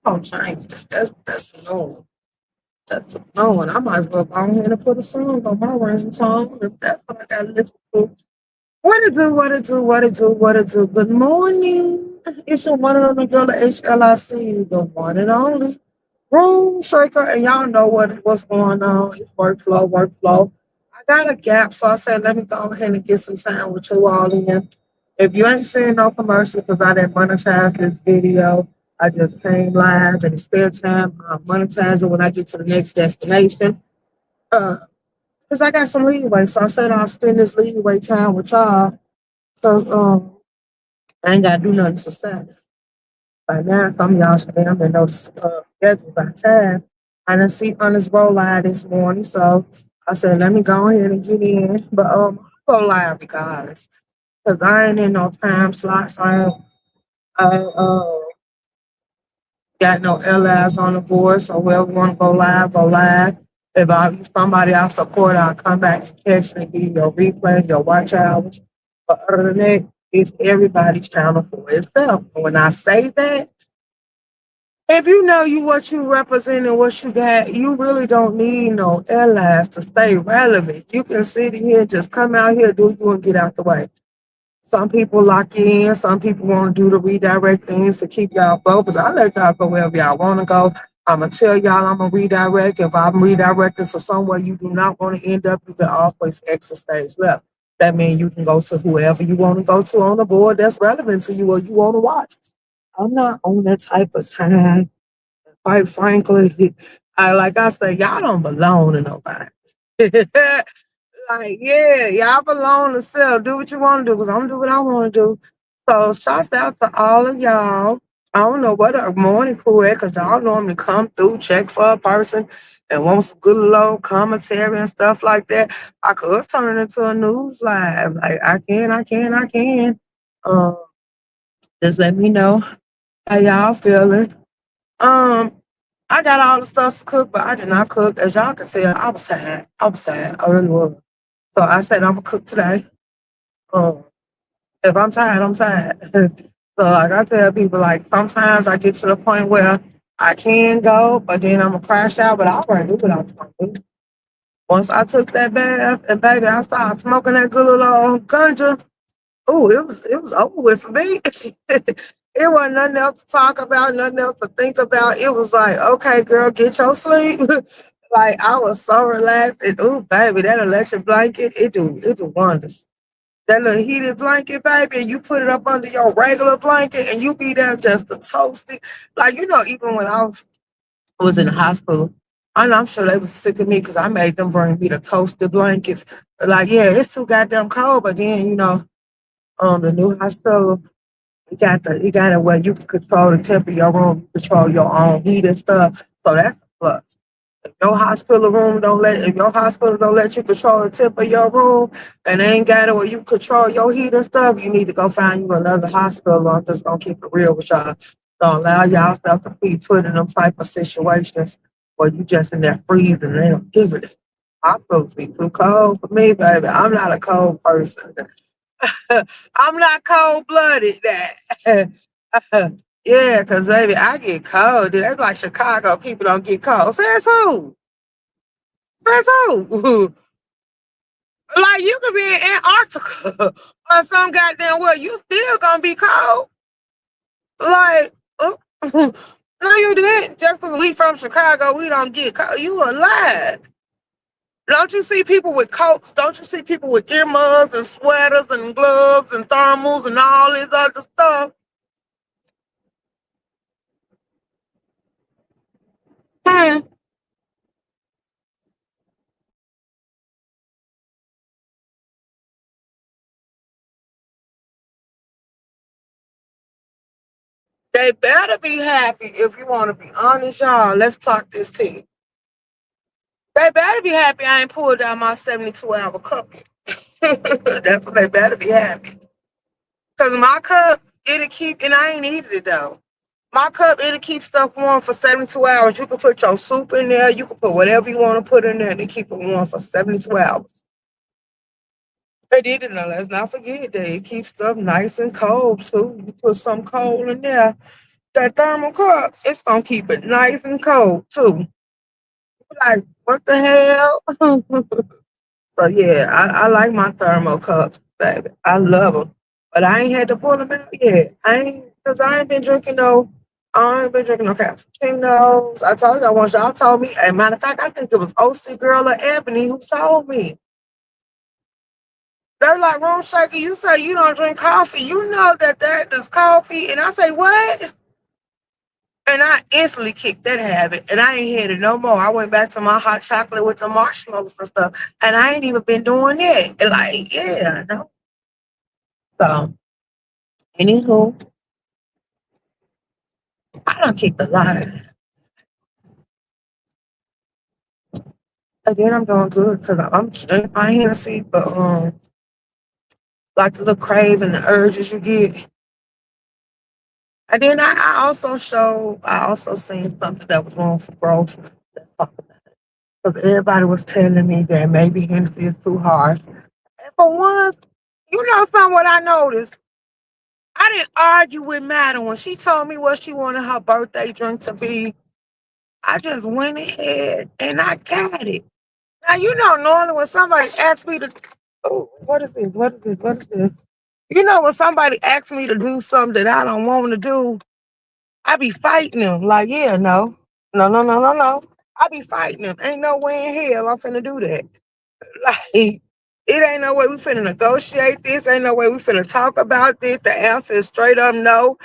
gonna change that. That's annoying. That's annoying. I might as well go ahead and put a song on my ringtone if that's what I gotta listen to. What it do, what it do, what it do, what it do. Good morning. It's your one and only girl, H.L.I.C, the one and only room shaker. And y'all know what's going on. It's workflow, workflow. I got a gap, so I said, let me go ahead and get some time with you all in. If you ain't seeing no commercial, because I didn't monetize this video, I just came live and spare time. I monetize it when I get to the next destination. Because I got some leeway. So I said I'll spend this leeway time with y'all. So I ain't gotta do nothing to Saturday. By now, some of y'all should damn near know the schedule by time. I didn't see Honest roll live this morning, so I said let me go ahead and get in. But I'll go live regardless. Because I ain't in no time slots. I got no LIs on the board, so whoever want to go live, go live. If I somebody I support, I'll come back and catch and give you your replay, your watch hours. But other than that, it's everybody's channel for itself. And when I say that, if you know what you represent and what you got, you really don't need no LIs to stay relevant. You can sit here, just come out here, do you, and get out the way. Some people lock you in. Some people want to do the redirect things to keep y'all focused. I let y'all go wherever y'all want to go. I'm going to tell y'all I'm going to redirect. If I'm redirecting to somewhere you do not want to end up, you can always exit stage left. That means you can go to whoever you want to go to on the board that's relevant to you or you want to watch. I'm not on that type of time. Quite frankly, like I said, y'all don't belong to nobody. Like, yeah, y'all belong to self. Do what you want to do, because I'm going to do what I want to do. So, shouts out to all of y'all. I don't know what a morning crew is, because y'all normally come through, check for a person, and want some good low commentary and stuff like that. I could turn it into a news live. Like, I can. Just let me know how y'all feeling. I got all the stuff to cook, but I did not cook. As y'all can tell, I was sad. I really was. So I said I'm gonna cook today. If I'm tired, I'm tired. So like I tell people, like sometimes I get to the point where I can go, but then I'm gonna crash out. But I already knew what I was gonna do. Once I took that bath and baby, I started smoking that good little ganja. Oh, it was over with for me. It wasn't nothing else to talk about, nothing else to think about. It was like, okay, girl, get your sleep. Like I was so relaxed. And ooh, baby, that electric blanket, it do wonders. That little heated blanket, baby, and you put it up under your regular blanket and you be there just to toast it. Like, even when I was in the hospital, I'm sure they was sick of me because I made them bring me the toasted blankets. Like, yeah, it's too goddamn cold, but then, the new hospital, you got it where you can control the temperature of your room, control your own heat and stuff. So that's a plus. If your hospital don't let you control the temp of your room and they ain't got it where you control your heat and stuff, you need to go find you another hospital. I'm just gonna keep it real with y'all. Don't allow y'all stuff to be put in them type of situations where you just in there freezing and they don't give it. Hospitals be too cold for me, baby. I'm not a cold person. I'm not cold-blooded that. Yeah, because, baby, I get cold. Dude, that's like Chicago. People don't get cold. Says who? Says who? Like, you could be in Antarctica or some goddamn well, you still gonna be cold. Like, no, you didn't. Just because we from Chicago, we don't get cold. You a lie. Don't you see people with coats? Don't you see people with earmuffs and sweaters and gloves and thermals and all this other stuff? They better be happy if you want to be honest, y'all. Let's talk this to you. They better be happy I ain't pulled out my 72-hour cup yet. That's what they better be happy. Because my cup, it'll keep, and I ain't needed it though. My cup, it'll keep stuff warm for 72 hours. You can put your soup in there. You can put whatever you want to put in there and keep it warm for 72 hours. They did it now. Let's not forget that it keeps stuff nice and cold too. You put some cold in there. that thermal cup, it's gonna keep it nice and cold too. Like, what the hell? So yeah, I like my thermal cups, baby. I love them, but I ain't had to pull them out yet. Cause I ain't been drinking no. I ain't been drinking no cappuccinos. I told y'all once. Y'all told me. As a matter of fact, I think it was OC Girl or Ebony who told me. They're like, Room Shaker, you say you don't drink coffee. You know that is coffee. And I say, what? And I instantly kicked that habit. And I ain't had it no more. I went back to my hot chocolate with the marshmallows and stuff. And I ain't even been doing that. And like, yeah, no. So, anywho, I done kicked a lot of it. Again, I'm doing good because I'm drinking my Hennessy, but like the little craving, the urges you get. And then I also seen something that was wrong for growth. Let's talk about it. Because everybody was telling me that maybe Hennessy is too harsh. And for once, you know something what I noticed? I didn't argue with Madeline when she told me what she wanted her birthday drink to be. I just went ahead and I got it. Now, you know, normally when somebody asks me to, oh, what is this? What is this? What is this? You know, when somebody asks me to do something that I don't want to do, I be fighting them. Like, yeah, no, no, no, no, no, no. I be fighting them. Ain't no way in hell I'm finna do that. Like, it ain't no way we finna negotiate this. Ain't no way we finna talk about this. The answer is straight up no.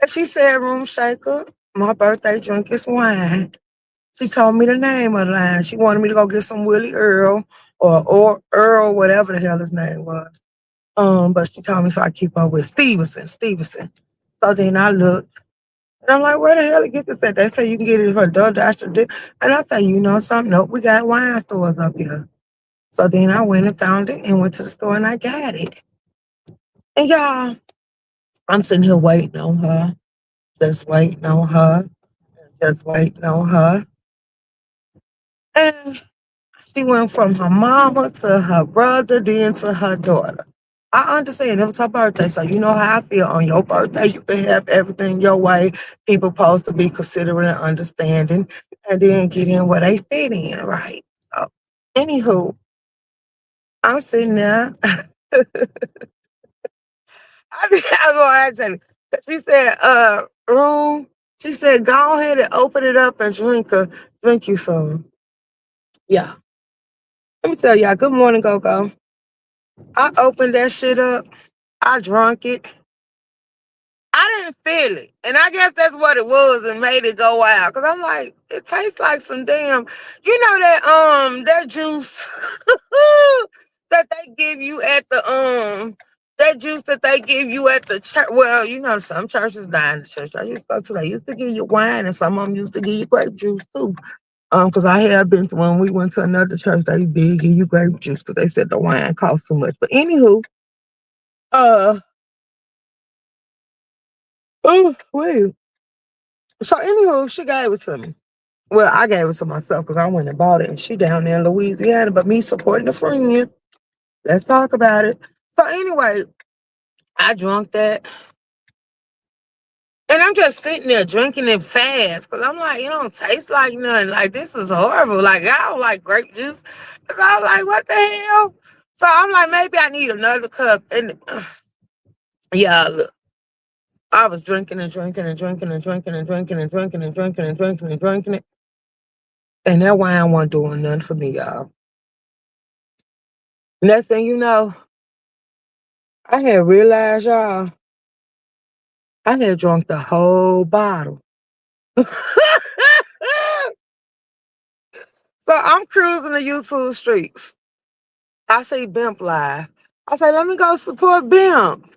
And she said, Room Shaker, my birthday drink is wine. She told me the name of the line. She wanted me to go get some Willie Earl or Earl, whatever the hell his name was. But she told me so I keep up with Stevenson. So then I looked and I'm like, where the hell to get this at? They say you can get it for DoorDash. And I say, you know something? Nope, we got wine stores up here. So then I went and found it and went to the store and I got it. And y'all, I'm sitting here waiting on her, just waiting on her, just waiting on her. And she went from her mama to her brother, then to her daughter. I understand it was her birthday, so you know how I feel. On your birthday, you can have everything your way. People supposed to be considerate and understanding, and then get in where they fit in, right? So, anywho, I'm sitting there. I'm gonna ask you. She said, room. She said, go ahead and open it up and drink you some. Yeah. Let me tell y'all, good morning, Go. I opened that shit up. I drunk it. I didn't feel it. And I guess that's what it was and made it go out. Cause I'm like, it tastes like some damn, you know that juice that they give you at the that juice that they give you at the church. Well, you know, some churches die in the church I used to go to, they used to give you wine and some of them used to give you grape juice too. Because I had been to when we went to another church, they did give you grape juice because they said the wine cost too much. But anywho, uh oh wait. So anywho, she gave it to me. Well, I gave it to myself because I went and bought it, and she down there in Louisiana. But me supporting a friend, let's talk about it. So anyway, I drunk that, and I'm just sitting there drinking it fast because I'm like, it don't taste like nothing. Like this is horrible. Like I don't like grape juice. So I was like, what the hell? So I'm like, maybe I need another cup. And yeah, look, I was drinking and drinking and drinking and drinking and drinking and drinking and drinking and drinking and drinking it. And that wine wasn't doing nothing for me, y'all. Next thing you know, I had realized, y'all, I had drunk the whole bottle. So I'm cruising the YouTube streets. I see Bimp live. I say, let me go support Bimp.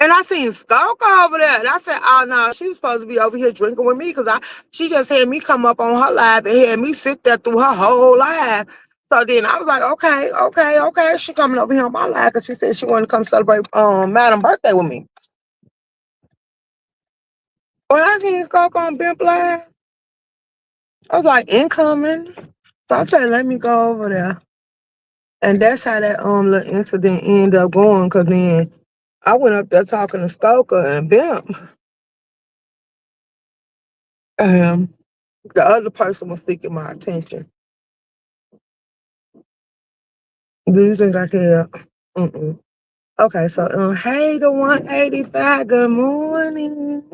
And I seen Stoke over there. And I said, oh no, she was supposed to be over here drinking with me because she just had me come up on her live and had me sit there through her whole live. So then I was like, okay. She coming over here on my live because she said she wanted to come celebrate Madam's birthday with me. When I seen Stoke on Bimp live, I was like, incoming. So I said, let me go over there. And that's how that little incident ended up going, because then I went up there talking to Stoker and Bimp. Um, the other person was seeking my attention. Do you think I care? Mm-mm. Okay, so hey, the 185. Good morning.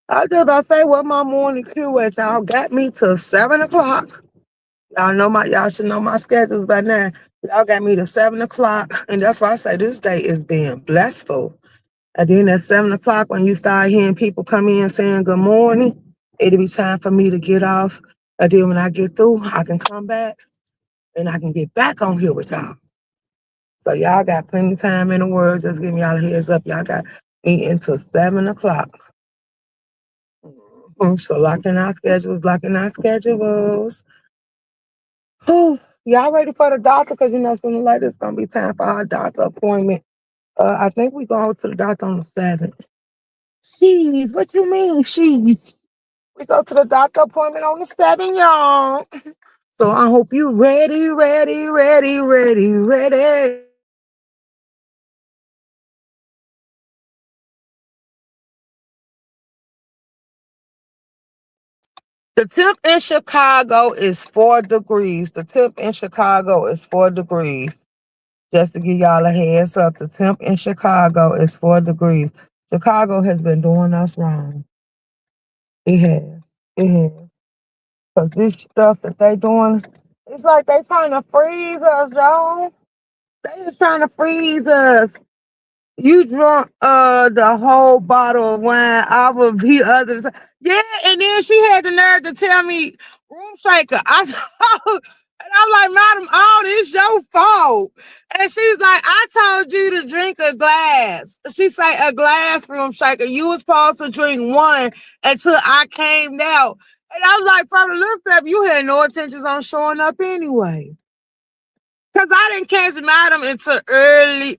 I was just about to say what my morning cue was. Y'all got me to 7 o'clock. Y'all should know my schedules by now. Y'all got me to 7 o'clock, and that's why I say this day is being blessful. And then at 7 o'clock, when you start hearing people come in saying good morning, it'll be time for me to get off. And then when I get through, I can come back and I can get back on here with y'all. So y'all got plenty of time in the world. Just giving y'all a heads up. Y'all got me until 7 o'clock. So locking our schedules, locking our schedules. Y'all ready for the doctor? Because sooner or later it's gonna be time for our doctor appointment. I think we go to the doctor on the 7th. Jeez, what you mean, jeez? We go to the doctor appointment on the 7th, y'all. So I hope you ready, ready, ready, ready, ready. The temp in Chicago is 4 degrees. The temp in Chicago is 4 degrees. Just to give y'all a heads up, the temp in Chicago is 4 degrees. Chicago has been doing us wrong. It has. It has. Because this stuff that they doing, it's like they trying to freeze us, y'all. They just trying to freeze us. You drunk the whole bottle of wine. I will be others. Yeah, and then she had the nerve to tell me room shaker. And I'm like, Madam, oh, it's your fault. And she's like, I told you to drink a glass. She say a glass room shaker. You was supposed to drink one until I came out. And I'm like, from the looks of you had no intentions on showing up anyway. Cause I didn't catch Madam until early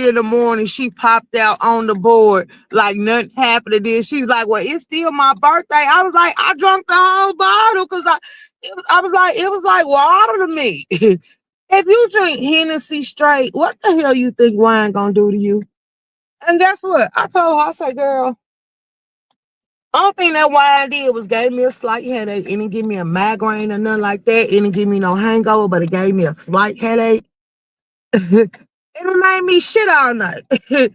in the morning. She popped out on the board like nothing happened to this. She was like, "Well, it's still my birthday." I was like, "I drunk the whole bottle because I was like, it was like water to me." If you drink Hennessy straight, what the hell you think wine gonna do to you? And guess what? I told her, I said, "Girl, I don't think that wine did was gave me a slight headache. It didn't give me a migraine or nothing like that. It didn't give me no hangover, but it gave me a slight headache." It made me shit all night. That's it,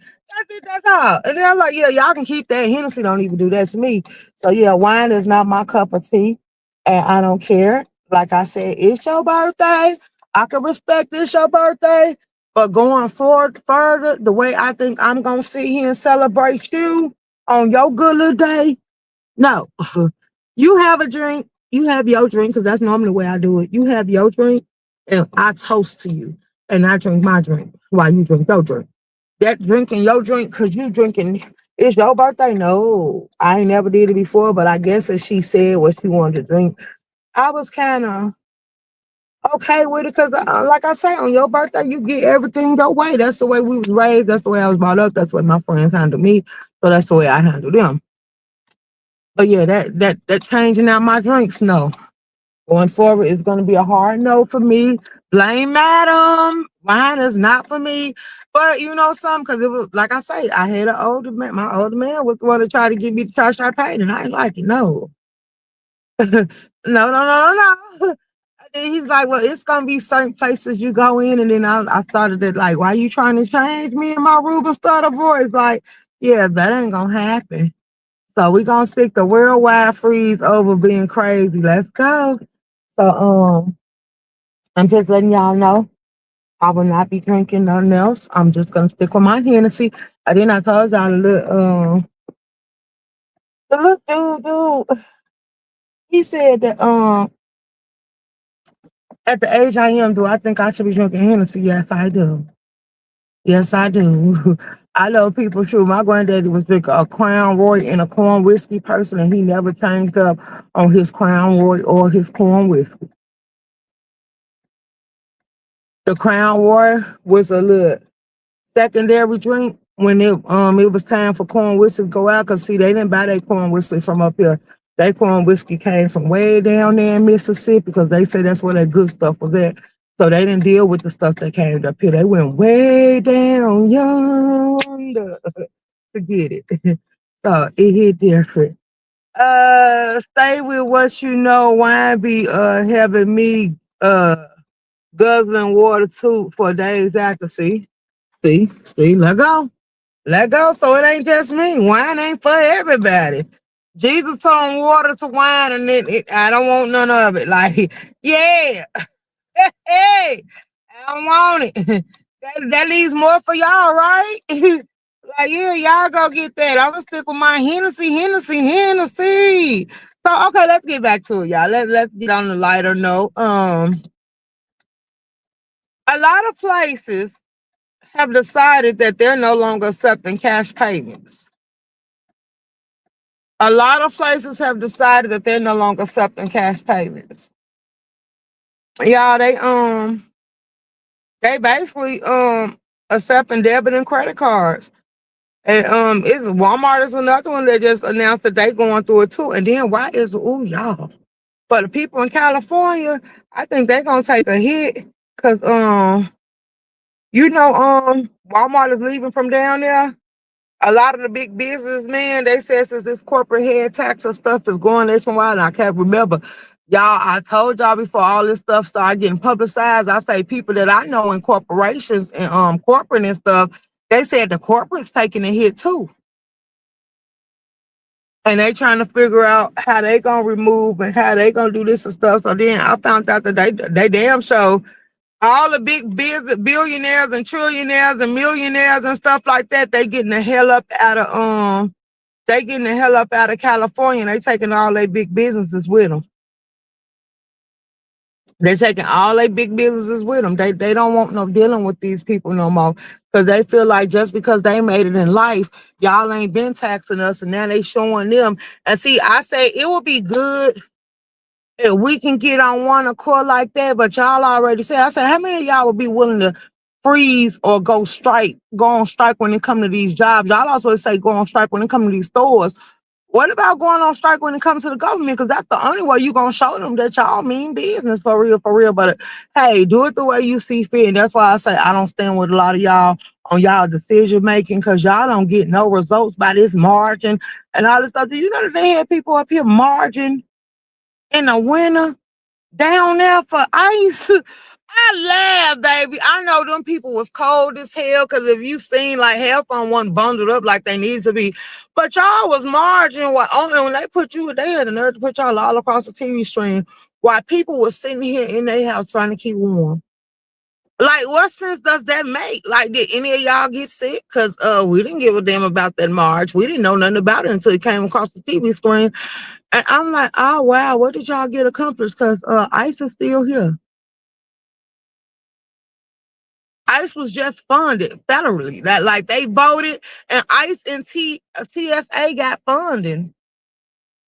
that's all. And then I'm like, yeah, y'all can keep that. Hennessy don't even do that to me. So yeah, wine is not my cup of tea. And I don't care. Like I said, it's your birthday. I can respect it's your birthday. But going forward further, the way I think I'm gonna sit here and celebrate you on your good little day, no. You have a drink, you have your drink, because that's normally the way I do it. You have your drink, and I toast to you, and I drink my drink while you drink your drink. That drinking your drink, because you drinking, it's your birthday? No, I ain't never did it before, but I guess as she said what she wanted to drink, I was kind of okay with it, because like I say, on your birthday, you get everything your way. That's the way we was raised. That's the way I was brought up. That's the way my friends handle me. So that's the way I handle them. But yeah, that changing out my drinks, no. Going forward is gonna be a hard no for me. Blame Madam. Wine is not for me. But you know something, because it was like I say, I had an older man. My older man was the one to try to get me to try champagne, and I ain't like it. No. No, no, no, no, no. And then he's like, well, it's gonna be certain places you go in, and then I started it like, why you trying to change me in my Ruben stutter voice? Like, yeah, that ain't gonna happen. So we're gonna stick the worldwide freeze over being crazy. Let's go. So I'm just letting y'all know I will not be drinking nothing else. I'm just gonna stick with my Hennessy. And then I told y'all the little dude, he said that at the age I am, do I think I should be drinking Hennessy? Yes, I do. Yes, I do. I know people true. My granddaddy was drinking a Crown Roy and a corn whiskey person, and he never changed up on his Crown Roy or his corn whiskey. The Crown Roy was a little secondary drink when it was time for corn whiskey to go out, because see, they didn't buy their corn whiskey from up here. Their corn whiskey came from way down there in Mississippi, because they say that's where that good stuff was at. So they didn't deal with the stuff that came up here. They went way down yonder to get it. So it hit different. Stay with what you know. Wine be having me guzzling water too for days after. See, let go. Let go. So it ain't just me. Wine ain't for everybody. Jesus turned water to wine and I don't want none of it. Like, yeah, hey, I don't want it. That leaves more for y'all, right? Like, yeah, y'all go get that. I'm gonna stick with my Hennessy. So okay, let's get back to it, y'all. Let's get on the lighter note. A lot of places have decided that they're no longer accepting cash payments. A lot of places have decided that they're no longer accepting cash payments. Y'all, they basically accepting debit and credit cards. And Walmart is another one that just announced that they going through it too. And then why is y'all? For the people in California, I think they're gonna take a hit because Walmart is leaving from down there. A lot of the big businessmen, they said since this corporate head tax and stuff is going nationwide, and I can't remember. Y'all, I told y'all before all this stuff started getting publicized, I say people that I know in corporations and corporate and stuff, they said the corporate's taking a hit too. And they trying to figure out how they gonna remove and how they gonna do this and stuff. So then I found out that they damn sure all the big business billionaires and trillionaires and millionaires and stuff like that, they getting the hell up out of California. And they taking all their big businesses with them. They taking all their big businesses with them. They don't want no dealing with these people no more because they feel like just because they made it in life, y'all ain't been taxing us, and now they showing them. And see, I say it would be good if we can get on one accord like that. But y'all already said, I said, how many of y'all would be willing to freeze or go on strike when it come to these jobs? Y'all also say go on strike when it come to these stores. What about going on strike when it comes to the government? Because that's the only way you're going to show them that y'all mean business for real, for real. But hey, do it the way you see fit. And that's why I say I don't stand with a lot of y'all on y'all decision making because y'all don't get no results by this margin and all this stuff. Do you know that they had people up here margin in the winter down there for ice? I laugh, baby. I know them people was cold as hell because if you seen like half on one bundled up like they need to be, but y'all was margin when they put you, they had the nerve to put y'all all across the TV screen while people was sitting here in their house trying to keep warm. Like, what sense does that make? Like, did any of y'all get sick? Because we didn't give a damn about that march. We didn't know nothing about it until it came across the TV screen. And I'm like, oh wow, what did y'all get accomplished? Because ICE is still here. ICE was just funded federally. That like they voted, and ICE and TSA got funding.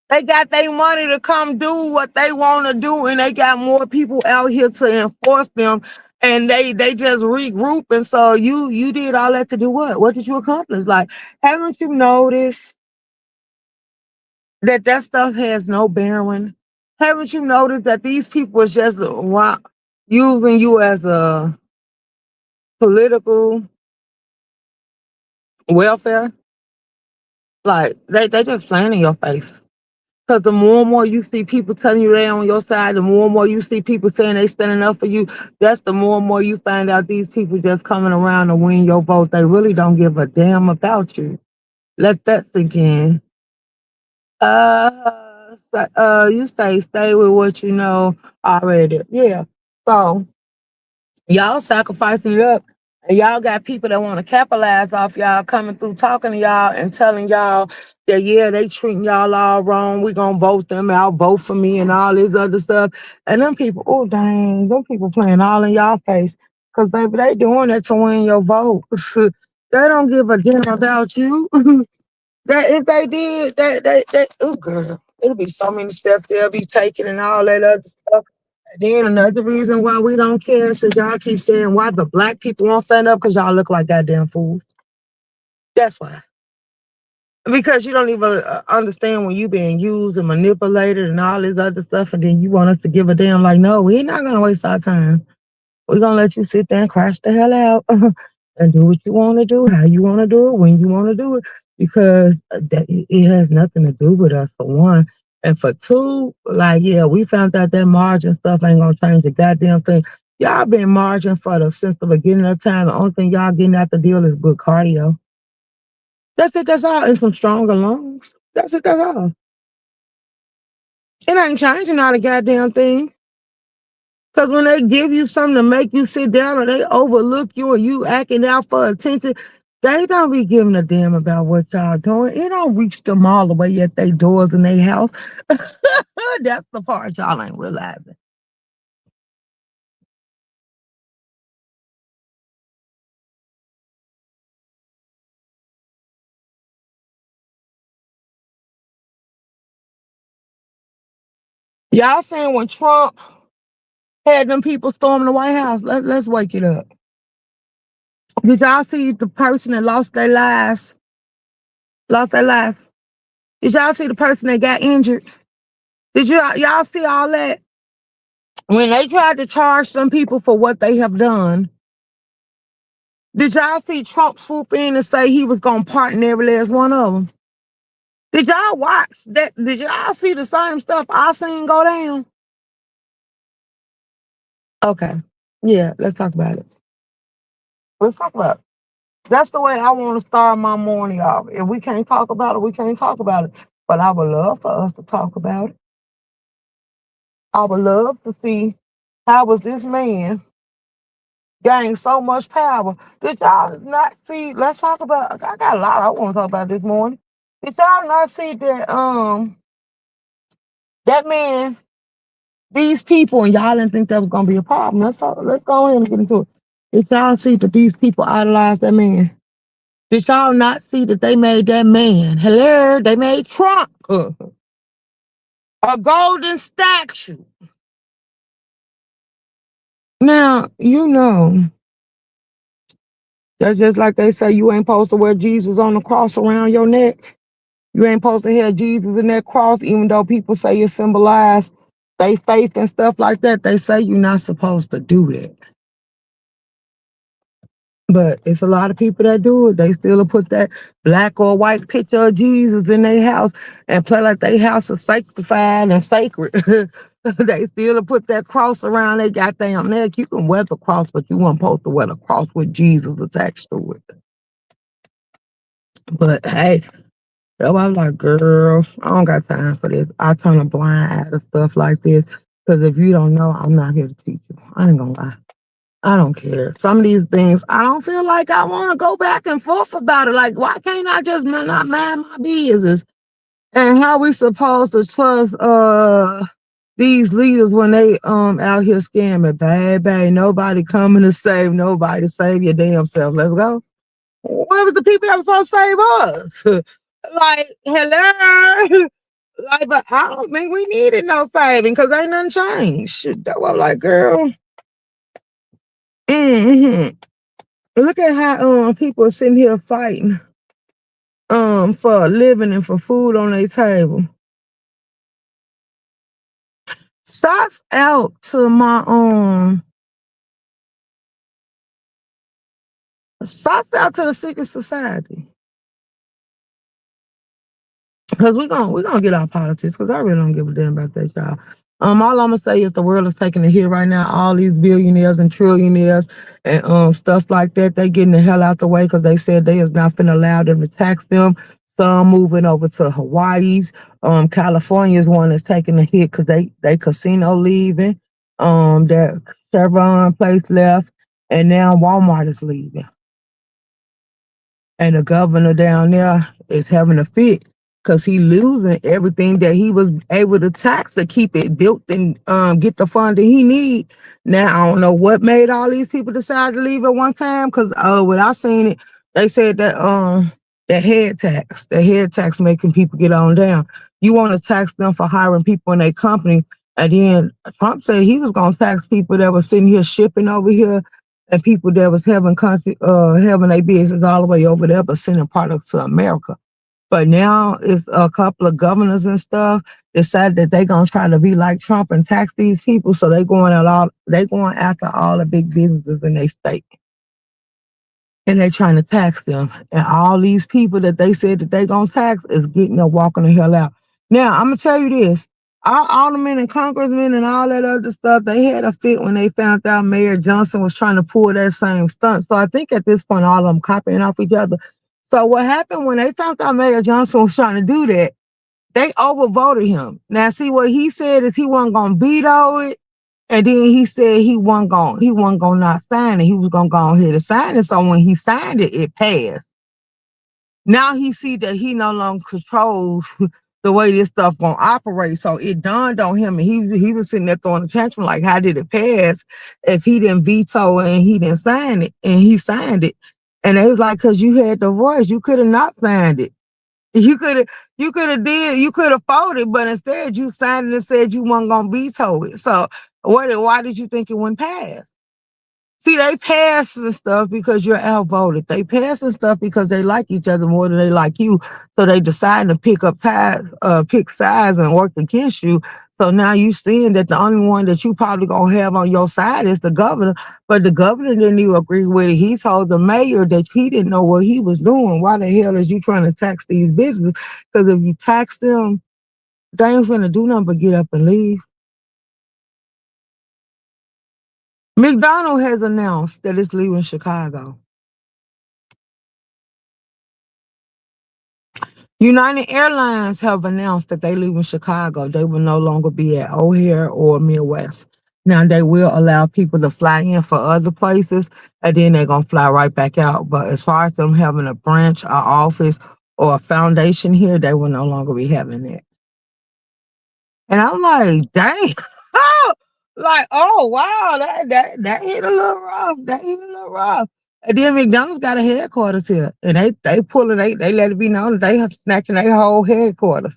They got their money to come do what they want to do, and they got more people out here to enforce them. And they just regroup. And so you did all that to do what? What did you accomplish? Like, haven't you noticed that stuff has no bearing? Haven't you noticed that these people is just using you as a political welfare? Like they just playing in your face. Because the more and more you see people telling you they on your side, the more and more you see people saying they standing up for you, that's the more and more you find out these people just coming around to win your vote. They really don't give a damn about you. Let that sink in. You stay with what you know already. Yeah. So y'all sacrificing it up. And y'all got people that want to capitalize off y'all coming through talking to y'all and telling y'all that, yeah, they treating y'all all wrong. We gonna vote them out, vote for me and all this other stuff. And them people, oh, dang, them people playing all in y'all face. Because, baby, they doing that to win your vote. They don't give a damn about you. That if they did, oh, girl, it'll be so many steps they'll be taking and all that other stuff. Then another reason why we don't care is y'all keep saying why the black people won't stand up because y'all look like goddamn fools. That's why. Because you don't even understand when you being used and manipulated and all this other stuff, and then you want us to give a damn like, no, we're not gonna waste our time. We're gonna let you sit there and crash the hell out and do what you want to do, how you want to do it, when you want to do it. because it has nothing to do with us, for one. And for two, like, yeah, we found out that margin stuff ain't gonna change the goddamn thing. Y'all been margin since the beginning of time. The only thing y'all getting out the deal is good cardio. That's it, that's all. And some stronger lungs. That's it, that's all. It ain't changing all the goddamn thing. Because when they give you something to make you sit down or they overlook you or you acting out for attention, they don't be giving a damn about what y'all doing. It don't reach them all the way at their doors in their house. That's the part y'all ain't realizing. Y'all saying when Trump had them people storming the White House, let's wake it up. Did y'all see the person that lost their lives? Lost their life? Did y'all see the person that got injured? Did y'all see all that? When they tried to charge some people for what they have done, did y'all see Trump swoop in and say he was gonna pardon every last one of them? Did y'all watch that? Did y'all see the same stuff I seen go down? Okay. Yeah, let's talk about it. Let's talk about it. That's the way I want to start my morning off. If we can't talk about it, we can't talk about it. But I would love for us to talk about it. I would love to see how was this man gained so much power. Did y'all not see? Let's talk about. I got a lot I want to talk about this morning. Did y'all not see that? That man, these people, and y'all didn't think that was gonna be a problem. Let's go ahead and get into it. Did y'all see that these people idolized that man? Did y'all not see that they made that man? Hello, they made Trump a golden statue. Now, that's just like they say you ain't supposed to wear Jesus on the cross around your neck. You ain't supposed to have Jesus in that cross, even though people say it symbolize they faith and stuff like that. They say you're not supposed to do that. But it's a lot of people that do it. They still put that black or white picture of Jesus in their house and play like their house is sanctified and sacred. They still put that cross around their goddamn neck. You can wear the cross, but you weren't supposed to wear the cross with Jesus attached to it. But hey, I was like, girl, I don't got time for this. I turn a blind eye to stuff like this. Because if you don't know, I'm not here to teach you. I ain't gonna lie. I don't care. Some of these things, I don't feel like I want to go back and forth about it. Like, why can't I just not mind my business? And how we supposed to trust these leaders when they out here scamming? Baby, nobody coming to save nobody. Save your damn self. Let's go. Where was the people that was supposed to save us? Like, hello. Like, but I don't think we needed no saving because ain't nothing changed. That was like, girl. hmm Look at how people are sitting here fighting for a living and for food on their table. Shouts out to my shouts out to the secret society. Because we're gonna get our politics because I really don't give a damn about that, y'all. All I'm gonna say is the world is taking a hit right now. All these billionaires and trillionaires and stuff like that, they getting the hell out the way because they said they is not gonna allow them to tax them. Some moving over to Hawaii's. California's one that's taking a hit because they casino leaving. That Chevron place left, and now Walmart is leaving. And the governor down there is having a fit because he losing everything that he was able to tax to keep it built and get the funding he need. Now I don't know what made all these people decide to leave at one time because when I seen it, they said that the head tax making people get on down. You want to tax them for hiring people in their company, and then Trump said he was gonna tax people that were sitting here shipping over here and people that was having their business all the way over there, but sending products to America. But now it's a couple of governors and stuff decided that they're gonna try to be like Trump and tax these people. So they going after all the big businesses in their state. and they trying to tax them. And all these people that they said that they gonna tax is getting up walking the hell out. Now, I'm gonna tell you this. All aldermen and congressmen and all that other stuff, they had a fit when they found out Mayor Johnson was trying to pull that same stunt. So I think at this point, all of them copying off each other. So what happened when they found out Mayor Johnson was trying to do that, they overvoted him. Now, see what he said is he wasn't gonna veto it. And then he said he wasn't gonna not sign it. He was gonna go ahead and sign it. So when he signed it, it passed. Now he see that he no longer controls the way this stuff gonna operate. So it dawned on him, and he was sitting there throwing a tantrum like, how did it pass if he didn't veto it and he didn't sign it and he signed it? And they was like, because you had the voice, you could have not signed it. You could have folded, but instead you signed it and said you weren't gonna veto it. So why did you think it wouldn't pass? See, they pass and stuff because you're outvoted. They pass and stuff because they like each other more than they like you. So they decide to pick sides and work against you. So now you seeing that the only one that you probably gonna have on your side is the governor. But the governor didn't even agree with it. He told the mayor that he didn't know what he was doing. Why the hell is you trying to tax these businesses? Because if you tax them, they ain't finna do nothing but get up and leave. McDonald has announced that it's leaving Chicago. United Airlines have announced that they leaving Chicago. They will no longer be at O'Hare or Midwest. Now they will allow people to fly in for other places, and then they're gonna fly right back out. But as far as them having a branch, an office, or a foundation here, they will no longer be having that. And I'm like, dang. Like, oh wow, that hit a little rough. That hit a little rough. And then McDonald's got a headquarters here, and they pull it. They let it be known that they have snatching their whole headquarters.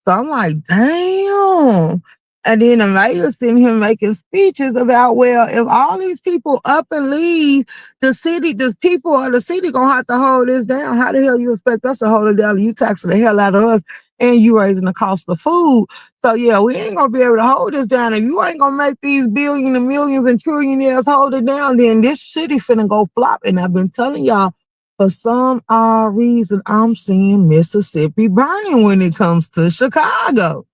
So I'm like, damn. And then the mayor sitting here making speeches about, well, if all these people up and leave the city, the people of the city gonna have to hold this down. How the hell you expect us to hold it down? You taxing the hell out of us, and you raising the cost of food. So yeah, we ain't gonna be able to hold this down. If you ain't gonna make these billions and millions and trillionaires hold it down, then this city finna go flop. And I've been telling y'all, for some odd reason, I'm seeing Mississippi burning when it comes to Chicago.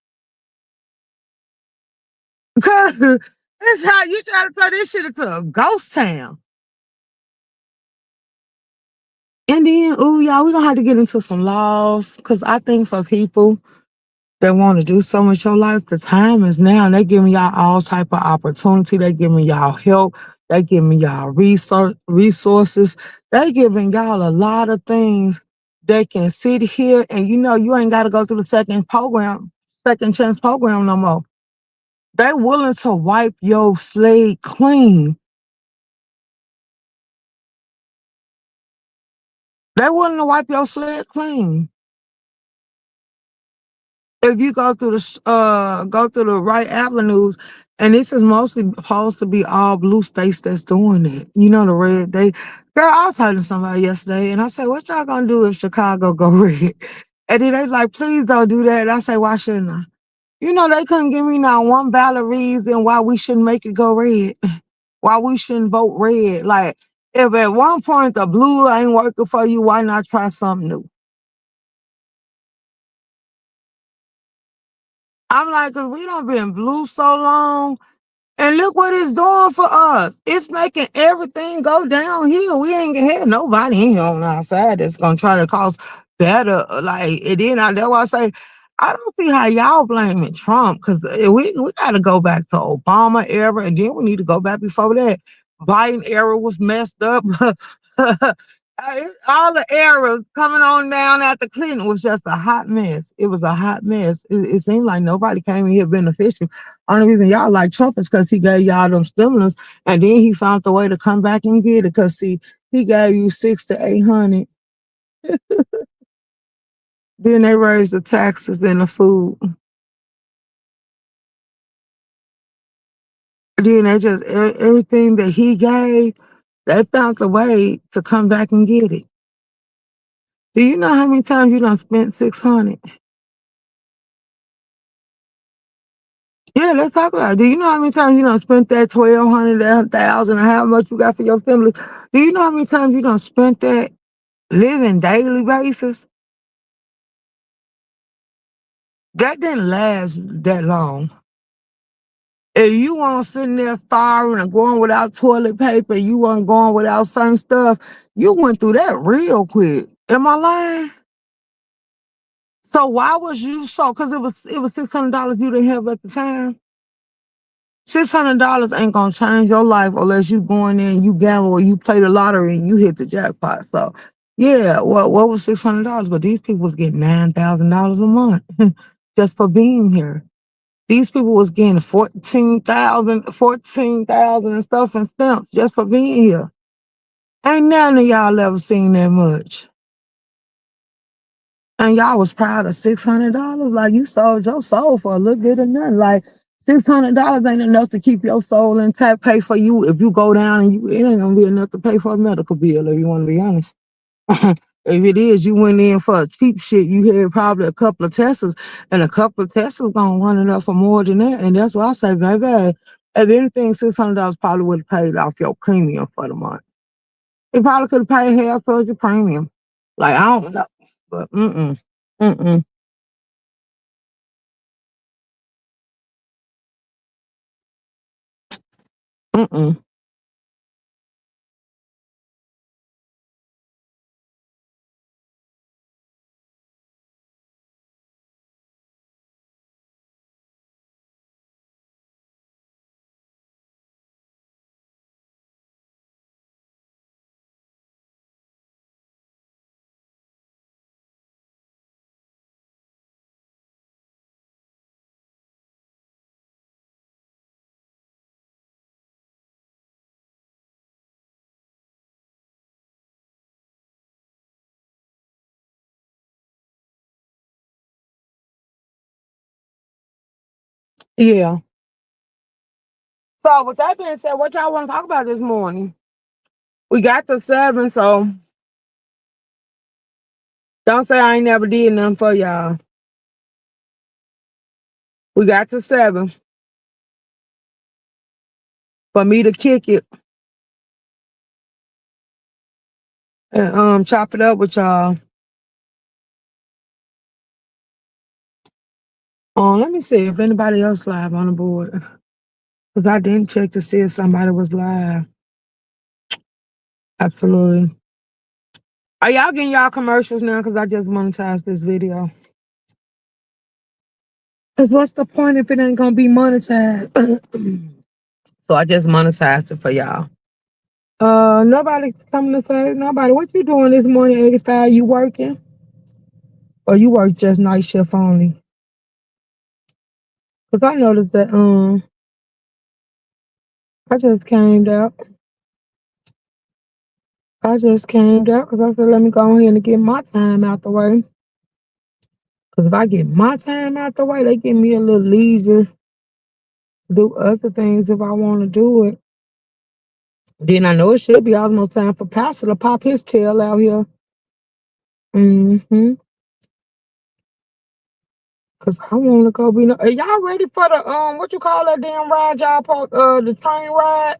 Cause that's how you try to turn this shit into a ghost town. And then, ooh, y'all, we're gonna have to get into some laws. Cause I think for people that want to do something with your life, the time is now. They giving y'all all type of opportunity. They giving y'all help. They giving y'all resources. They giving y'all a lot of things. They can sit here and you ain't got to go through the second chance program no more. They willing to wipe your slate clean. They willing to wipe your slate clean. If you go through the right avenues, and this is mostly supposed to be all blue states that's doing it. The red. Girl, I was talking to somebody yesterday, and I said, "What y'all gonna do if Chicago go red?" And then they like, "Please don't do that." And I say, "Why shouldn't I?" They couldn't give me not one valid reason why we shouldn't make it go red, why we shouldn't vote red. Like, if at one point the blue ain't working for you, why not try something new? I'm like, cause we done been blue so long. And look what it's doing for us. It's making everything go downhill. We ain't gonna have nobody in here on our side that's gonna try to cause better. Like, and then that's why I say, I don't see how y'all blaming Trump, because we got to go back to Obama era, and then we need to go back before that. Biden era was messed up. All the eras coming on down after Clinton was just a hot mess. It was a hot mess. It seemed like nobody came in here beneficial. Only reason y'all like Trump is because he gave y'all them stimulus, and then he found the way to come back and get it. Because see, he gave you 600 to 800. Then they raised the taxes and the food. Then they just everything that he gave, they found a way to come back and get it. Do you know how many times you done spent 600? Yeah, let's talk about it. Do you know how many times you done spent that 1,200, that 1,000, or how much you got for your family? Do you know how many times you done spent that living daily basis? That didn't last that long. If you weren't sitting there starving and going without toilet paper, you weren't going without certain stuff, you went through that real quick. Am I lying? So why was you so? Because it was $600 you didn't have at the time. $600 ain't gonna change your life unless you go in there and you gamble or you play the lottery and you hit the jackpot. So yeah, what was $600? But these people was getting $9,000 a month just for being here. These people was getting 14,000 and stuff and stamps just for being here. Ain't none of y'all ever seen that much. And y'all was proud of $600. Like you sold your soul for a little bit of nothing. Like $600 ain't enough to keep your soul intact, pay for you. If you go down and it ain't gonna be enough to pay for a medical bill, if you want to be honest. If it is, you went in for a cheap shit, you had probably a couple of Teslas, and a couple of Teslas gonna run enough for more than that. And that's why I say, baby, if anything, $600 probably would have paid off your premium for the month. It probably could have paid half of your premium. Like, I don't know. But mm-mm. Mm-mm. Yeah. So with that being said, what y'all want to talk about this morning? We got to 7, so don't say I ain't never did nothing for y'all. We got to 7 for me to kick it and chop it up with y'all. Let me see if anybody else live on the board. Because I didn't check to see if somebody was live. Absolutely. Are y'all getting y'all commercials now? Because I just monetized this video. Because what's the point if it ain't going to be monetized? So I just monetized it for y'all. Nobody coming to say, nobody. What you doing this morning, 85? You working? Or you work just night shift only? Because I noticed that, I just came out. Because I said, let me go ahead and get my time out the way. Because if I get my time out the way, they give me a little leisure to do other things if I want to do it. Then I know it should be almost time for Pastor to pop his tail out here. Mm-hmm. Cause I want to go be. Are y'all ready for the what you call that damn ride y'all the train ride?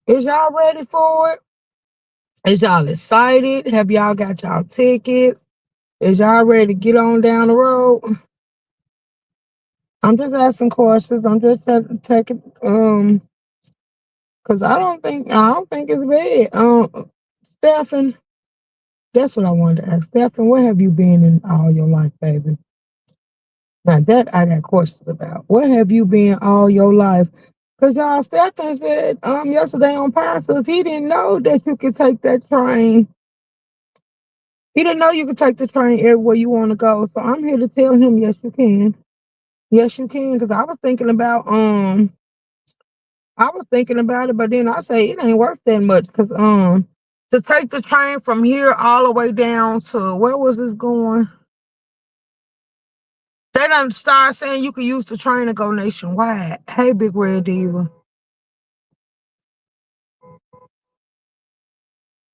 Is y'all ready for it? Is y'all excited? Have y'all got y'all tickets? Is y'all ready to get on down the road? I'm just asking questions. I'm just taking cause I don't think it's bad. Stephen, that's what I wanted to ask. Stephen, where have you been in all your life, baby? Now that I got questions about. Where have you been all your life? Cause y'all, Stephen said yesterday on Pastors, he didn't know that you could take that train. He didn't know you could take the train everywhere you want to go. So I'm here to tell him, yes, you can. Yes, you can. Cause I was thinking about it, but then I say it ain't worth that much. Cause to take the train from here all the way down to where was this going? They done start saying you can use the train to go nationwide. Hey, Big Red Diva.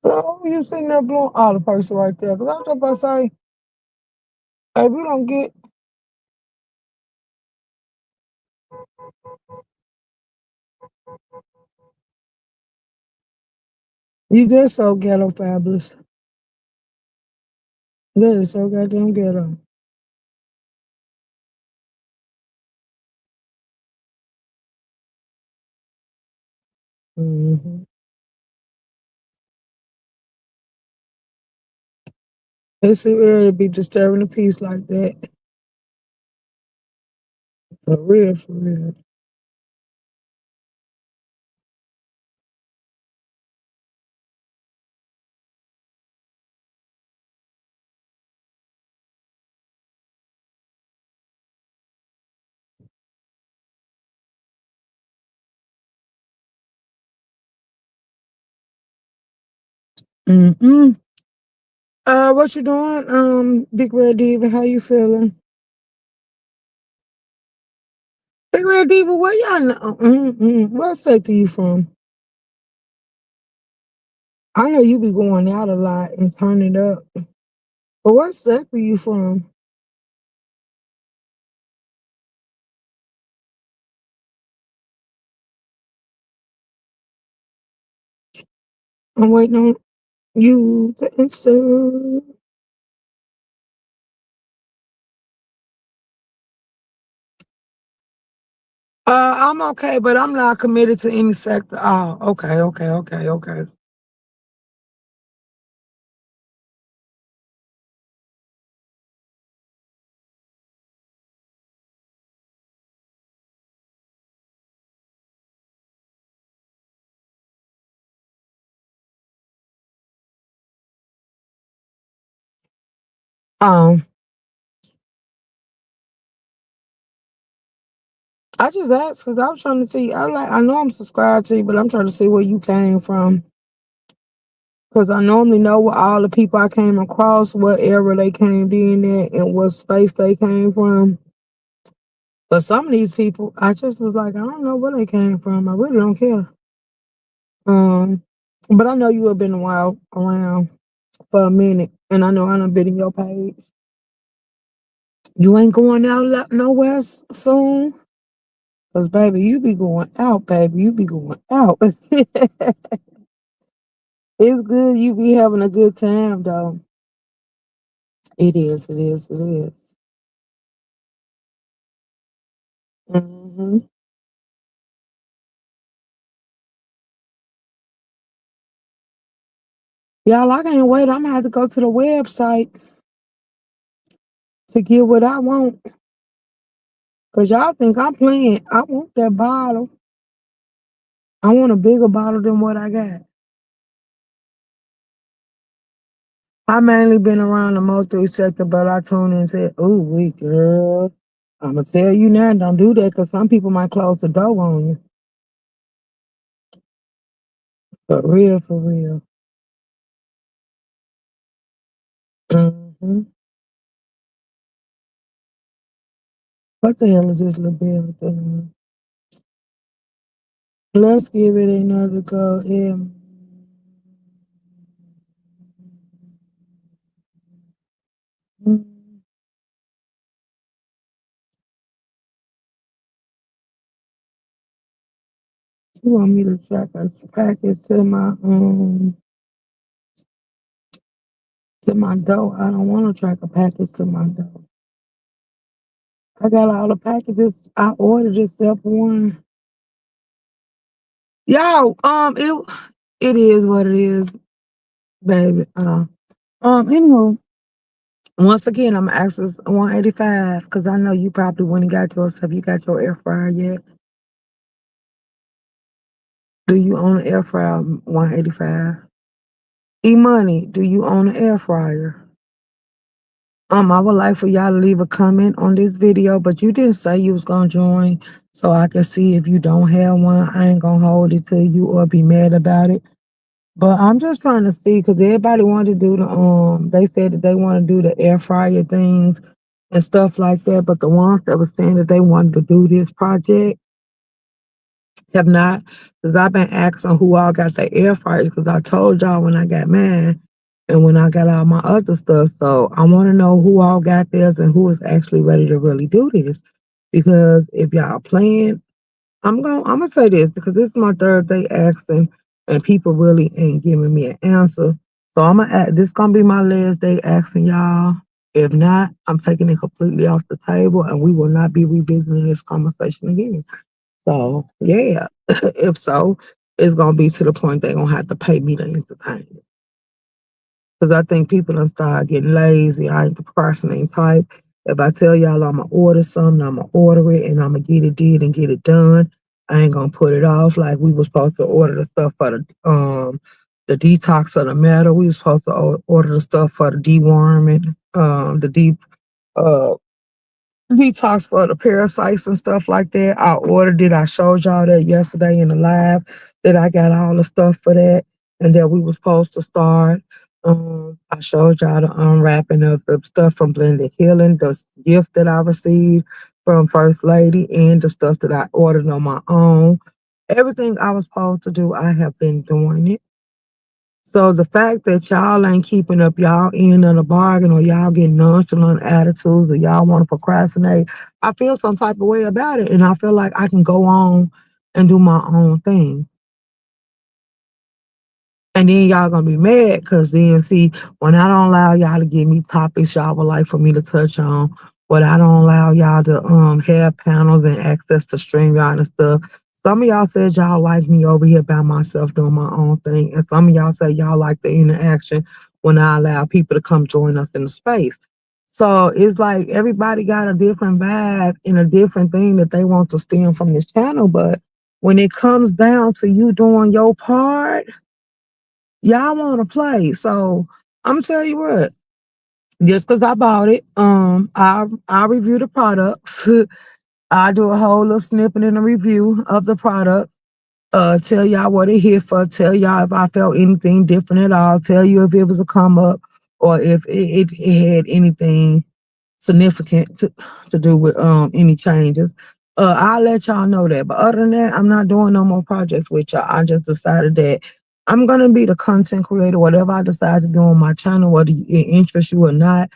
Oh, you sitting there blowing all the person right there. Cause I was just about to say, if you don't get You just so ghetto fabulous. That is so goddamn ghetto. Mm-hmm. It's too early to be disturbing the peace like that. For real, for real. Mm-hmm. What you doing? Big Red Diva, how you feeling? Big Red Diva, where y'all know? What state are you from? I know you be going out a lot and turning up. But what state are you from? I'm waiting on you to answer. I'm okay, but I'm not committed to any sector. Oh, okay, okay, okay, okay. Um, I just asked because I was trying to see. I know I'm subscribed to you, but I'm trying to see where you came from. Because I normally know what all the people I came across, what era they came in at, and what space they came from. But some of these people, I just was like, I don't know where they came from. I really don't care. Um, but I know you have been a while around for a minute, and I know I done been in your page. You ain't going out nowhere soon, cause baby, you be going out, baby. You be going out. It's good. You be having a good time, though. It is. It is. It is. Mm-hmm. Y'all, I can't wait. I'm gonna have to go to the website to get what I want. Cause y'all think I'm playing. I want that bottle. I want a bigger bottle than what I got. I mainly been around the multi sector, but I tuned in and said, "Ooh, we girl, I'm gonna tell you now, don't do that, cause some people might close the door on you. For real, for real." Hmm. What the hell is this little bill thing? Let's give it another go. Yeah. Mm. You want me to track a package to my door? I don't want to track a package to my door. I got all the packages I ordered except one. Yo, it is what it is, baby. Anywho, once again, I'm asking 185 because I know you probably went and got your stuff. You got your air fryer yet? Do you own an air fryer? 185. E-money, do you own an air fryer? I would like for y'all to leave a comment on this video, but you didn't say you was gonna join, so I can see if you don't have one. I ain't gonna hold it to you or be mad about it. But I'm just trying to see because everybody wanted to do they said that they want to do the air fryer things and stuff like that. But the ones that were saying that they wanted to do this project have not, because I've been asking who all got their air fryers because I told y'all when I got mine and when I got all my other stuff. So I want to know who all got theirs and who is actually ready to really do this. Because if y'all playing, I'm gonna say this because this is my third day asking. and people really ain't giving me an answer. So this gonna be my last day asking y'all. If not, I'm taking it completely off the table, and we will not be revisiting this conversation again. So yeah, if so, it's gonna be to the point they're gonna have to pay me to entertain it. Because I think people done start getting lazy. I ain't the procrastinating type. If I tell y'all I'm gonna order something, I'm gonna order it and I'm gonna get it did and get it done. I ain't gonna put it off like we was supposed to order the stuff for the detox of the metal. We was supposed to order the stuff for the deworming, the deep uh detox for the parasites and stuff like that. I ordered it. I showed y'all that yesterday in the live that I got all the stuff for that and that we were supposed to start. I showed y'all the unwrapping of the stuff from Blended Healing, the gift that I received from First Lady, and the stuff that I ordered on my own. Everything I was supposed to do, I have been doing it. So the fact that y'all ain't keeping up y'all end of the bargain, or y'all getting nonchalant attitudes, or y'all want to procrastinate, I feel some type of way about it. And I feel like I can go on and do my own thing. And then y'all gonna be mad because then see, when I don't allow y'all to give me topics y'all would like for me to touch on, when I don't allow y'all to have panels and access to Streamyard and stuff. Some of y'all said y'all like me over here by myself doing my own thing. And some of y'all say y'all like the interaction when I allow people to come join us in the space. So it's like everybody got a different vibe and a different thing that they want to stem from this channel. But when it comes down to you doing your part, y'all want to play. So I'm tell you what, just because I bought it, I review the products. I do a whole little snippet in a review of the product. Tell y'all what it here for. Tell y'all if I felt anything different at all. Tell you if it was a come up or if it had anything significant to do with any changes. I'll let y'all know that. But other than that, I'm not doing no more projects with y'all. I just decided that I'm gonna be the content creator, whatever I decide to do on my channel, whether it interests you or not.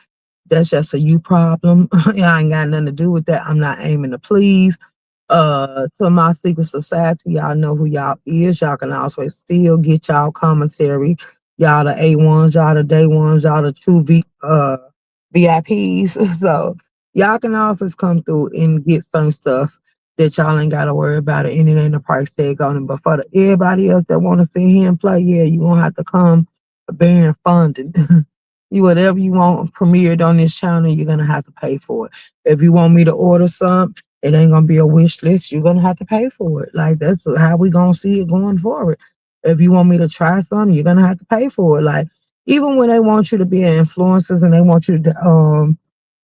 That's just a you problem. I ain't got nothing to do with that. I'm not aiming to please. To my secret society, y'all know who y'all is. Y'all can always still get y'all commentary. Y'all the A1s, y'all the day ones, y'all the true VIPs. So y'all can always come through and get some stuff that y'all ain't gotta worry about it, and it ain't a price tag on it. But for everybody else that wanna sit here and play, yeah, you gonna have to come bearing funding. You whatever you want premiered on this channel, you're gonna have to pay for it. If you want me to order some, it ain't gonna be a wish list. You're gonna have to pay for it. Like that's how we gonna see it going forward. If you want me to try something, you're gonna have to pay for it. Like even when they want you to be influencers and they want you to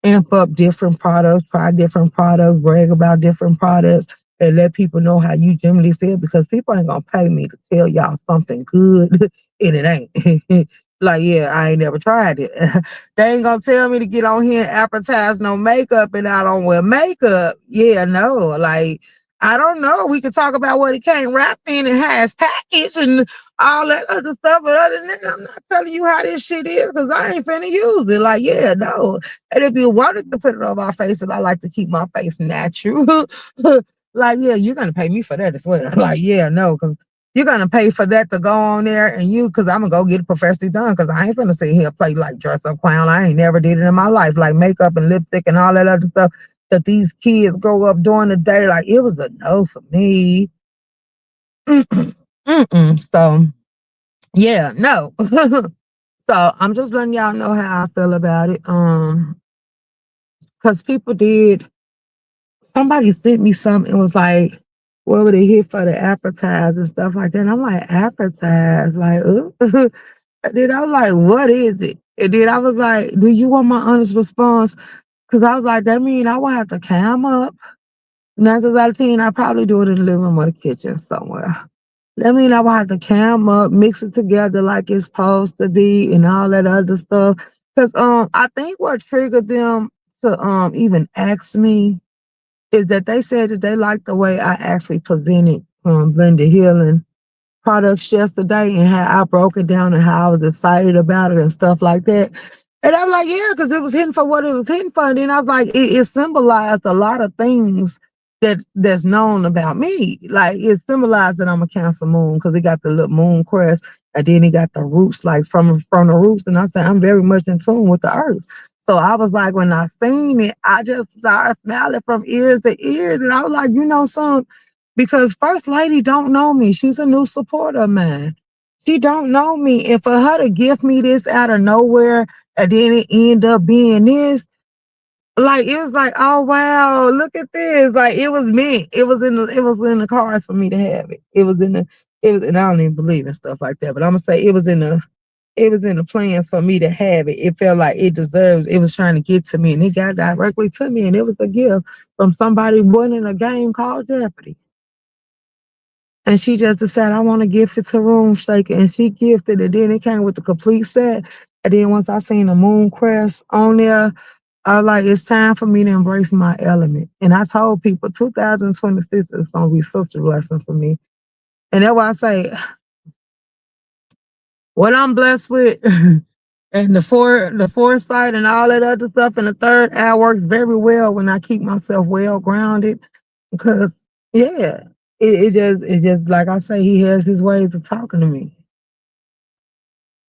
amp up different products, try different products, brag about different products, and let people know how you generally feel, because people ain't gonna pay me to tell y'all something good and it ain't. Like, yeah, I ain't never tried it. They ain't gonna tell me to get on here and advertise no makeup and I don't wear makeup. Yeah, no, like, I don't know. We could talk about what it came wrapped in and has packaged and all that other stuff. But other than that, I'm not telling you how this shit is because I ain't finna use it. Like, yeah, no. And if you wanted to put it on my face, and I like to keep my face natural, like, yeah, you're gonna pay me for that as well. Like, yeah, no, because you're gonna pay for that to go on there, and because I'm gonna go get it professionally done, because I ain't gonna sit here and play like dress up clown. I ain't never did it in my life, like makeup and lipstick and all that other stuff that these kids grow up doing today. Like it was a no for me. So yeah, no. So I'm just letting y'all know how I feel about it. Because somebody sent me something and was like, what would it hit for the advertise and stuff like that? And I'm like, advertise, like, and then I was like, what is it? And then I was like, do you want my honest response? Because I was like, that means I will have to cam up. 9 times out of 10, I probably do it in the living room or the kitchen somewhere. That means I will have to cam up, mix it together like it's supposed to be, and all that other stuff. Because I think what triggered them to even ask me is that they said that they liked the way I actually presented Blended Healing products yesterday and how I broke it down and how I was excited about it and stuff like that. And I'm like, yeah, because it was hidden for what it was hidden for. And then I was like, it symbolized a lot of things that's known about me. Like it symbolized that I'm a Cancer moon because it got the little moon crest, and then it got the roots like from the roots. And I said I'm very much in tune with the earth. So I was like, when I seen it, I just started smiling from ears to ears, and I was like, son, because First Lady don't know me. She's a new supporter of mine. She don't know me, and for her to gift me this out of nowhere, and then it end up being this, like it was like, oh wow, look at this. Like it was me. It was in the cards for me to have it. And I don't even believe in stuff like that, but I'm gonna say it was in the plans for me to have it. It felt like it was trying to get to me, and it got directly to me, and it was a gift from somebody winning a game called Jeopardy. And she just decided I want to gift it to Room Shaker, and she gifted it. Then it came with the complete set. And then once I seen the moon crest on there, I was like, it's time for me to embrace my element. And I told people 2026 is gonna be such a blessing for me. And that's why I say what I'm blessed with and the foresight and all that other stuff and the third eye works very well when I keep myself well grounded. Because yeah, it just like I say, he has his ways of talking to me.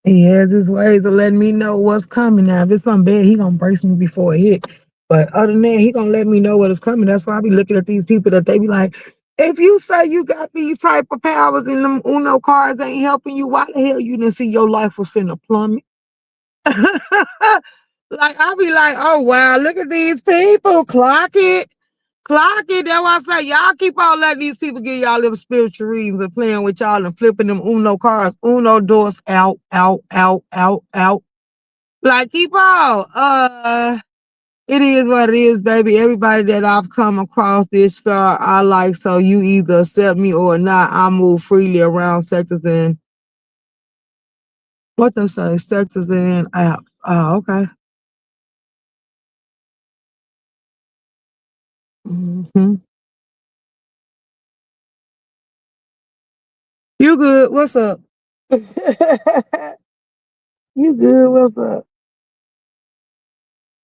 He has his ways of letting me know what's coming. Now, if it's something bad, he gonna brace me before it hit. But other than that, he gonna let me know what is coming. That's why I be looking at these people that they be like, if you say you got these type of powers and them Uno cards ain't helping you, why the hell you didn't see your life was finna plummet? Like I be like, oh wow, look at these people. Clock it. Clock it. That's why I say y'all keep on letting these people get y'all little spiritual readings and playing with y'all and flipping them Uno cards. Uno doors out, out, out, out, out. Like keep on. It is what it is, baby. Everybody that I've come across this far, I like, so you either accept me or not. I move freely around sectors and what they say, sectors and apps. Oh, okay. Hmm. You good? What's up? You good? What's up?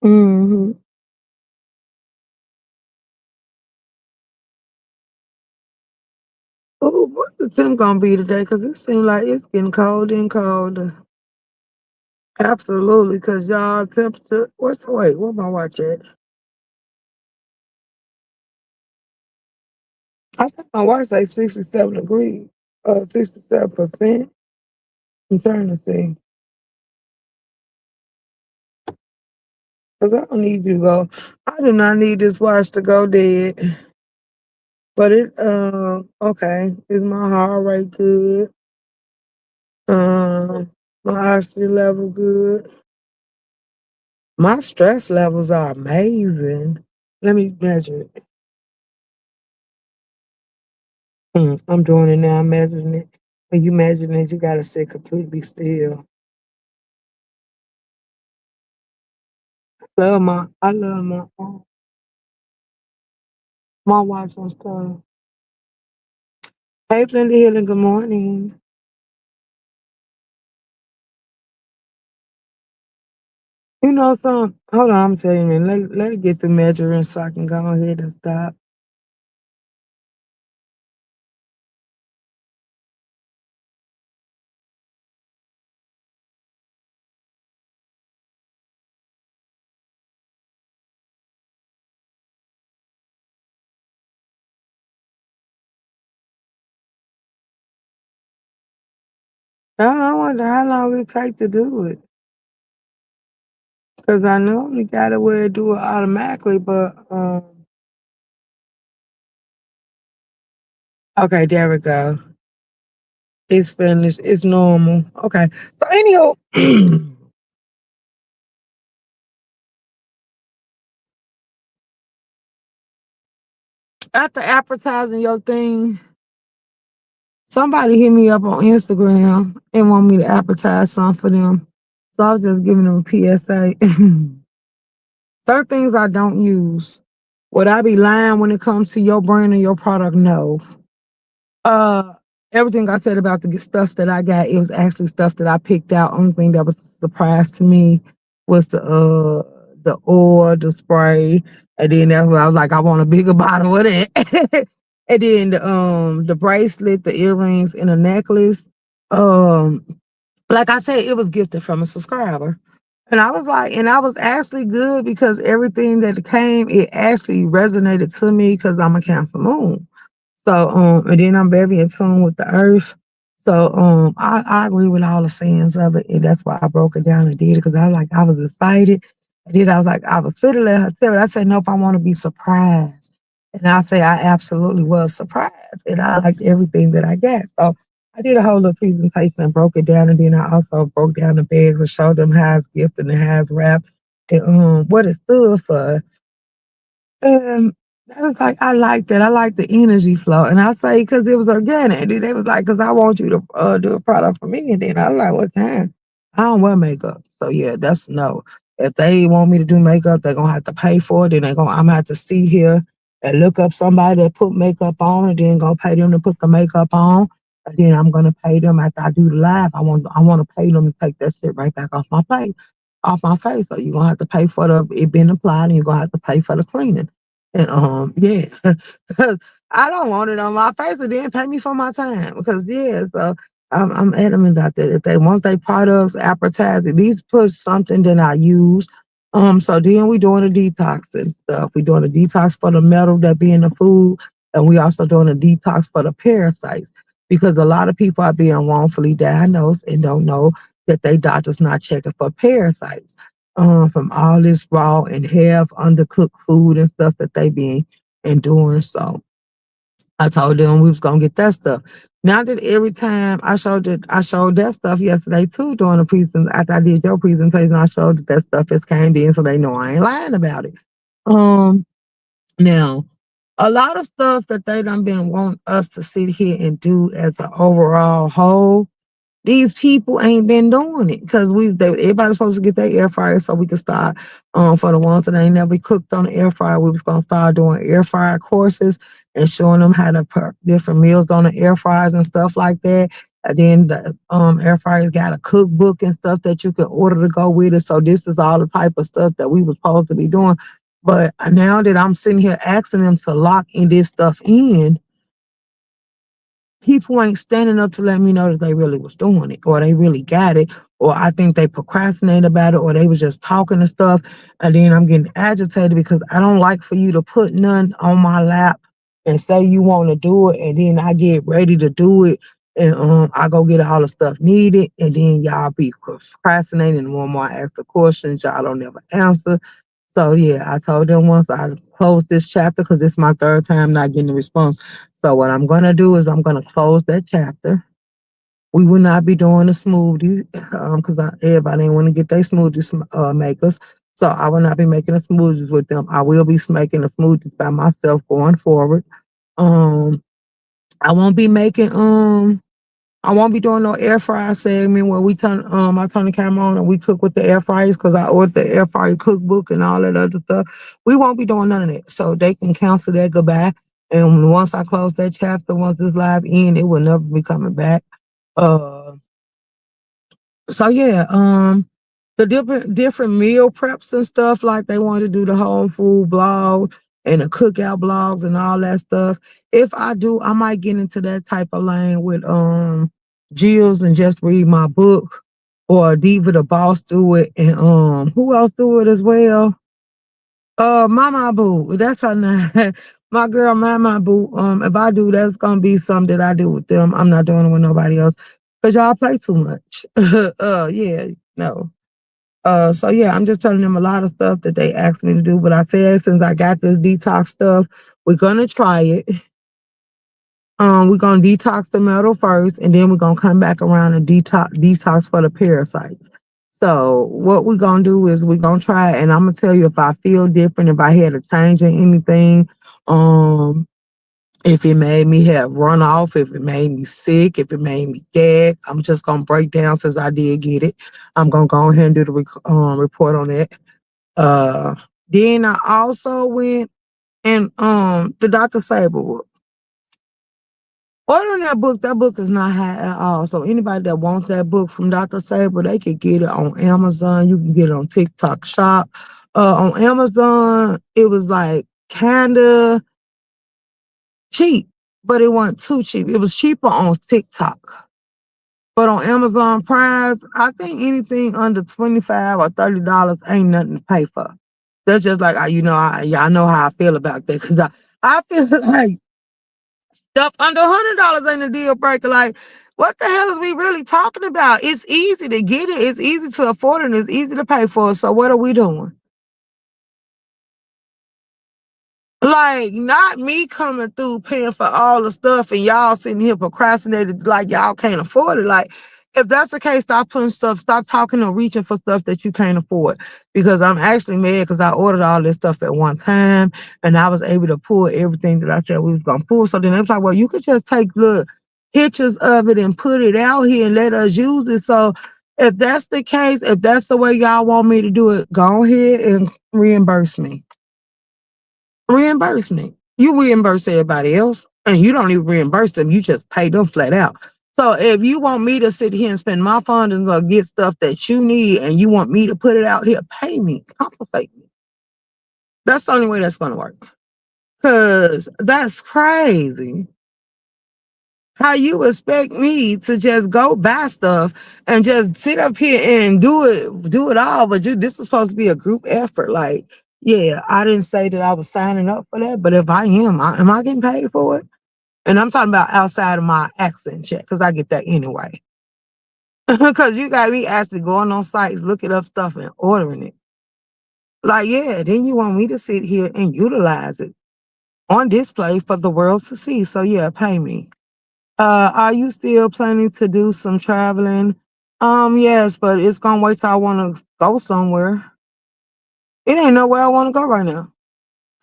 Hmm. Oh, what's the temp gonna be today? Cause it seems like it's getting colder and colder. Absolutely, cause y'all temperature. Where my watch at? I think my watch like 67 degrees. 67%. I'm trying to see. Cause I don't need you to go. I do not need this watch to go dead. But okay. Is my heart rate good? My oxygen level good. My stress levels are amazing. Let me measure it. I'm doing it now. I'm measuring it. When you measuring it, you gotta sit completely still. I love my watch and stuff. Hey, Linda Hill, good morning. You know something? Hold on, I'm telling you, man. Let it get the measuring so I can go ahead and stop. I wonder how long it take to do it. Cause I normally got it where it do it automatically, but okay, there we go. It's finished. It's normal. Okay. So anyhow, after advertising your thing, somebody hit me up on Instagram and want me to advertise something for them. So I was just giving them a PSA. Certain things I don't use. Would I be lying when it comes to your brand and your product? No. Uh, Everything I said about the stuff that I got, it was actually stuff that I picked out. Only thing that was a surprise to me was the oil, the spray, and then that's when I was like, I want a bigger bottle of that. And then the bracelet, the earrings, and the necklace. Um, like I said, it was gifted from a subscriber. And I was like, and I was actually good because everything that came, it actually resonated to me because I'm a Cancer moon. So, and then I'm very in tune with the earth. So, I agree with all the sayings of it, and that's why I broke it down and did it because I was excited. And then I was like, I was fit to let her tell it. I said, nope, I want to be surprised. And I say, I absolutely was surprised, and I liked everything that I got. So, I did a whole little presentation and broke it down, and then I also broke down the bags and showed them how it's gifted and how it's wrapped and what it stood for. And I was like, I like that. I like the energy flow. And I say, because it was organic. And then they was like, because I want you to do a product for me. And then I was like, what kind? I don't wear makeup. So yeah, that's no. If they want me to do makeup, they're gonna have to pay for it. Then I'm gonna have to see here and look up somebody that put makeup on and then gonna pay them to put the makeup on. And then I'm gonna pay them after I do the live. I want to pay them to take that shit right back off my face. So you're gonna have to pay for it being applied and you're gonna have to pay for the cleaning. And yeah, because I don't want it on my face and then pay me for my time. Because yeah, so I'm adamant about that. If they want their products advertised, at least put something that I use. So then we doing a detox and stuff. We doing a detox for the metal that be in the food, and we also doing a detox for the parasites because a lot of people are being wrongfully diagnosed and don't know that they doctor's not checking for parasites from all this raw and half undercooked food and stuff that they been enduring. So I told them we was gonna get that stuff. Now that every time I showed that stuff yesterday too during the presentation after I did your presentation, I showed that stuff has came in so they know I ain't lying about it. Um Now a lot of stuff that they done been want us to sit here and do as an overall whole these people ain't been doing it because everybody's supposed to get their air fryer so we can start for the ones that ain't never cooked on the air fryer. We was gonna start doing air fryer courses and showing them how to put different meals on the air fryers and stuff like that. And then the air fryers got a cookbook and stuff that you can order to go with it. So this is all the type of stuff that we was supposed to be doing. But now that I'm sitting here asking them to lock in this stuff in, people ain't standing up to let me know that they really was doing it or they really got it or I think they procrastinated about it or they was just talking and stuff. And then I'm getting agitated because I don't like for you to put none on my lap and say you want to do it and then I get ready to do it and I go get all the stuff needed and then y'all be procrastinating and one more ask the questions y'all don't ever answer. So yeah, I told them once I close this chapter because it's my third time not getting a response. So what I'm gonna do is I'm gonna close that chapter. We will not be doing a smoothie because everybody ain't want to get their smoothies makers. So I will not be making the smoothies with them. I will be making the smoothies by myself going forward. Um, I won't be making I won't be doing no air fryer segment where I turn the camera on and we cook with the air fryers because I ordered the air fryer cookbook and all that other stuff. We won't be doing none of that. So they can cancel that goodbye. And once I close that chapter, once this live end, it will never be coming back. Uh so yeah, the different meal preps and stuff, like they want to do the home food blog and the cookout blogs and all that stuff. If I do, I might get into that type of lane with Jill's and just read my book or Diva the Boss do it and who else do it as well? Mama Boo, that's her name. My girl Mama Boo. If I do, that's gonna be something that I do with them. I'm not doing it with nobody else. Cause y'all play too much. Yeah, no. So yeah, I'm just telling them a lot of stuff that they asked me to do. But I said since I got this detox stuff, we're gonna try it. We're gonna detox the metal first, and then we're gonna come back around and detox for the parasites. So what we're gonna do is we're gonna try it, and I'm gonna tell you if I feel different, if I had a change in anything, um, if it made me have run off, if it made me sick, if it made me gag, I'm just gonna break down since I did get it. I'm gonna go ahead and do the report on that. Uh, then I also went and the Dr. Sable Ordering that book is not high at all. So anybody that wants that book from Dr. Saber, they could get it on Amazon. You can get it on TikTok Shop. On Amazon, it was like kinda cheap, but it wasn't too cheap. It was cheaper on TikTok. But on Amazon Prime, I think anything under $25 or $30 ain't nothing to pay for. That's just like I know how I feel about that because I feel like stuff under $100 ain't a deal breaker. Like, what the hell is we really talking about? It's easy to get it, it's easy to afford it, and it's easy to pay for it. So what are we doing? Like, not me coming through paying for all the stuff and y'all sitting here procrastinating like y'all can't afford it. Like, if that's the case, stop talking or reaching for stuff that you can't afford. Because I'm actually mad because I ordered all this stuff at one time and I was able to pull everything that I said we was gonna pull. So then they was like, well, you could just take little pictures of it and put it out here and let us use it. So if that's the case, if that's the way y'all want me to do it, go ahead and reimburse me. Reimburse me. You reimburse everybody else, and you don't even reimburse them. You just pay them flat out. So if you want me to sit here and spend my funds or get stuff that you need, and you want me to put it out here, pay me, compensate me. That's the only way that's gonna work. Cause that's crazy. How you expect me to just go buy stuff and just sit up here and do it all, but this is supposed to be a group effort. Like, yeah, I didn't say that I was signing up for that, but if I am I getting paid for it? And I'm talking about outside of my accent check, because I get that anyway. Because you got me actually going on sites, looking up stuff and ordering it. Like, yeah, then you want me to sit here and utilize it on display for the world to see. So yeah, pay me. Are you still planning to do some traveling? Yes, but it's gonna wait till I wanna go somewhere. It ain't nowhere I wanna go right now.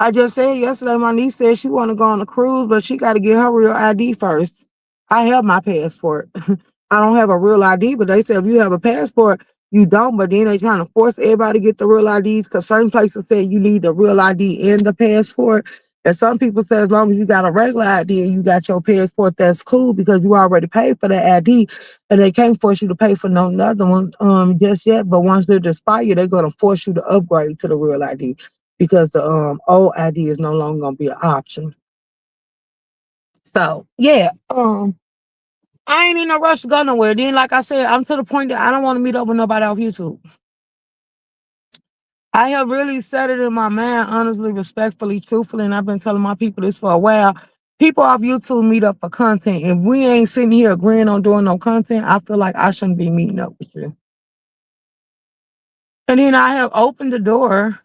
I just said yesterday my niece said she wanna go on a cruise, but she gotta get her real ID first. I have my passport. I don't have a real ID, but they said if you have a passport, you don't. But then they trying to force everybody to get the real IDs because certain places say you need the real ID and the passport. And some people say as long as you got a regular ID and you got your passport, that's cool because you already paid for the ID, and they can't force you to pay for no another one just yet. But once they're expired, they're gonna force you to upgrade to the real ID because the old ID is no longer gonna be an option. So yeah, I ain't in a rush to go nowhere. Then, like I said, I'm to the point that I don't want to meet up with nobody off YouTube. I have really set it in my mind, honestly, respectfully, truthfully, and I've been telling my people this for a while. People off YouTube meet up for content. If we ain't sitting here agreeing on doing no content, I feel like I shouldn't be meeting up with you. And then I have opened the door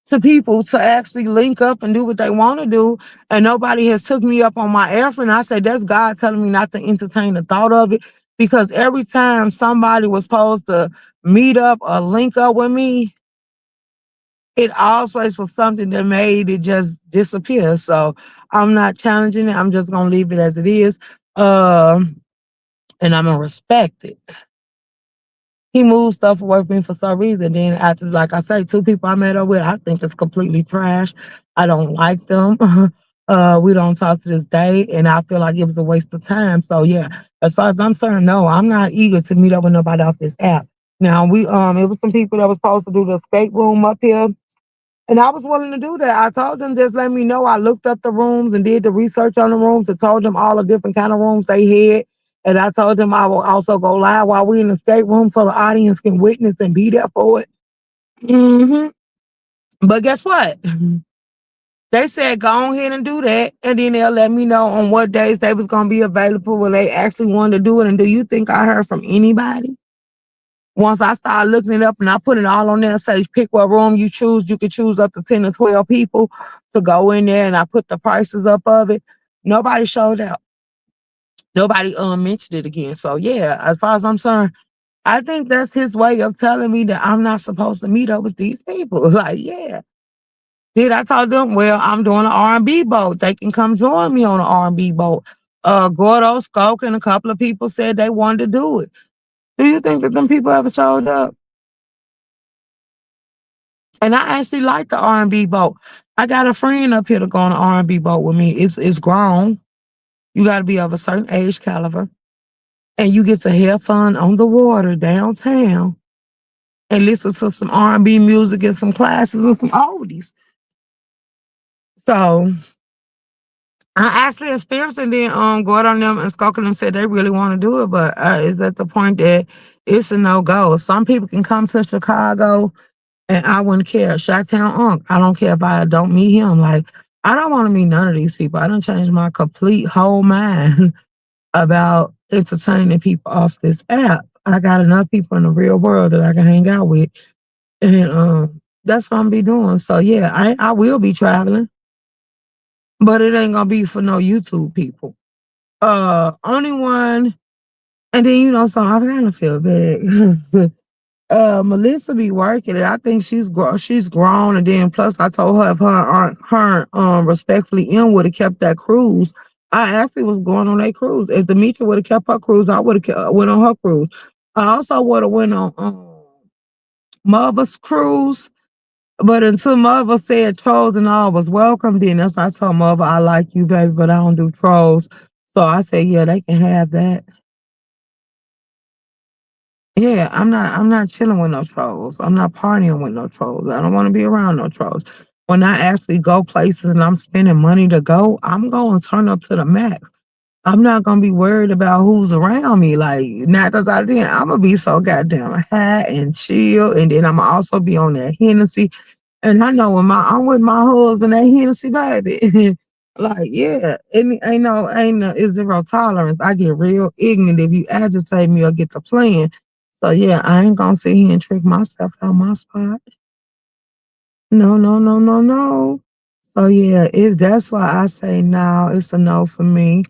to people to actually link up and do what they want to do, and nobody has took me up on my effort. And I say that's God telling me not to entertain the thought of it, because every time somebody was supposed to meet up or link up with me, it always was something that made it just disappear. So I'm not challenging it. I'm just gonna leave it as it is, and I'm gonna respect it. He moved stuff away from me for some reason. Then after, like I say, two people I met up with, I think it's completely trash. I don't like them. We don't talk to this day, and I feel like it was a waste of time. So yeah, as far as I'm concerned, no, I'm not eager to meet up with nobody off this app. Now it was some people that was supposed to do the escape room up here, and I was willing to do that. I told them just let me know. I looked up the rooms and did the research on the rooms and told them all the different kind of rooms they had. And I told them I will also go live while we in the escape room so the audience can witness and be there for it. hmm But guess what? They said go ahead and do that, and then they'll let me know on what days they was gonna be available when they actually wanted to do it. And do you think I heard from anybody? Once I started looking it up and I put it all on there and say, pick what room you choose, you can choose up to 10 or 12 people to go in there, and I put the prices up of it. Nobody showed up. Nobody mentioned it again. So yeah, as far as I'm concerned, I think that's his way of telling me that I'm not supposed to meet up with these people. Like, yeah. Did I told them, well, I'm doing an R&B boat. They can come join me on an R&B boat. Gordo, Skoke, and a couple of people said they wanted to do it. Do you think that them people ever showed up? And I actually like the R&B boat. I got a friend up here to go on an R&B boat with me. It's grown. You got to be of a certain age caliber, and you get to have fun on the water downtown and listen to some R&B music and some classes and some oldies. So I actually experienced it. Then Gordon them and Skokie them said they really want to do it, but it's at the point that it's a no go. Some people can come to Chicago, and I wouldn't care. Chi-Town Unc, I don't care if I don't meet him. Like, I don't want to meet none of these people. I done changed my complete whole mind about entertaining people off this app. I got enough people in the real world that I can hang out with, and that's what I'm be doing. So yeah, I will be traveling, but it ain't gonna be for no YouTube people. Only one, and then so I kind of feel bad. Melissa be working it. I think she's grown, and then plus I told her if her respectfully in would have kept that cruise. I actually was going on a cruise. If Demetria would have kept her cruise, I would have went on her cruise. I also would have went on Mother's cruise, but until Mother said trolls and all was welcome, then that's why I told Mother I like you, baby, but I don't do trolls. So I said, yeah, they can have that. Yeah, I'm not chilling with no trolls. I'm not partying with no trolls. I don't want to be around no trolls. When I actually go places and I'm spending money to go, I'm going to turn up to the max. I'm not gonna be worried about who's around me. Like 9 times out of 10, I'm gonna be so goddamn high and chill, and then I'm gonna also be on that Hennessy. And I know when I'm with my husband, that Hennessy baby. Like, yeah, it's zero tolerance. I get real ignorant if you agitate me or get to playing. So yeah, I ain't gonna sit here and trick myself out my spot. No, no, no, no, no. So yeah, if that's why I say no, it's a no for me.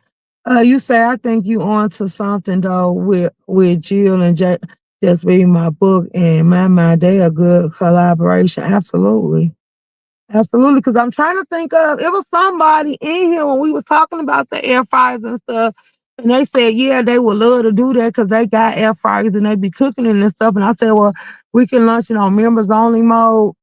You say I think you on to something though with Jill and just reading my book and my mind. They a good collaboration. Absolutely. Absolutely, because I'm trying to think of it was somebody in here when we was talking about the air fryers and stuff, and they said yeah they would love to do that because they got air fryers and they be cooking it and stuff. And I said, well, we can launch it on members only mode,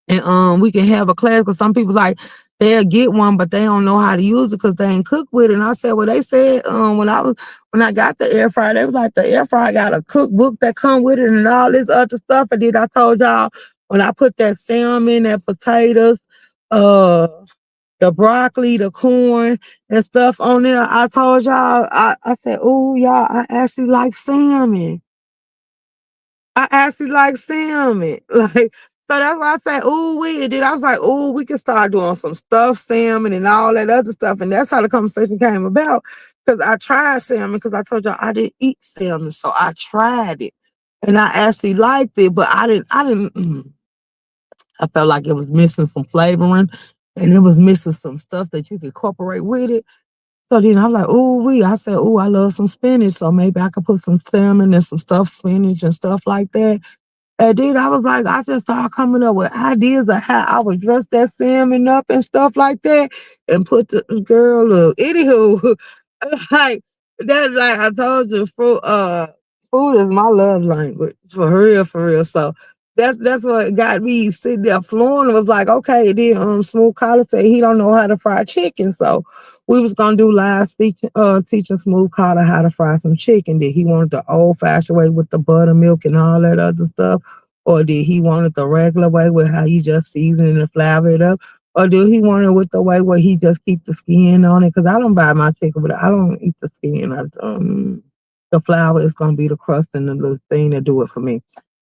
and we can have a class because some people like they'll get one but they don't know how to use it because they ain't cooked with it. And I said, well, they said when I got the air fryer, they was like the air fryer got a cookbook that come with it and all this other stuff. And then I told y'all when I put that salmon, that potatoes, uh the broccoli, the corn and stuff on there, I told y'all, I said, oh y'all, I actually like salmon. I actually like salmon. Like, so that's why I say, ooh, we did. I was like, ooh, we can start doing some stuffed salmon and all that other stuff. And that's how the conversation came about. Because I tried salmon because I told y'all I didn't eat salmon. So I tried it. And I actually liked it, but I felt like it was missing some flavoring and it was missing some stuff that you could incorporate with it. So then I was like, I said, I love some spinach. So maybe I could put some salmon and some stuffed spinach and stuff like that. And then I was like, I just started coming up with ideas of how I would dress that salmon up and stuff like that and put the girl look. Anywho, like that's like I told you, food is my love language. For real, for real. So that's what got me sitting there flooring. It was like, okay, then Smooth Collar said he don't know how to fry chicken. So we was gonna do live teaching Smooth Collar how to fry some chicken. Did he wanted the old fashioned way with the buttermilk and all that other stuff? Or did he want it the regular way with how you just season and flour it up? Or do he want it with the way where he just keep the skin on it? Because I don't buy my chicken, but I don't eat the skin. The flour is gonna be the crust and the little thing that do it for me.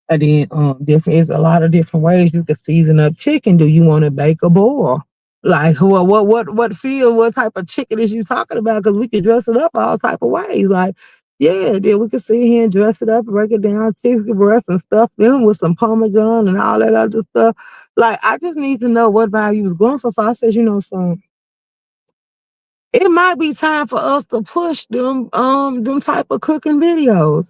And then there's a lot of different ways you can season up chicken. Do you want to bake or boil? Like what type of chicken is you talking about? Because we can dress it up all type of ways. Like, yeah, then we can sit here and dress it up, break it down, chicken breast and stuff them with some parmesan and all that other stuff. Like, I just need to know what value is going for. So I said, son, it might be time for us to push them type of cooking videos.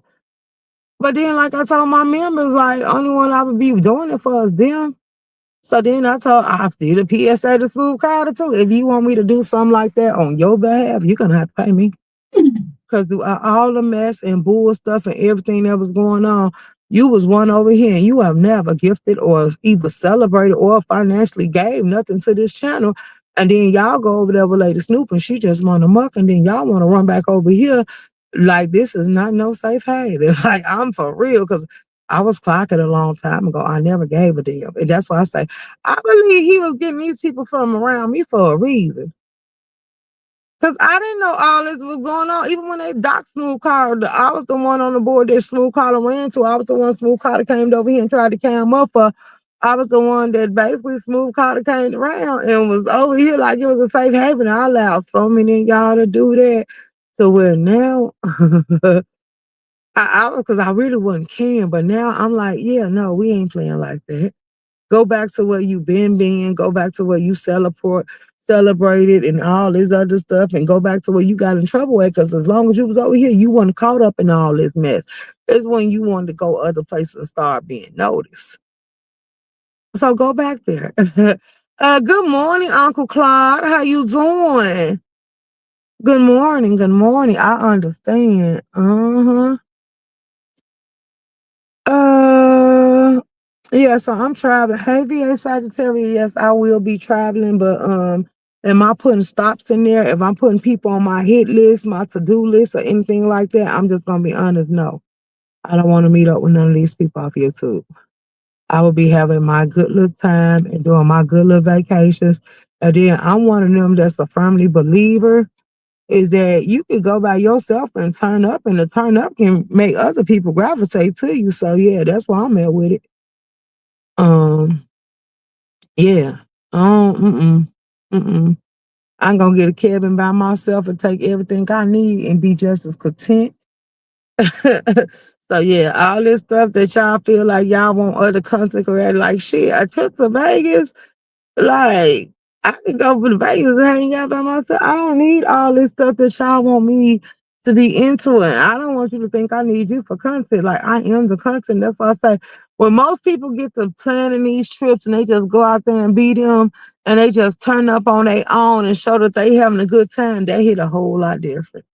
But then, like I told my members, like, only one I would be doing it for is them. So then I did a PSA to Smooth Carter too. If you want me to do something like that on your behalf, you're gonna have to pay me. Because all the mess and bull stuff and everything that was going on, you was one over here and you have never gifted or either celebrated or financially gave nothing to this channel. And then y'all go over there with Lady Snoop and she just want to muck, and then y'all want to run back over here like this is not no safe haven. Like, I'm for real, because I was clocking a long time ago. I never gave a damn. And that's why I say, I believe he was getting these people from around me for a reason. Because I didn't know all this was going on. Even when they docked Smooth Carter, I was the one on the board that Smooth Carter ran to. I was the one Smooth Carter came over here and tried to cam up for. I was the one that basically Smooth Carter came around and was over here like it was a safe haven. I allowed so many of y'all to do that. So where now, I was, because I really wasn't caring, but now I'm like, yeah, no, we ain't playing like that. Go back to where you been, go back to where you celebrated and all this other stuff, and go back to where you got in trouble at, because as long as you was over here, you wasn't caught up in all this mess. It's when you wanted to go other places and start being noticed. So go back there. Good morning, Uncle Claude. How you doing? Good morning, good morning. I understand. Uh, yeah, so I'm traveling. Hey, VA Sagittarius, yes, I will be traveling, but am I putting stops in there? If I'm putting people on my hit list, my to-do list, or anything like that, I'm just gonna be honest, no. I don't want to meet up with none of these people off YouTube. I will be having my good little time and doing my good little vacations. And then I'm one of them that's a firmly believer is that you could go by yourself and turn up, and the turn up can make other people gravitate to you. So yeah, that's why I'm at with it. Um, yeah. Mm-mm. I'm gonna get a cabin by myself and take everything I need and be just as content. So yeah, all this stuff that y'all feel like y'all want other content creators, like shit, I took to Vegas. Like, I could go to Vegas and hang out by myself. I don't need all this stuff that y'all want me to be into it. I don't want you to think I need you for content. Like, I am the content. That's why I say, when most people get to planning these trips and they just go out there and be them and they just turn up on their own and show that they having a good time, that hit a whole lot different.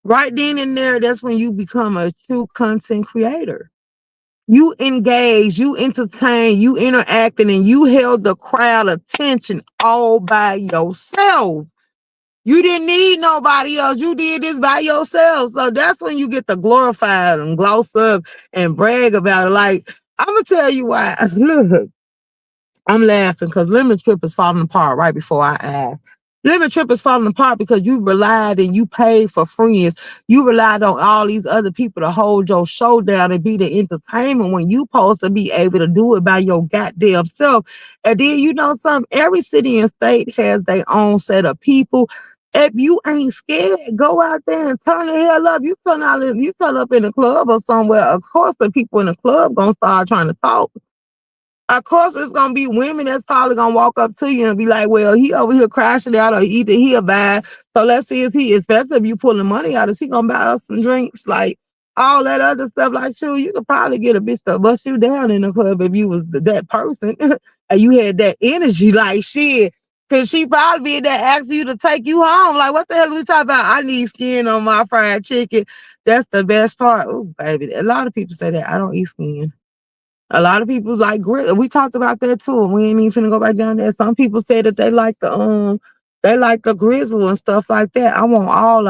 Right then and there, that's when you become a true content creator. You engaged, you entertained, you interacted, and you held the crowd attention all by yourself. You didn't need nobody else. You did this by yourself. So that's when you get to glorify it and gloss up and brag about it. Like, I'm gonna tell you why. Look, I'm laughing because Lemon Trip is falling apart right before our eyes. Lemon Trip is falling apart because you relied and you paid for friends. You relied on all these other people to hold your show down and be the entertainment when you supposed to be able to do it by your goddamn self. And then you know something, every city and state has their own set of people. If you ain't scared, go out there and turn the hell up. You turn up in a club or somewhere, of course the people in the club gonna start trying to talk. Of course, it's gonna be women that's probably gonna walk up to you and be like, "Well, he over here crashing out, or either he a bad. So let's see if he, especially if you pulling money out, is he gonna buy us some drinks?" Like all that other stuff. Like, sure, you could probably get a bitch to bust you down in the club if you was that person and you had that energy. Like shit, cause she probably be that asking you to take you home. Like, what the hell are we talking about? I need skin on my fried chicken. That's the best part. Oh, baby, a lot of people say that I don't eat skin. A lot of people like grizzle. We talked about that too. We ain't even finna go back down there. Some people say that they like the grizzle and stuff like that. I want all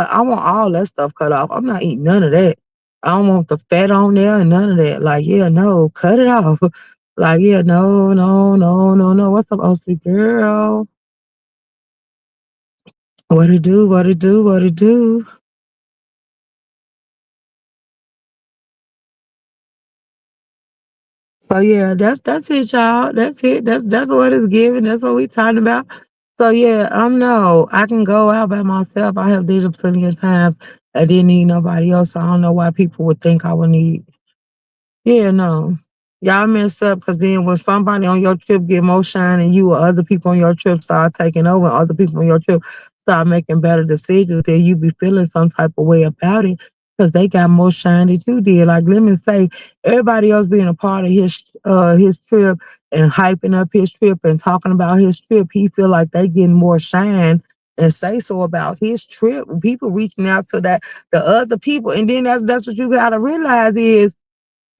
that stuff cut off. I'm not eating none of that. I don't want the fat on there and none of that. Like, yeah, no, cut it off. Like, yeah, no, no, no, no, no. What's up, OC girl? What it do? What it do? What it do? So yeah, that's it, y'all. That's it. That's what it's giving. That's what we talking about. So yeah, no, I can go out by myself. I have did it plenty of times. I didn't need nobody else. So I don't know why people would think I would need. Yeah, no. Y'all mess up because then when somebody on your trip get more shine than you or other people on your trip start taking over, other people on your trip start making better decisions, then you be feeling some type of way about it because they got more shine than you did. Like, let me say, everybody else being a part of his trip and hyping up his trip and talking about his trip, he feel like they getting more shine and say so about his trip. People reaching out to the other people. And then that's what you gotta realize is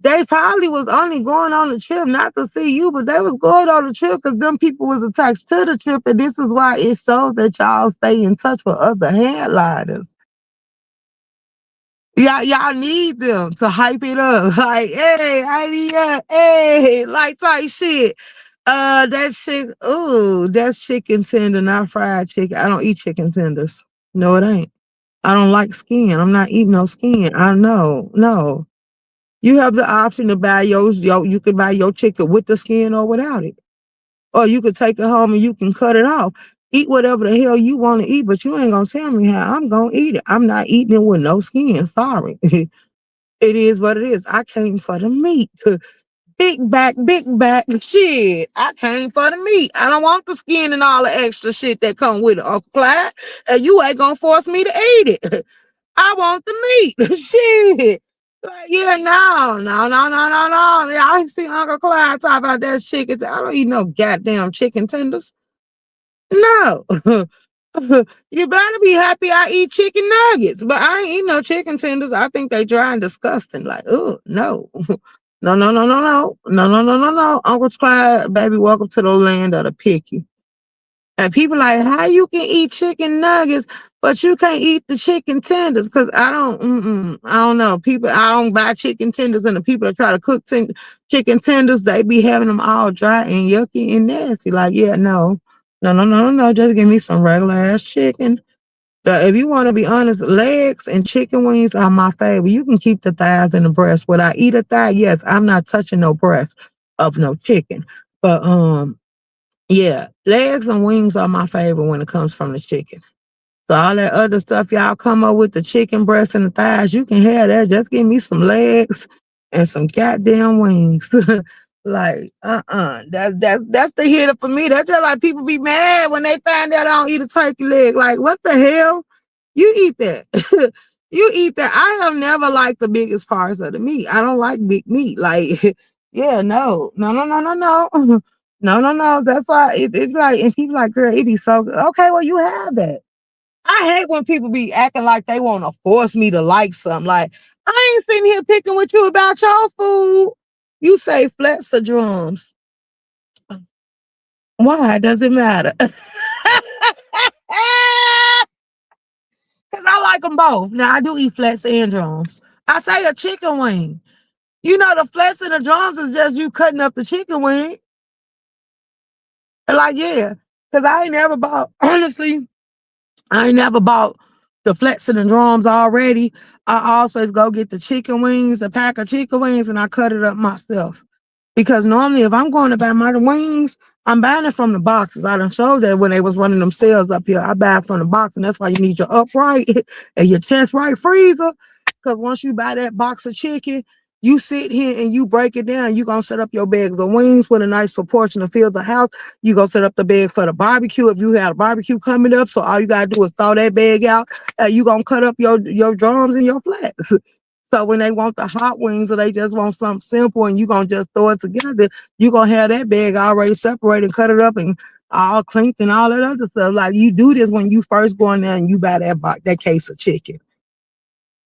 They probably was only going on the trip not to see you, but they was going on the trip because them people was attached to the trip, and this is why it shows that y'all stay in touch with other headliners. Y'all need them to hype it up. Like, hey, idea, hey, like type shit. That shit, ooh, that's chicken tender, not fried chicken. I don't eat chicken tenders. No, it ain't. I don't like skin. I'm not eating no skin. I know. No. You have the option to buy you can buy your chicken with the skin or without it. Or you could take it home and you can cut it off. Eat whatever the hell you want to eat, but you ain't gonna tell me how I'm gonna eat it. I'm not eating it with no skin. Sorry. It is what it is. I came for the meat. Big back. Shit. I came for the meat. I don't want the skin and all the extra shit that come with it, Uncle Clyde. And you ain't gonna force me to eat it. I want the meat. Shit. Like, yeah, no. Yeah, I see Uncle Clyde talk about that chicken. I don't eat no goddamn chicken tenders. No. You better be happy I eat chicken nuggets, but I ain't eat no chicken tenders. I think they dry and disgusting. Like, oh, no. No. Uncle Clyde, baby, welcome to the land of the picky. And people like, how you can eat chicken nuggets, but you can't eat the chicken tenders? Because I don't know. People, I don't buy chicken tenders, and the people that try to cook chicken tenders, they be having them all dry and yucky and nasty. Like, yeah, no. Just give me some regular ass chicken. If you want to be honest, legs and chicken wings are my favorite. You can keep the thighs and the breast. Would I eat a thigh? Yes, I'm not touching no breast of no chicken. But yeah, legs and wings are my favorite when it comes from the chicken. So all that other stuff y'all come up with, the chicken breast and the thighs, you can have that. Just give me some legs and some goddamn wings. Like, that's the hitter for me. That's just like people be mad when they find out I don't eat a turkey leg. Like, what the hell? You eat that. You eat that. I have never liked the biggest parts of the meat. I don't like big meat. Like, yeah, no. No. That's why it's like, and people like, girl, it be so good. Okay, well, you have that. I hate when people be acting like they want to force me to like something. Like, I ain't sitting here picking with you about your food. You say flats or drums. Why does it matter? Because I like them both. Now, I do eat flats and drums. I say a chicken wing. You know, the flats and the drums is just you cutting up the chicken wing. Like, yeah. Because I ain't never bought, honestly, I ain't never bought the flats and the drums already. I always go get the chicken wings, a pack of chicken wings, and I cut it up myself. Because normally, if I'm going to buy my wings, I'm buying it from the boxes. I done showed that when they was running them sales up here. I buy it from the box, and that's why you need your upright and your chest right freezer. Because once you buy that box of chicken, you sit here and you break it down. You gonna set up your bags of wings with a nice proportion to fill the house. You gonna set up the bag for the barbecue if you have a barbecue coming up. So all you gotta do is throw that bag out. You gonna cut up your drums and your flats. So when they want the hot wings or they just want something simple and you gonna just throw it together, you gonna have that bag already separated, cut it up and all clinked and all that other stuff. Like you do this when you first go in there and you buy that case of chicken.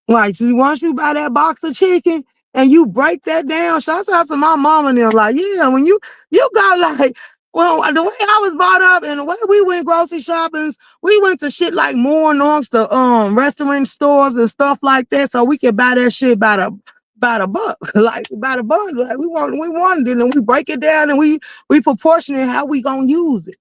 Like once you buy that box of chicken and you break that down, shouts out to my mom and them. Like, yeah, when you got like, well, the way I was brought up and the way we went grocery shopping, we went to shit like more amongst the restaurant stores and stuff like that, so we could buy that shit by the buck, like by the buck. Like we wanted it, and we break it down and we proportion it how we gonna use it.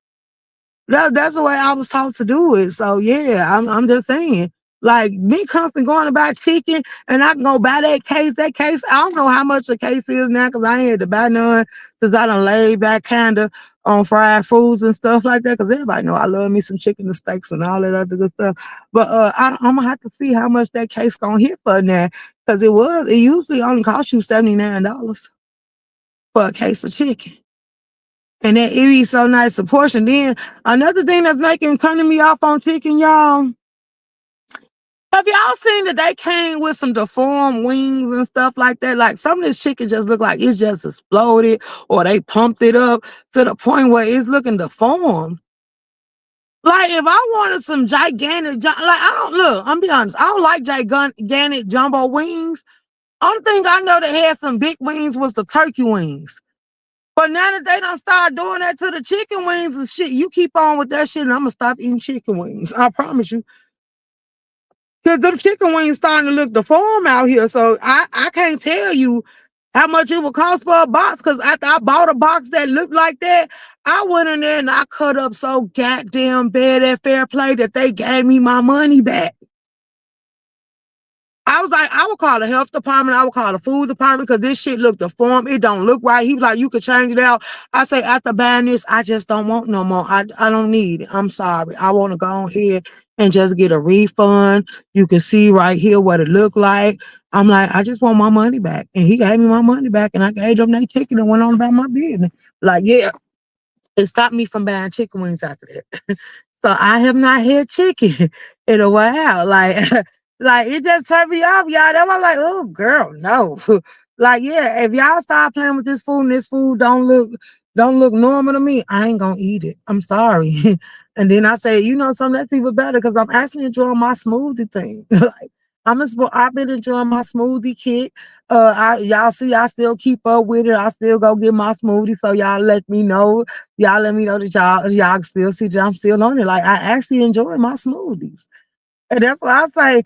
That's the way I was taught to do it. So yeah, I'm just saying. Like me constantly going to buy chicken and I can go buy that case. That case, I don't know how much the case is now because I ain't had to buy none since I done laid back kind of on fried foods and stuff like that. Because everybody know I love me some chicken and steaks and all that other good stuff. But I'm gonna have to see how much that case gonna hit for now. Because it usually only costs you $79 for a case of chicken. And that it be so nice a portion. Then another thing that's making turning me off on chicken, y'all. Have y'all seen that they came with some deformed wings and stuff like that? Like some of this chicken just look like it's just exploded or they pumped it up to the point where it's looking deformed. Like if I wanted some gigantic, like I don't look, I'm be honest, I don't like gigantic jumbo wings. Only thing I know that had some big wings was the turkey wings. But now that they don't start doing that to the chicken wings and shit, you keep on with that shit and I'm gonna stop eating chicken wings. I promise you. Cause them chicken wings starting to look deformed out here. So I can't tell you how much it would cost for a box. Cause after I bought a box that looked like that, I went in there and I cut up so goddamn bad at Fair Play that they gave me my money back. I was like, I would call the health department. I would call the food department because this shit look deformed. It don't look right. He was like, you could change it out. I say, after buying this, I just don't want no more. I don't need it. I'm sorry. I want to go ahead and just get a refund. You can see right here what it looked like. I'm like, I just want my money back. And he gave me my money back and I gave them their ticket and went on about my business. Like, yeah, it stopped me from buying chicken wings after that. So I have not had chicken in a while. Like, like it just turned me off, y'all. Then I'm like, oh girl, no. Like, yeah, if y'all start playing with this food and this food don't look normal to me, I ain't gonna eat it. I'm sorry. And then I say, you know something that's even better because I'm actually enjoying my smoothie thing. Like I've been enjoying my smoothie kick. Y'all see, I still keep up with it. I still go get my smoothie. So y'all let me know. Y'all let me know that y'all still see that I'm still on it. Like I actually enjoy my smoothies. And that's why I say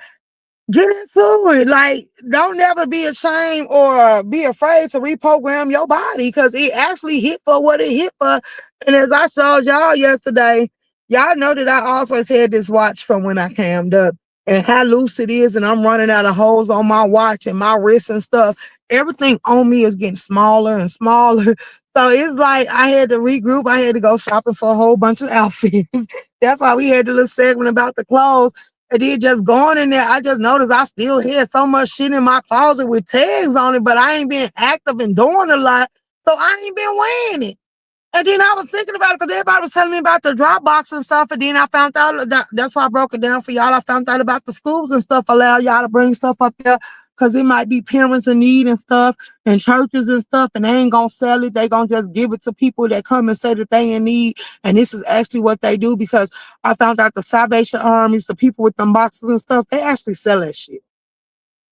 get into it. Like, don't never be ashamed or be afraid to reprogram your body because it actually hit for what it hit for. And as I showed y'all yesterday, y'all know that I always had this watch from when I cammed up and how loose it is. And I'm running out of holes on my watch and my wrists and stuff. Everything on me is getting smaller and smaller. So it's like I had to regroup. I had to go shopping for a whole bunch of outfits. That's why we had the little segment about the clothes. And then just going in there, I just noticed I still had so much shit in my closet with tags on it, but I ain't been active and doing a lot. So I ain't been wearing it. And then I was thinking about it because everybody was telling me about the Dropbox and stuff. And then I found out that's why I broke it down for y'all. I found out about the schools and stuff, allow y'all to bring stuff up there because it might be parents in need and stuff and churches and stuff. And they ain't going to sell it. They going to just give it to people that come and say that they in need. And this is actually what they do because I found out the Salvation Armies, the people with them boxes and stuff, they actually sell that shit.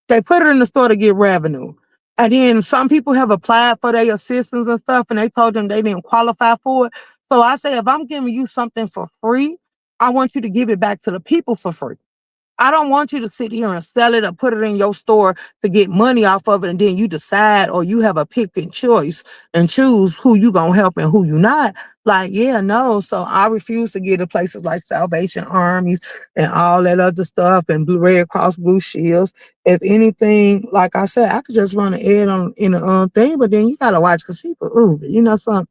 They put it in the store to get revenue. And then some people have applied for their assistance and stuff, and they told them they didn't qualify for it. So I say, if I'm giving you something for free, I want you to give it back to the people for free. I don't want you to sit here and sell it or put it in your store to get money off of it, and then you decide or you have a pick and choice and choose who you gonna help and who you not. Like, yeah, no. So I refuse to get to places like Salvation Armies and all that other stuff and Blue Red Cross Blue Shields. If anything, like I said, I could just run an ad on in the thing, but then you gotta watch because people, ooh, you know something.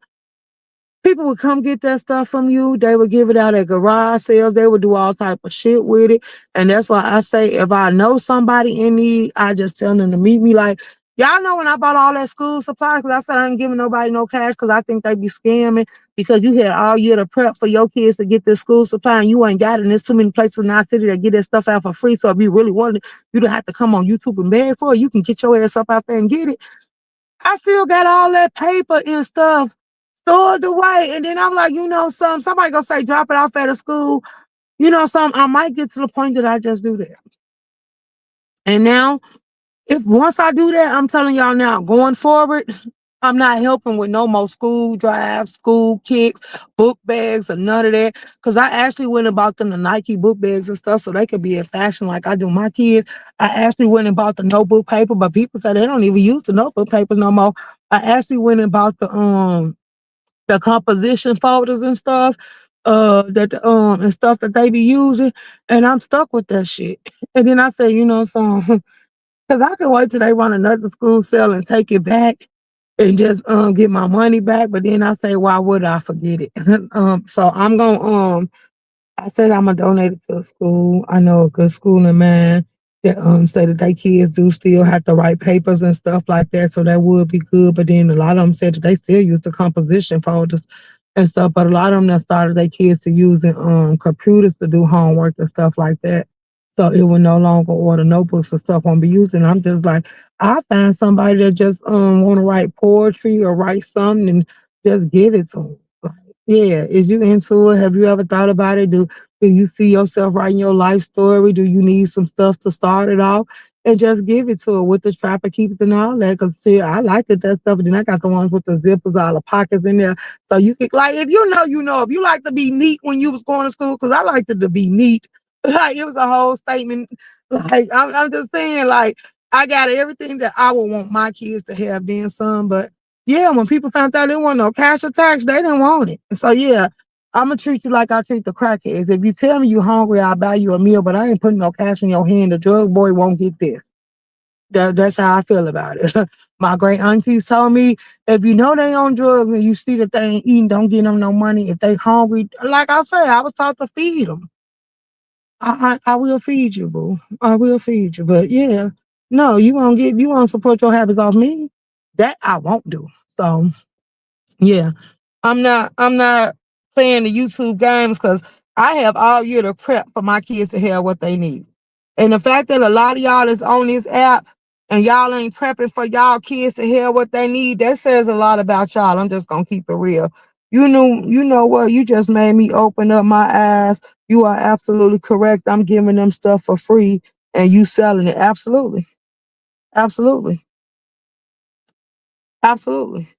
People would come get that stuff from you. They would give it out at garage sales. They would do all type of shit with it. And that's why I say if I know somebody in need, I just tell them to meet me. Like, y'all know when I bought all that school supplies, because I said I ain't giving nobody no cash because I think they be scamming because you had all year to prep for your kids to get this school supply and you ain't got it. And there's too many places in our city that get that stuff out for free. So if you really wanted it, you don't have to come on YouTube and beg for it. You can get your ass up out there and get it. I still got all that paper and stuff stored away. And then I'm like, you know, somebody gonna say drop it off at a school. You know, I might get to the point that I just do that. And now, if once I do that, I'm telling y'all now, going forward, I'm not helping with no more school drives, school kicks, book bags, or none of that. Because I actually went and bought them the Nike book bags and stuff so they could be in fashion like I do my kids. I actually went and bought the notebook paper, but people say they don't even use the notebook papers no more. I actually went and bought the composition folders and stuff, and stuff that they be using, and I'm stuck with that shit. And then I say, you know, so because I can wait till they run another school sale and take it back and just get my money back. But then I say, why would I forget it? So I'm gonna I said I'm gonna donate it to a school. I know a good school in mind that say that they kids do still have to write papers and stuff like that, so that would be good. But then a lot of them said that they still use the composition folders and stuff. But a lot of them that started their kids to using computers to do homework and stuff like that. So it will no longer order notebooks and stuff won't be used. And I'm just like, I find somebody that just want to write poetry or write something and just give it to them. Yeah, is you into it? Have you ever thought about it? Do Do you see yourself writing your life story? Do you need some stuff to start it off? And just give it to her with the trapper keepers and all that. Cause see, I like it, that stuff. And then I got the ones with the zippers, all the pockets in there. So you can, like, if you know, you know. If you like to be neat when you was going to school, cause I liked it to be neat. Like it was a whole statement. Like I'm just saying, like I got everything that I would want my kids to have, then some. But yeah, when people found out they want no cash or tax, they didn't want it. So yeah, I'm gonna treat you like I treat the crackheads. If you tell me you hungry, I'll buy you a meal, but I ain't putting no cash in your hand. The drug boy won't get this. That's how I feel about it. My great aunties told me, if you know they on drugs and you see that they ain't eating, don't give them no money. If they hungry, like I say, I was taught to feed them. I will feed you, boo. I will feed you. But yeah, no, you won't support your habits off me. That I won't do. So yeah. I'm not playing the YouTube games because I have all year to prep for my kids to have what they need. And the fact that a lot of y'all is on this app and y'all ain't prepping for y'all kids to have what they need, that says a lot about y'all. I'm just gonna keep it real. You know what? You just made me open up my eyes. You are absolutely correct. I'm giving them stuff for free and you selling it. Absolutely. Absolutely. Absolutely.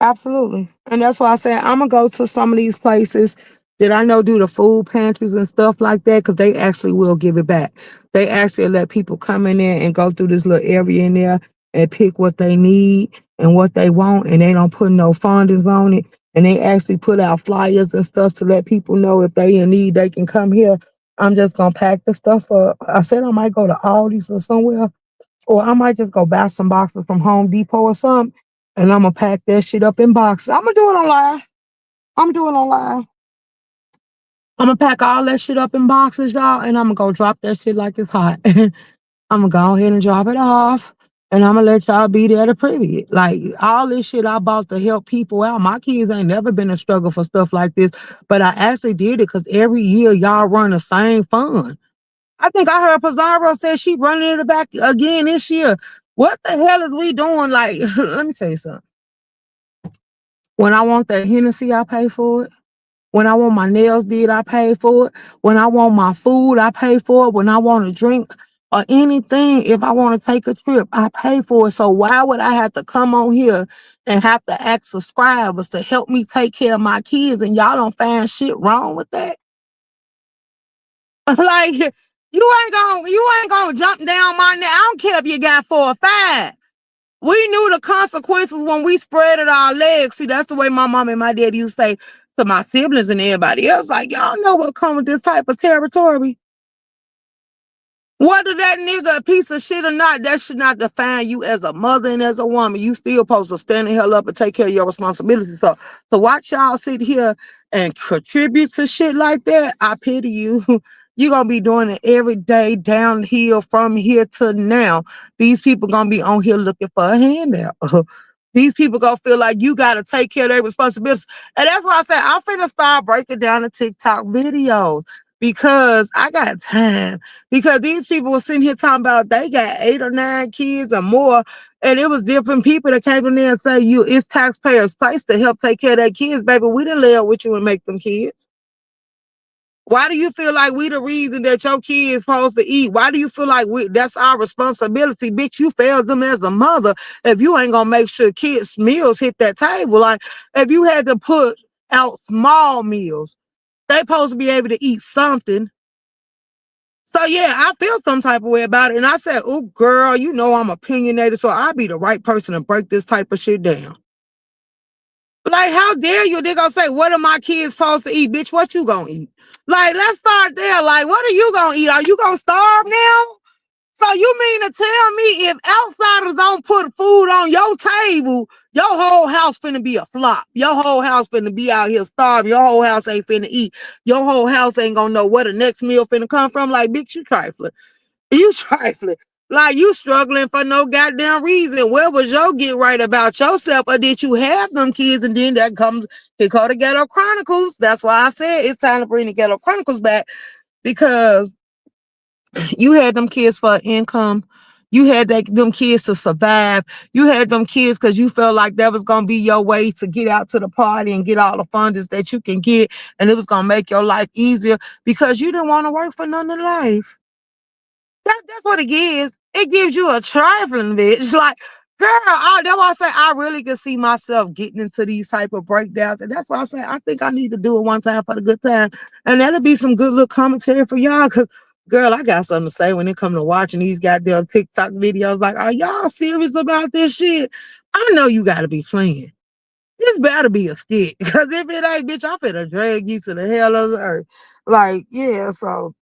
Absolutely. And that's why I said I'm gonna go to some of these places that I know do the food pantries and stuff like that, because they actually will give it back. They actually let people come in there and go through this little area in there and pick what they need and what they want, and they don't put no funders on it. And they actually put out flyers and stuff to let people know if they in need, they can come here. I'm just gonna pack the stuff up. I said I might go to Aldi's or somewhere, or I might just go buy some boxes from Home Depot or something, and I'm gonna pack that shit up in boxes. I'm gonna do it on live. I'm doing on live. I'm gonna pack all that shit up in boxes, y'all, and I'm gonna go drop that shit like it's hot. I'm gonna go ahead and drop it off, and I'm gonna let y'all be there to privy it. Like all this shit I bought to help people out. My kids ain't never been a struggle for stuff like this, but I actually did it because every year y'all run the same fund. I think I heard Pizarro said she running it back again this year. What the hell is we doing? Like, let me tell you something. When I want that Hennessy, I pay for it. When I want my nails did, I pay for it. When I want my food, I pay for it. When I want a drink or anything, if I want to take a trip, I pay for it. So why would I have to come on here and have to ask subscribers to help me take care of my kids, and y'all don't find shit wrong with that? Like you ain't gonna jump down my neck. I don't care if you got 4 or 5. We knew the consequences when we spreaded our legs. See, that's the way my mom and my dad used to say to my siblings and everybody else. Like, y'all know what comes with this type of territory. Whether that nigga a piece of shit or not, that should not define you as a mother and as a woman. You still supposed to stand the hell up and take care of your responsibilities. So to watch y'all sit here and contribute to shit like that, I pity you. You're gonna be doing it every day downhill from here to now. These people gonna be on here looking for a handout. These people gonna feel like you gotta take care of their responsibilities. And that's why I said I'm finna start breaking down the TikTok videos because I got time. Because these people were sitting here talking about they got 8 or 9 kids or more, and it was different people that came in there and say, it's taxpayers' place to help take care of their kids, baby. We didn't lay up with you and make them kids. Why do you feel like we the reason that your kids supposed to eat? Why do you feel like that's our responsibility? Bitch, you failed them as a mother if you ain't gonna make sure kids' meals hit that table. Like if you had to put out small meals, they supposed to be able to eat something. So yeah, I feel some type of way about it. And I said, oh girl, you know I'm opinionated, so I'll be the right person to break this type of shit down. Like, how dare you? They gonna say, what are my kids supposed to eat? Bitch, what you gonna eat? Like, let's start there. Like, what are you gonna eat? Are you gonna starve now? So you mean to tell me if outsiders don't put food on your table, your whole house finna be a flop. Your whole house finna be out here starving. Your whole house ain't finna eat. Your whole house ain't gonna know where the next meal finna come from. Like, bitch, you trifling. You trifling. Like you struggling for no goddamn reason. Where was your get right about yourself? Or did you have them kids? And then that comes, he called the Ghetto Chronicles. That's why I said it's time to bring the Ghetto Chronicles back, because you had them kids for income. You had them kids to survive. You had them kids because you felt like that was going to be your way to get out to the party and get all the funders that you can get. And it was going to make your life easier because you didn't want to work for none in life. That's what it gives. It gives you a trifling bitch. Like, girl, that's why I say I really can see myself getting into these type of breakdowns. And that's why I say I think I need to do it one time for the good time. And that'll be some good little commentary for y'all. Cause girl, I got something to say when it comes to watching these goddamn TikTok videos. Like, are y'all serious about this shit? I know you gotta be playing. This better be a skit. Cause if it ain't, bitch, I'm finna drag you to the hell of the earth. Like, yeah, so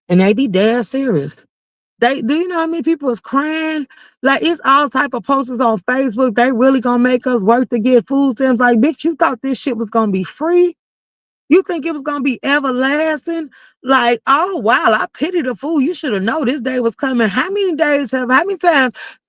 and they be dead serious. Do you know how many people is crying? Like it's all type of posters on Facebook. They really gonna make us work to get food stamps. Like, bitch, you thought this shit was gonna be free? You think it was gonna be everlasting? Like, oh wow, I pity the fool. You should have known this day was coming. How many times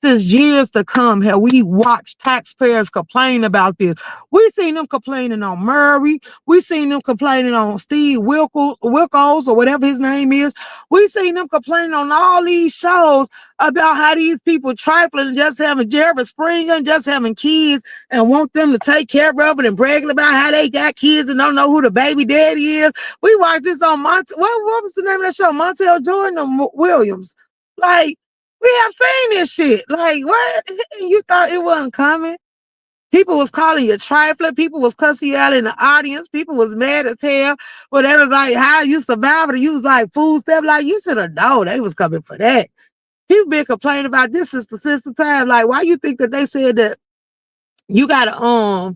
since years to come have we watched taxpayers complain about this? We seen them complaining on Murray. We seen them complaining on Steve Wilkos or whatever his name is. We seen them complaining on all these shows about how these people trifling and just having Jerry Springer and just having kids and want them to take care of it and bragging about how they got kids and don't know who the baby daddy is. We watched this on what was the name of that show? Montel Jordan or Williams. Like, we have seen this shit. Like, what? You thought it wasn't coming? People was calling you trifling. People was cussing you out in the audience. People was mad as hell. But they was like, how you survived it? You was like, food step. Like, you should have known they was coming for that. He's been complaining about this since the sister time. Like, why you think that they said that you gotta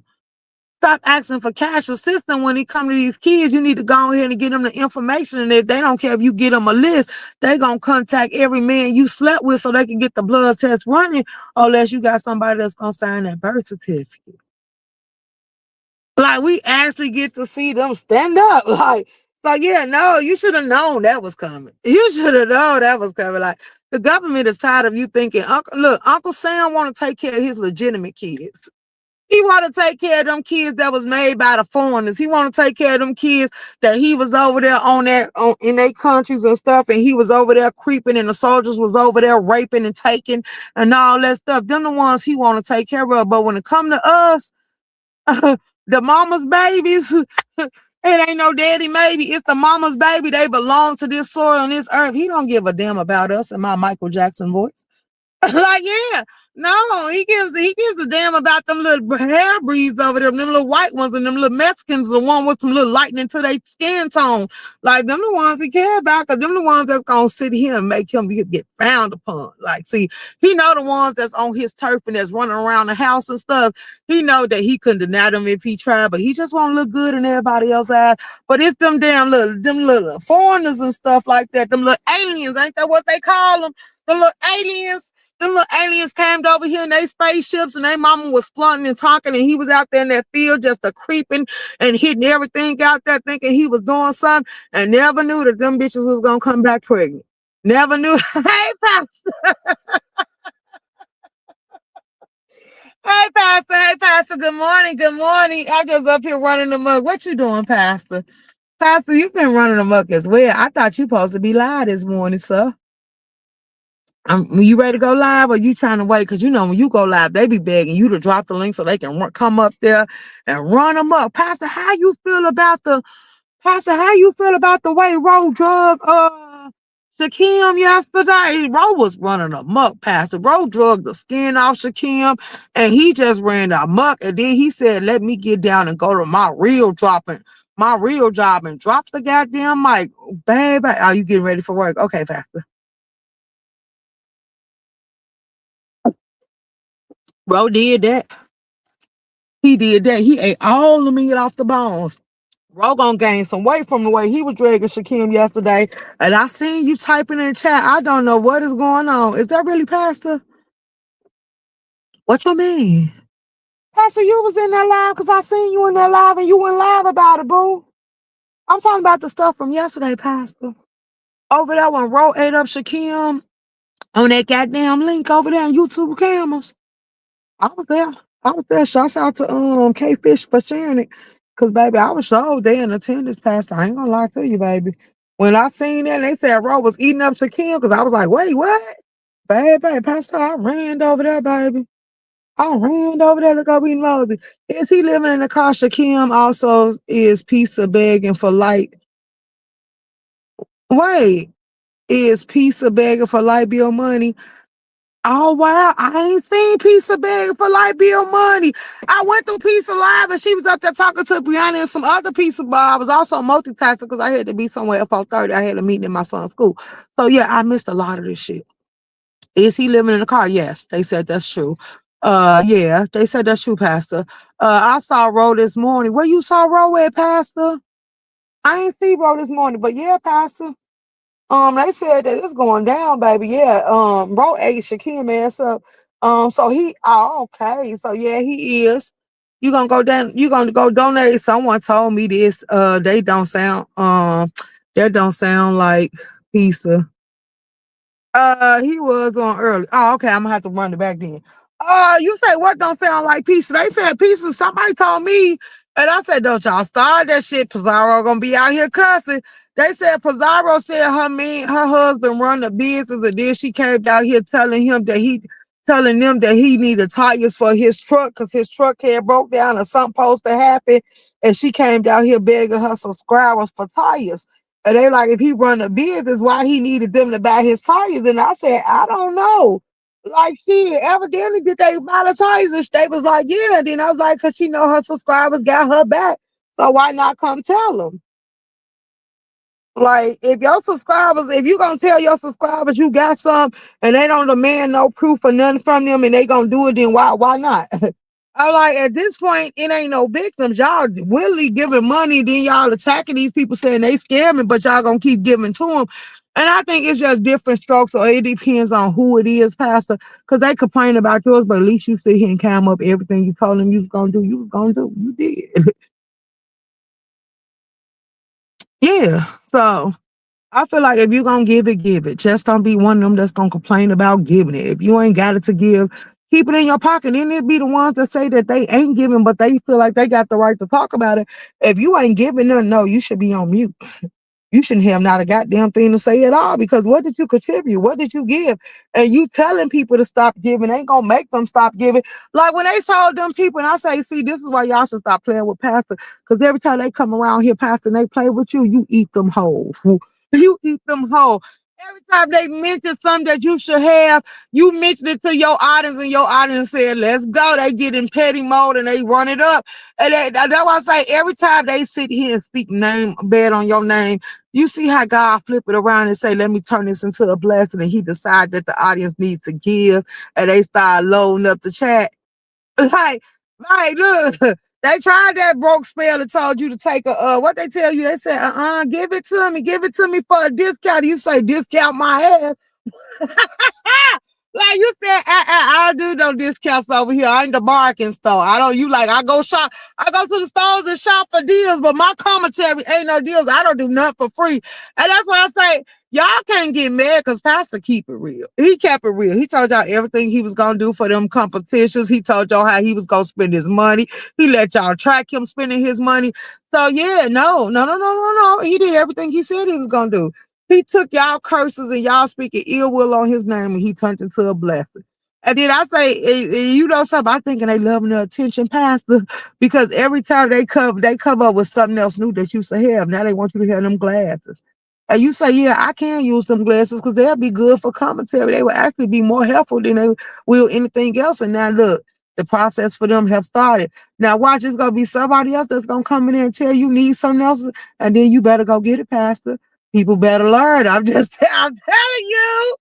stop asking for cash assistance when it come to these kids? You need to go ahead and get them the information, and if they don't care if you get them a list, they gonna contact every man you slept with so they can get the blood test running, unless you got somebody that's gonna sign that birth certificate. Like, we actually get to see them stand up. Like, so yeah, no, you should have known that was coming. You should have known that was coming. Like, the government is tired of you thinking, Uncle Sam want to take care of his legitimate kids. He want to take care of them kids that was made by the foreigners. He want to take care of them kids that he was over there in their countries and stuff, and he was over there creeping, and the soldiers was over there raping and taking and all that stuff. Them the ones he want to take care of. But when it come to us, the mama's babies, it ain't no daddy maybe. It's the mama's baby. They belong to this soil and this earth. He don't give a damn about us in my Michael Jackson voice. Like, yeah, no, he gives a damn about them little hair breeds over there, them little white ones, and them little Mexicans, the one with some little lightning to their skin tone. Like, them the ones he care about, because them the ones that's gonna sit here and make him get frowned upon. Like, see, he know the ones that's on his turf and that's running around the house and stuff. He know that he couldn't deny them if he tried, but he just want to look good in everybody else's eyes. But it's them little foreigners and stuff like that, them little aliens, ain't that what they call them? The little aliens. Them little aliens came over here in their spaceships, and their mama was flaunting and talking, and he was out there in that field just a creeping and hitting everything out there, thinking he was doing something, and never knew that them bitches was gonna come back pregnant. Never knew. Hey, Pastor. Hey, Pastor. Hey, Pastor. Good morning. Good morning. I'm just up here running amok. What you doing, Pastor? Pastor, you've been running amok as well. I thought you supposed to be live this morning, sir. You ready to go live, or you trying to wait? Because you know when you go live, they be begging you to drop the link so they can come up there and run them up. Pastor, how you feel about the way Ro drug Shakim yesterday? Ro was running amok, Pastor. Ro drugged the skin off Shakim, and he just ran amok. And then he said, "Let me get down and go to my real job and drop the goddamn mic, baby." Are you getting ready for work? Okay, Pastor. Ro did that. He did that. He ate all the meat off the bones. Ro gonna gain some weight from the way he was dragging Shakim yesterday. And I seen you typing in the chat. I don't know what is going on. Is that really Pastor? What you mean? Pastor, you was in that live because I seen you in that live and you went live about it, boo. I'm talking about the stuff from yesterday, Pastor. Over there when Ro ate up Shakim on that goddamn link over there on YouTube cameras. I was there. Shouts out to K-Fish for sharing it. Cause baby, I was sure there in attendance, Pastor. I ain't gonna lie to you, baby. When I seen that, they said Ro was eating up Shaquille, because I was like, wait, what? Baby, Pastor, I ran over there, baby. I ran over there to go be nosy. Is he living in the car? Shakim also is pizza begging for light. Wait, is pizza begging for light bill money? Oh wow, I ain't seen Pizza begging for light bill money. I went through Pizza Live and she was up there talking to Brianna and some other Pizza bar. I was also multitasking because I had to be somewhere at 4:30. I had a meeting in my son's school. So yeah, I missed a lot of this shit. Is he living in the car? Yes, they said that's true. Yeah, they said that's true, Pastor. I saw Ro this morning. Where you saw Ro at, Pastor? I ain't see Ro this morning, but yeah, Pastor. They said that it's going down, baby. Yeah. Bro ate Shakim ass up. So he okay. So yeah, he is. You gonna go down, you gonna go donate. Someone told me this. They don't sound that don't sound like pizza. He was on early. Oh, okay. I'm gonna have to run it back then. You say what don't sound like pizza? They said pizza. Somebody told me, and I said, don't y'all start that shit. Pizarro gonna be out here cussing. They said Pizarro said her husband run the business, and then she came out here telling them that he needed tires for his truck because his truck had broke down or something supposed to happen, and she came down here begging her subscribers for tires. And they like, if he run a business, why he needed them to buy his tires? And I said, I don't know. Like, she evidently did they buy the tires? And they was like, yeah. And then I was like, because she know her subscribers got her back. So why not come tell them? Like, if your subscribers, if you gonna tell your subscribers you got some and they don't demand no proof or nothing from them and they gonna do it, then why not? I'm like, at this point, it ain't no victims. Y'all willingly giving money, then y'all attacking these people saying they scamming, but y'all gonna keep giving to them. And I think it's just different strokes, or it depends on who it is, Pastor. Because they complain about yours, but at least you sit here and cam up everything you told them you was gonna do. You was gonna do. You did. Yeah. So I feel like if you're gonna give it, give it. Just don't be one of them that's gonna complain about giving it. If you ain't got it to give, keep it in your pocket. And it be the ones that say that they ain't giving, but they feel like they got the right to talk about it. If you ain't giving them, no, you should be on mute. You shouldn't have not a goddamn thing to say at all because what did you contribute? What did you give? And you telling people to stop giving ain't gonna make them stop giving. Like when they told them people, and I say, see, this is why y'all should stop playing with Pastor. Because every time they come around here, Pastor, and they play with you, you eat them whole. You eat them whole. Every time they mention something that you should have, you mention it to your audience, and your audience said, let's go. They get in petty mode and they run it up. And that's why I say every time they sit here and speak name bad on your name, you see how God flip it around and say, let me turn this into a blessing. And he decide that the audience needs to give. And they start loading up the chat. Like, look, they tried that broke spell and told you to take what they tell you. They said, give it to me for a discount. You say, discount my ass. Like you said, I do no discounts over here. I ain't the bargain store. I don't. You like I go shop. I go to the stores and shop for deals, but my commentary ain't no deals. I don't do nothing for free, and that's why I say y'all can't get mad because Pastor keep it real. He kept it real. He told y'all everything he was gonna do for them competitions. He told y'all how he was gonna spend his money. He let y'all track him spending his money. So yeah, no. He did everything he said he was gonna do. He took y'all curses and y'all speaking ill will on his name and he turned into a blessing. And then I say, you know something, I'm thinking they loving the attention, Pastor, because every time they come up with something else new that you used to have. Now they want you to have them glasses. And you say, yeah, I can use them glasses because they'll be good for commentary. They will actually be more helpful than they will anything else. And now look, the process for them have started. Now watch, it's going to be somebody else that's going to come in there and tell you need something else. And then you better go get it, Pastor. People better learn. I'm telling you.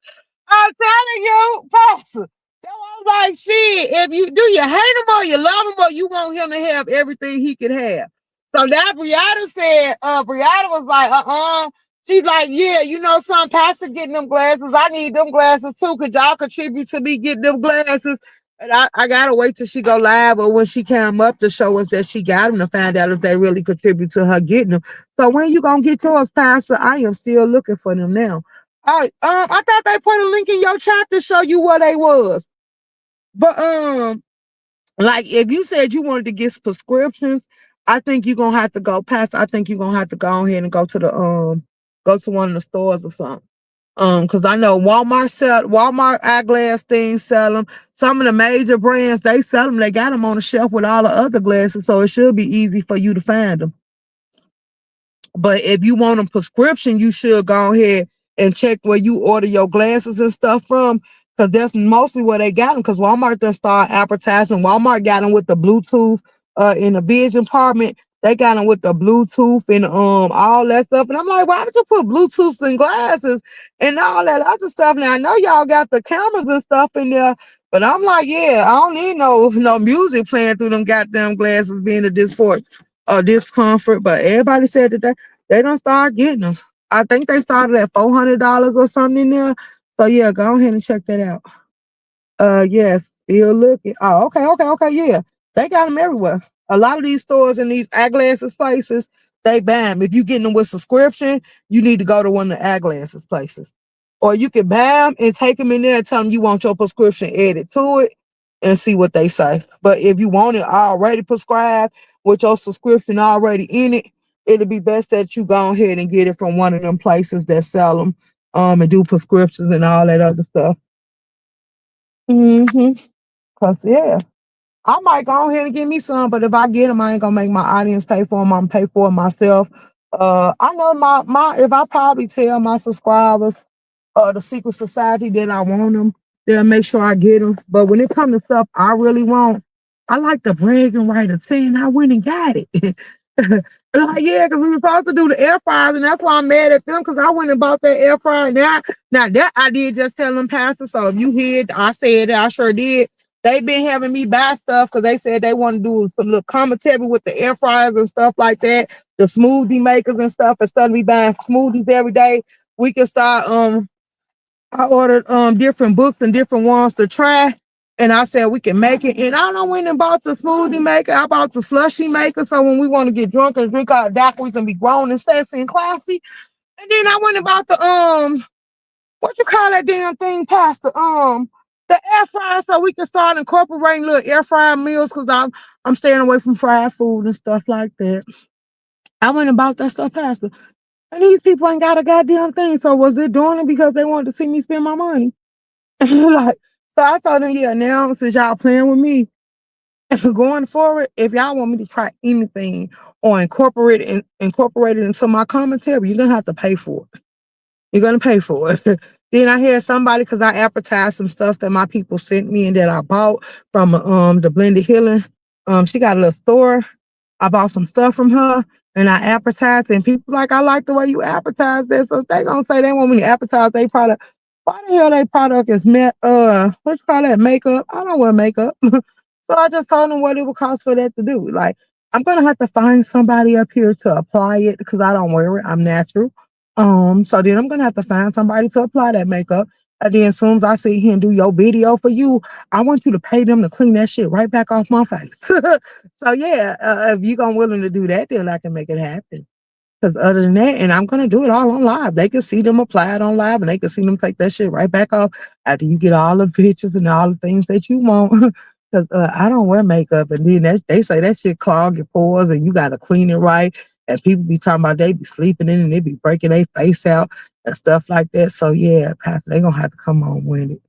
I'm telling you, Pastor. That was like shit. If you do you hate him or you love him or you want him to have everything he could have. So that Brianna said, Brianna was like, She's like, yeah, you know some Pastor getting them glasses. I need them glasses too. Could y'all contribute to me getting them glasses? And I gotta wait till she go live or when she came up to show us that she got them to find out if they really contribute to her getting them. So when you gonna get yours, Pastor? I am still looking for them now. All right, I thought they put a link in your chat to show you what they was. But like if you said you wanted to get prescriptions, I think you're gonna have to go past. I think you're gonna have to go ahead and go to the go to one of the stores or something. Because I know Walmart eyeglass things sell them. Some of the major brands, they sell them. They got them on the shelf with all the other glasses, so it should be easy for you to find them. But if you want a prescription, you should go ahead and check where you order your glasses and stuff from, because that's mostly where they got them. Because Walmart just started advertising. Walmart got them with the Bluetooth in the vision department. They got them with the Bluetooth and all that stuff. And I'm like, why would you put Bluetooths and glasses and all that other stuff? Now I know y'all got the cameras and stuff in there, but I'm like, yeah, I don't need no music playing through them goddamn glasses being a discomfort. But everybody said that they don't start getting them. I think they started at $400 or something in there. So yeah, go ahead and check that out. Yes, still looking. Oh, okay, yeah. They got them everywhere. A lot of these stores and these eyeglasses places, they buy them. If you getting them with subscription, you need to go to one of the eyeglasses places. Or you can buy them and take them in there and tell them you want your prescription added to it and see what they say. But if you want it already prescribed with your subscription already in it, it'll be best that you go ahead and get it from one of them places that sell them and do prescriptions and all that other stuff. Mm-hmm. Cause yeah, I might go ahead and get me some, but if I get them, I ain't gonna make my audience pay for them. I'm gonna pay for it myself. I know my if I probably tell my subscribers, the secret society that I want them, they'll make sure I get them. But when it comes to stuff I really want, I like to brag and write a 10. I went and got it. Like, yeah, because we were supposed to do the air fryers, and that's why I'm mad at them, because I went and bought that air fryer. Now that I did just tell them, Pastor. So if you hear, I said it, I sure did. They've been having me buy stuff because they said they want to do some little commentary with the air fryers and stuff like that, the smoothie makers and stuff. Instead of me buying smoothies every day, we can start. I ordered different books and different ones to try. And I said we can make it. And I done went and bought the smoothie maker. I bought the slushy maker. So when we want to get drunk and drink our DAC, we can be grown and sexy and classy. And then I went and bought the what you call that damn thing, Pastor? The air fryer, so we can start incorporating little air fryer meals, because I'm staying away from fried food and stuff like that. I went and bought that stuff, Pastor. And these people ain't got a goddamn thing. So was it doing it because they wanted to see me spend my money? Like, so I told them, yeah, now since y'all playing with me, going forward, if y'all want me to try anything or incorporate it into my commentary, you're gonna have to pay for it. You're gonna pay for it. Then I had somebody, because I advertised some stuff that my people sent me and that I bought from the Blended Healing. She got a little store. I bought some stuff from her and I advertised, and people like, I like the way you advertise this. So they gonna say they want me to advertise their product. Why the hell their product is what you call that, makeup? I don't wear makeup. So I just told them what it would cost for that to do. Like, I'm gonna have to find somebody up here to apply it because I don't wear it. I'm natural. So then I'm gonna have to find somebody to apply that makeup. And then as soon as I sit here and do your video for you, I want you to pay them to clean that shit right back off my face. So yeah, if you're gonna willing to do that, then I can make it happen. Because other than that, and I'm gonna do it all on live. They can see them apply it on live, and they can see them take that shit right back off after you get all the pictures and all the things that you want. Because I don't wear makeup, and then they say that shit clog your pores, and you gotta clean it right. And people be talking about they be sleeping in and they be breaking their face out and stuff like that. So yeah, Pastor, they gonna have to come on with it.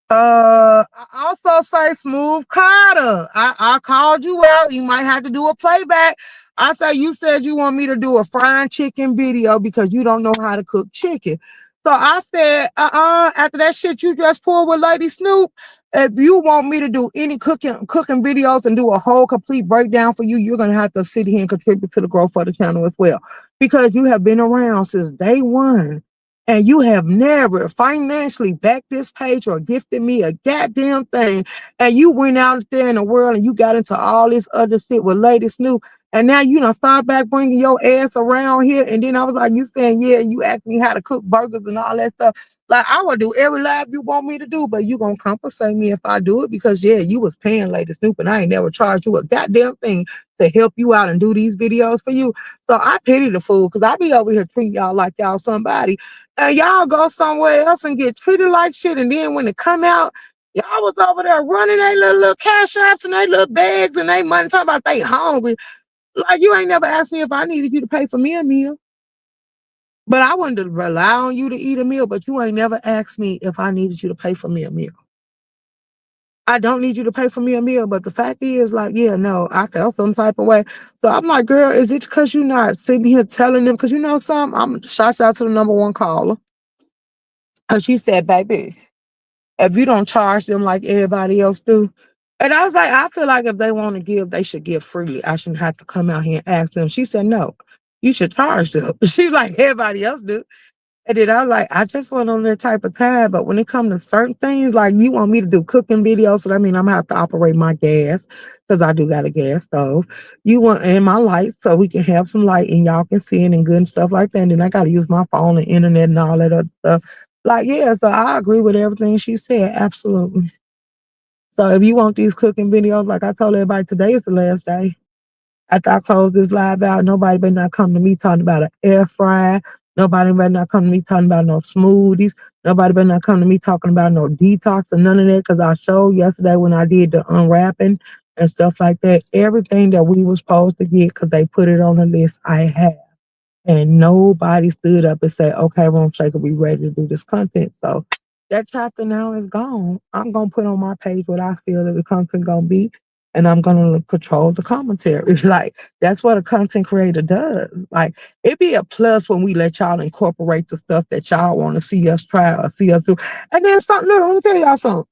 I also say Smooth Carter. I called you out. You might have to do a playback. I say you said you want me to do a fried chicken video because you don't know how to cook chicken. So I said, after that shit you just pulled with Lady Snoop, if you want me to do any cooking videos and do a whole complete breakdown for you, you're gonna have to sit here and contribute to the growth of the channel as well. Because you have been around since day one. And you have never financially backed this page or gifted me a goddamn thing. And you went out there in the world and you got into all this other shit with Lady Snoop. And now you done start back bringing your ass around here. And then I was like, you saying, yeah, you asked me how to cook burgers and all that stuff. Like, I would do every live you want me to do, but you gonna compensate me if I do it, because yeah, you was paying Lady Snoop and I ain't never charged you a goddamn thing to help you out and do these videos for you. So I pity the fool, because I be over here treating y'all like y'all somebody. And y'all go somewhere else and get treated like shit. And then when it come out, y'all was over there running their little cash apps and their little bags and they money, talking about they hungry. Like, you ain't never asked me if I needed you to pay for me a meal. But I wanted to rely on you to eat a meal, but you ain't never asked me if I needed you to pay for me a meal. I don't need you to pay for me a meal, but the fact is, like, yeah, no, I felt some type of way. So I'm like, girl, is it because you're not sitting here telling them? Because you know something? I'm shouts out to the number one caller. And she said, baby, if you don't charge them like everybody else do. And I was like, I feel like if they want to give, they should give freely. I shouldn't have to come out here and ask them. She said, no, you should charge them. She's like, everybody else do. And then I was like, I just went on that type of time. But when it comes to certain things, like you want me to do cooking videos, so that means I'm gonna have to operate my gas because I do got a gas stove. You want and my lights so we can have some light and y'all can see it and good and stuff like that. And then I gotta use my phone and internet and all that other stuff. Like, yeah, so I agree with everything she said. Absolutely. So if you want these cooking videos, like I told everybody, today is the last day. After I close this live out, nobody better not come to me talking about an air fryer. Nobody better not come to me talking about no smoothies. Nobody better not come to me talking about no detox or none of that. Because I showed yesterday when I did the unwrapping and stuff like that, everything that we were supposed to get because they put it on the list, I have. And nobody stood up and said, okay, Room Shaker, we ready to do this content. So that chapter now is gone. I'm going to put on my page what I feel that the content going to be, and I'm going to control the commentary. Like, that's what a content creator does. Like, it be a plus when we let y'all incorporate the stuff that y'all want to see us try or see us do. And then something, look, let me tell y'all something.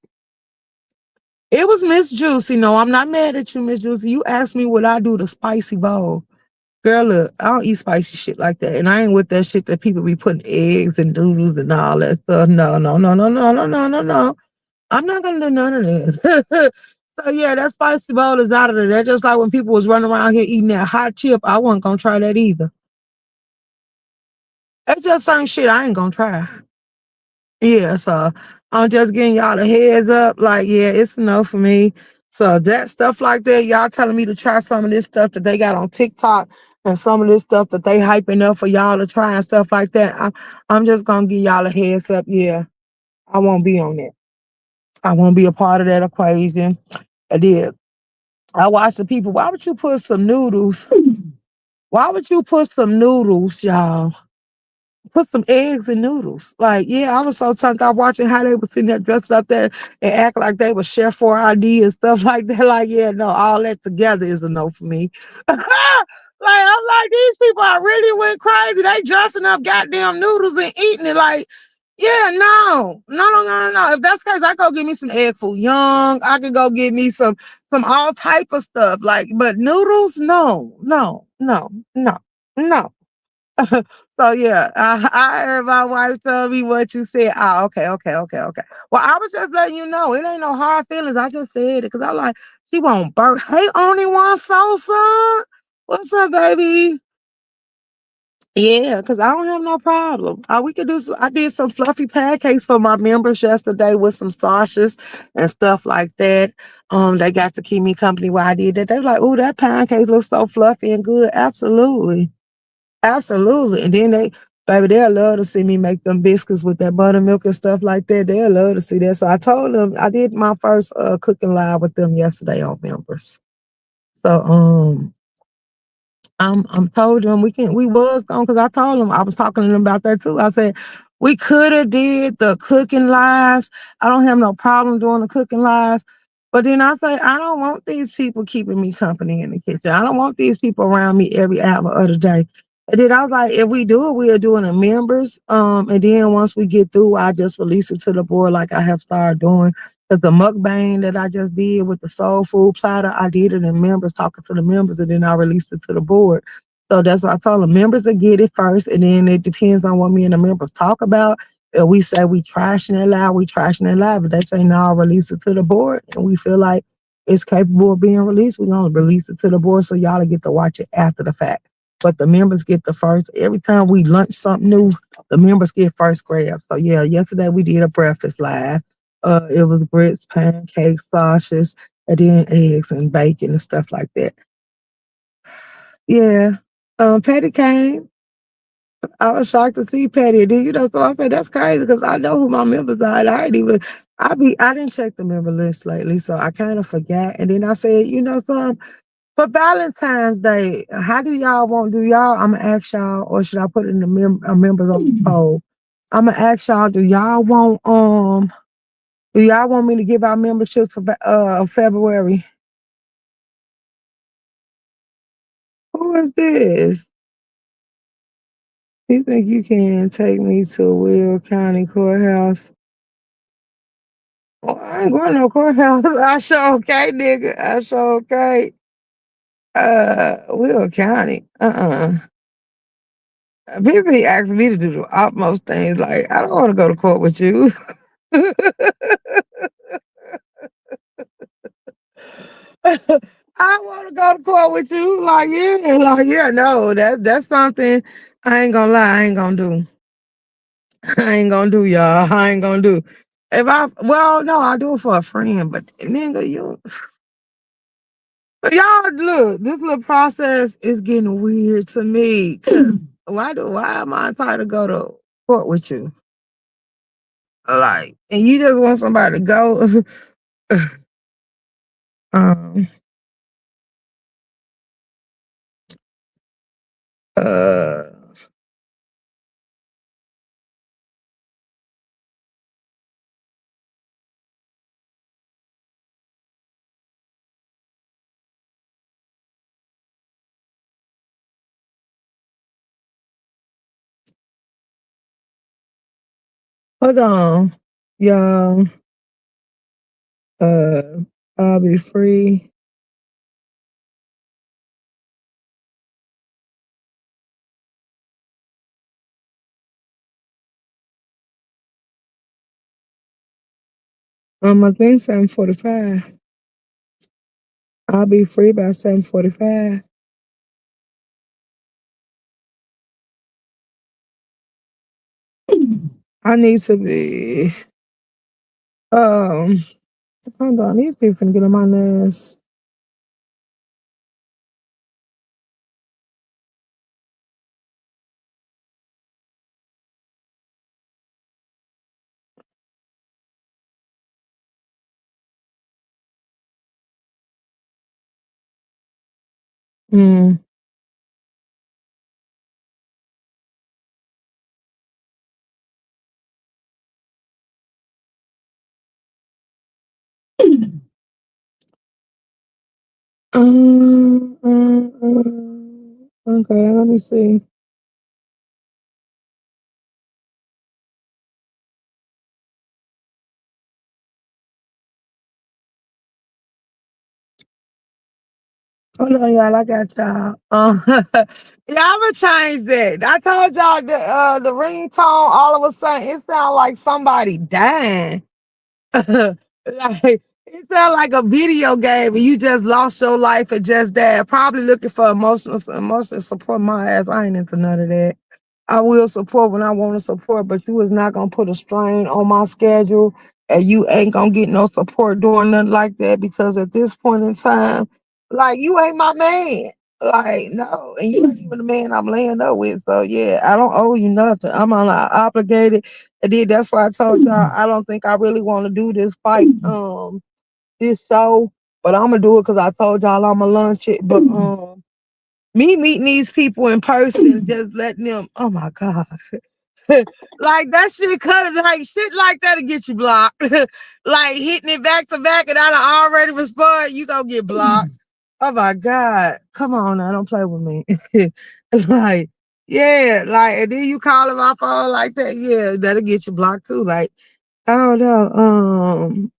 It was Miss Juicy. No, I'm not mad at you, Miss Juicy. You asked me what I do the spicy bowl. Girl, look, I don't eat spicy shit like that. And I ain't with that shit that people be putting eggs and noodles and all that stuff. No, no, no, no, no, no, no, no, no. I'm not gonna do none of that. So yeah, that spicy bowl is out of there. That's just like when people was running around here eating that hot chip. I wasn't gonna try that either. It's just certain shit I ain't gonna try. Yeah, so I'm just getting y'all a heads up. Like, yeah, it's enough for me. So that stuff like that, y'all telling me to try some of this stuff that they got on TikTok and some of this stuff that they hyping up for y'all to try and stuff like that. I'm just gonna give y'all a heads up. Yeah, I won't be on that. I won't be a part of that equation. I did. I watched the people. Why would you put some noodles? Why would you put some noodles, y'all? Put some eggs and noodles. Like, yeah, I was so turned out watching how they were sitting there dressed up there and act like they were Chef 4ID and stuff like that. Like, yeah, no, all that together is a no for me. Like, I'm like, these people I really went crazy. They dressing up goddamn noodles and eating it. Like, yeah, no, no, no, no, no, no. If that's the case, I go get me some egg foo young. I could go get me some all type of stuff. Like, but noodles, no, no, no, no, no. So yeah, I heard my wife tell me what you said. Ah, okay, okay, okay, okay. Well, I was just letting you know it ain't no hard feelings. I just said it because I'm like, she won't burn. Hey, only one Sosa. What's up, baby? Yeah, because I don't have no problem. We could do. I did some fluffy pancakes for my members yesterday with some sausages and stuff like that. They got to keep me company while I did that. They were like, "Oh, that pancake looks so fluffy and good." Absolutely. Absolutely. And then baby, they'll love to see me make them biscuits with that buttermilk and stuff like that. They'll love to see that. So I told them I did my first cooking live with them yesterday on members. So I'm told them we was going because I told them I was talking to them about that too. I said we could have did the cooking lives. I don't have no problem doing the cooking lives. But then I say I don't want these people keeping me company in the kitchen. I don't want these people around me every hour of the day. And then I was like, if we do it, we'll do it in members. And then once we get through, I just release it to the board like I have started doing. Because the mukbang that I just did with the soul food platter, I did it in members, talking to the members, and then I released it to the board. So that's what I told them. Members will get it first, and then it depends on what me and the members talk about. If we say we trashing it live, we trashing it live. If they say no, I'll release it to the board, and we feel like it's capable of being released, we're going to release it to the board so y'all get to watch it after the fact. But the members get the first. Every time we lunch something new, the members get first grab. So yeah, yesterday we did a breakfast live. It was grits, pancakes, sausages, and then eggs and bacon and stuff like that. Yeah. Patty came. I was shocked to see Patty. And then, so I said, that's crazy because I know who my members are. And I didn't check the member list lately, so I kind of forgot. And then I said, something? For Valentine's Day, how do y'all want? Do y'all? I'm gonna ask y'all, or should I put it in the members on the poll? I'm gonna ask y'all. Do y'all want me to give out memberships for February? Who is this? You think you can take me to Will County Courthouse? Well, I ain't going to no courthouse. I sure okay, nigga. I sure okay. Will County. People be asking me to do the utmost things. Like, I don't want to go to court with you. I want to go to court with you. No, that's something I ain't gonna lie. I ain't gonna do. I ain't gonna do, y'all. I ain't gonna do. Well, no, I do it for a friend, but nigga, y'all look, this little process is getting weird to me. 'Cause why am I entitled to go to court with you? Like, and you just want somebody to go. um, uh, hold on, y'all. Uh, I'll be free. I think 7:45. I'll be free by 7:45. I need to be. Um, hold on. These people finna get on my nerves. Mm. Okay, let me see. Hold on, y'all. I got y'all. Yeah, I'ma change that. I told y'all the ringtone. All of a sudden, it sounds like somebody dying. Like it sounds like a video game, and you just lost your life or just died. Probably looking for emotional support. My ass, I ain't into none of that. I will support when I want to support, but you is not gonna put a strain on my schedule, and you ain't gonna get no support doing nothing like that because at this point in time, like you ain't my man. Like no, and you ain't even the man I'm laying up with. So yeah, I don't owe you nothing. I'm obligated, and then that's why I told y'all I don't think I really want to do this fight, this show, but I'm gonna do it because I told y'all I'm gonna launch it. But me meeting these people in person and just letting them, oh my God. Like that shit could like shit like that'll get you blocked. Like hitting it back to back and I done already respond, you gonna get blocked. Oh my God. Come on now, don't play with me. Like, yeah, like and then you calling my phone like that, yeah, that'll get you blocked too. Like, I don't know.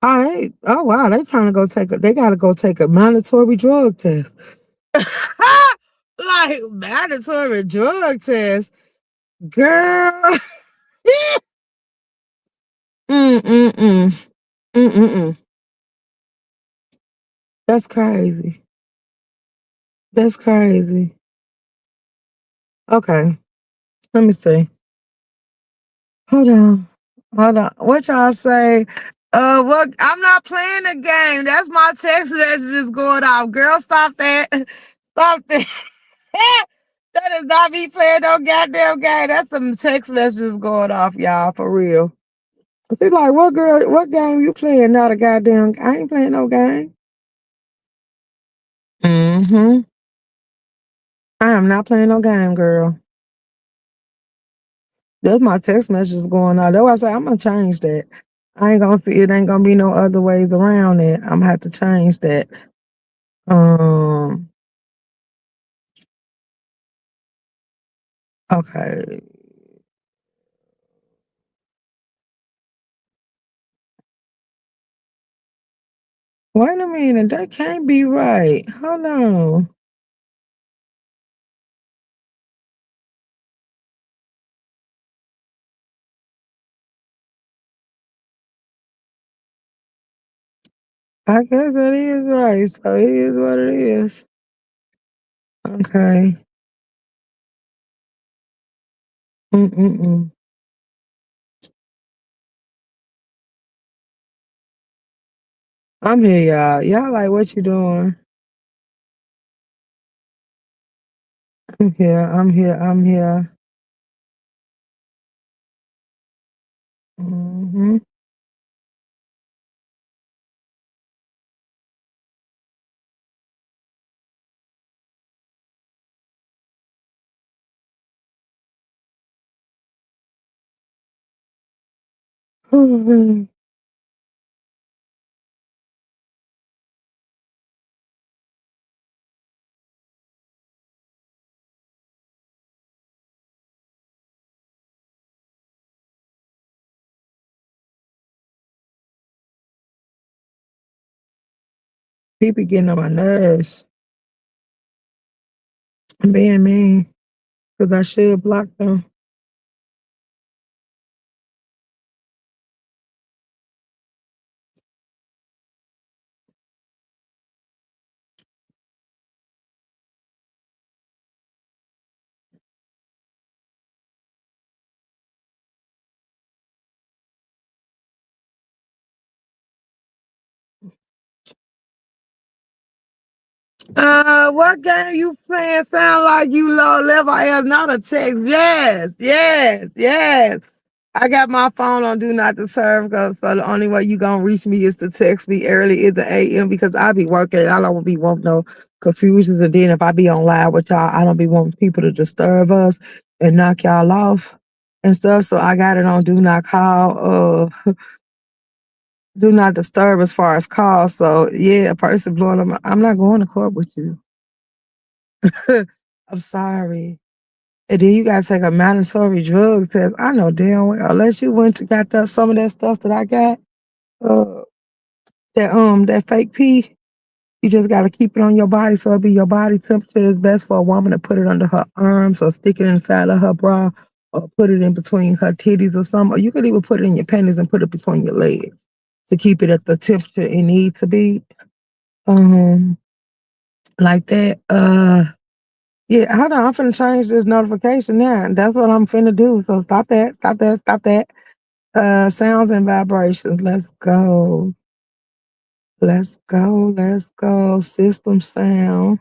All right. Oh wow, they trying to go they gotta go take a mandatory drug test. Like mandatory drug test. Girl. Mm-mm-mm. Mm-mm-mm. That's crazy. That's crazy. Okay. Let me see. Hold on. Hold on. What y'all say? What I'm not playing the game. That's my text messages going off. Girl, stop that. Stop that. That is not me playing no goddamn game. That's some text messages going off, y'all, for real. She like, what girl, what game you playing? Not a goddamn, I ain't playing no game. Mm-hmm. I am not playing no game, girl. That's my text messages going on. That's why I say I'm gonna change that. I ain't gonna see it ain't gonna be no other ways around it. I'm gonna have to change that. Um okay. Wait a minute, that can't be right. Hold on. I guess that is right. So it is what it is. Okay. Mm-mm-mm. I'm here, y'all. Y'all like what you doing? I'm here. I'm here. I'm here. Mm-hmm. He be getting on my nerves. I'm being mean. Because I should block them. What game you playing? Sound like you low level as not a text. Yes, yes, yes. I got my phone on do not disturb because so the only way you gonna reach me is to text me early in the AM because I be working and I don't be wanting no confusions. And then if I be on live with y'all, I don't be wanting people to disturb us and knock y'all off and stuff. So I got it on do not call, do not disturb as far as calls. So yeah, a person blowing up. I'm not going to court with you. I'm sorry. And then you gotta take a mandatory drug test. I know damn well, unless you went to got that some of that stuff that I got, uh, that fake pee, you just gotta keep it on your body so it be your body temperature. It's best for a woman to put it under her arms or stick it inside of her bra or put it in between her titties or something. Or you could even put it in your panties and put it between your legs to keep it at the temperature it needs to be. Um, like that. Yeah, hold on. I'm finna change this notification now. That's what I'm finna do. So stop that, stop that, stop that. Sounds and vibrations. Let's go. Let's go. Let's go. System sound.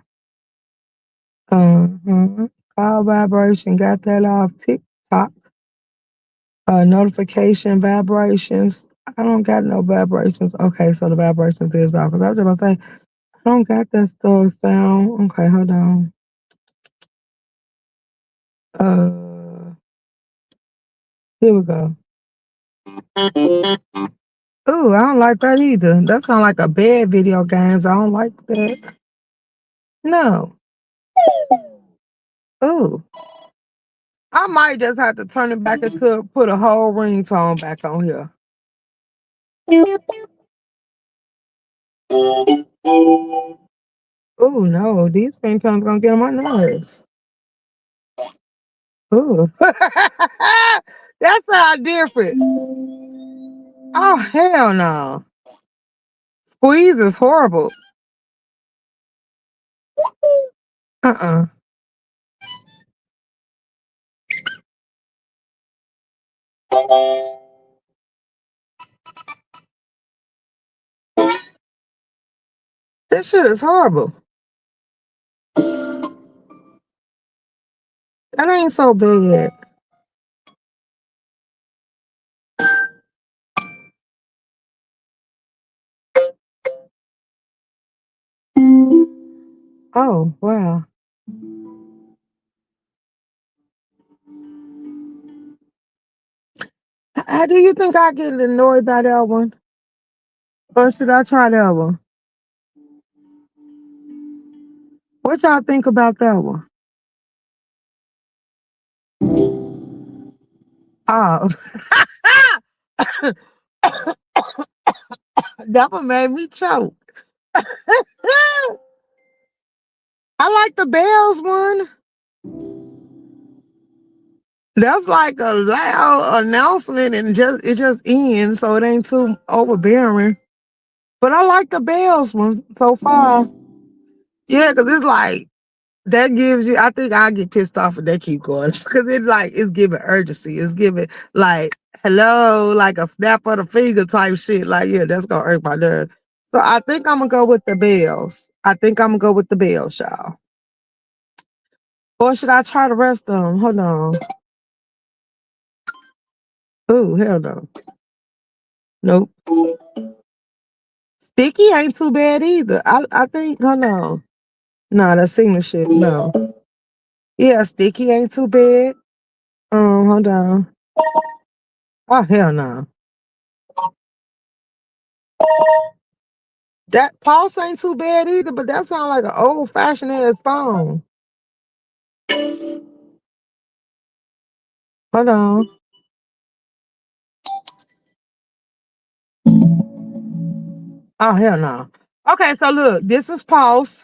Uh-huh. Call vibration. Got that off. TikTok. Notification vibrations. I don't got no vibrations. Okay, so the vibrations is off. Cause I was just gonna say, I don't got that stuff sound. Okay, hold on. Uh, Here we go. Ooh, I don't like that either. That sounds like a bad video games. I don't like that. No. Ooh. I might just have to turn it back into put a whole ringtone back on here. Ooh, no, these ringtones gonna get on my nerves. Ooh. That sounds different. Oh hell no. Squeeze is horrible. Uh-uh. This shit is horrible. That ain't so bad. Oh, wow. How do you think I get annoyed by that one? Or should I try that one? What y'all think about that one? Oh, that one made me choke. I like the bells one. That's like a loud announcement and it just ends, so it ain't too overbearing. But I like the bells one so far. Yeah, because it's like that gives you. I think I get pissed off if they keep going because it's giving urgency. It's giving like hello, like a snap of the finger type shit. Like yeah, that's gonna hurt my nerves. So I think I'm gonna go with the bells. I think I'm gonna go with the bells, y'all. Or should I try the rest of them? Hold on. Ooh, hell no. Nope. Sticky ain't too bad either. I think hold on. No, that signal shit. No. Yeah, sticky ain't too bad. Hold on. Oh hell no. That pulse ain't too bad either, but that sounds like an old fashioned ass phone. Hold on. Oh hell no. Okay, so look, this is pulse.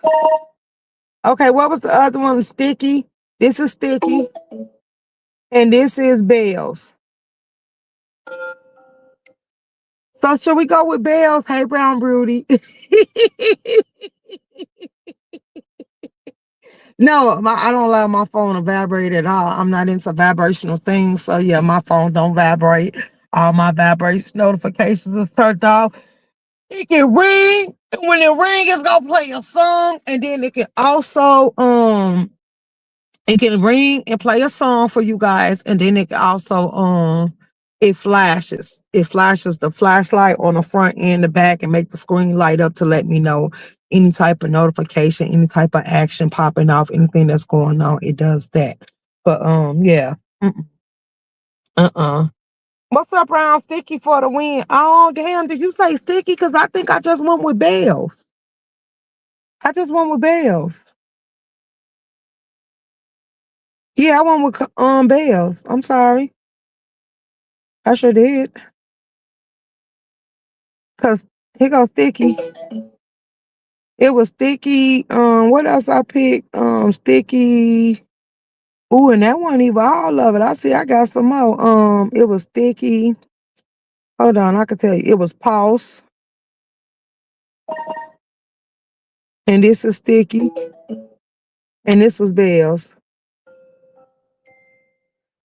Okay, what was the other one? Sticky. This is sticky. And this is bells. So should we go with bells? Hey Brown Broody. No, I don't allow my phone to vibrate at all. I'm not into vibrational things. So yeah, my phone don't vibrate. All my vibration notifications are turned off. It can ring. And when it ring, it's gonna play a song. And then it can also it can ring and play a song for you guys. And then it can also it flashes. It flashes the flashlight on the front and the back and make the screen light up to let me know any type of notification, any type of action popping off, anything that's going on. It does that. But yeah. Uh-uh. What's up, Brown Sticky for the win? Oh damn, did you say Sticky? Because I think I just went with bells. I just went with bells. Yeah, I went with bells. I'm sorry. I sure did. Cause here goes Sticky. It was Sticky. What else I picked? Sticky. Ooh, and that wasn't even all of it. I see I got some more. It was Sticky. Hold on, I can tell you. It was Pulse. And this is Sticky. And this was Bells.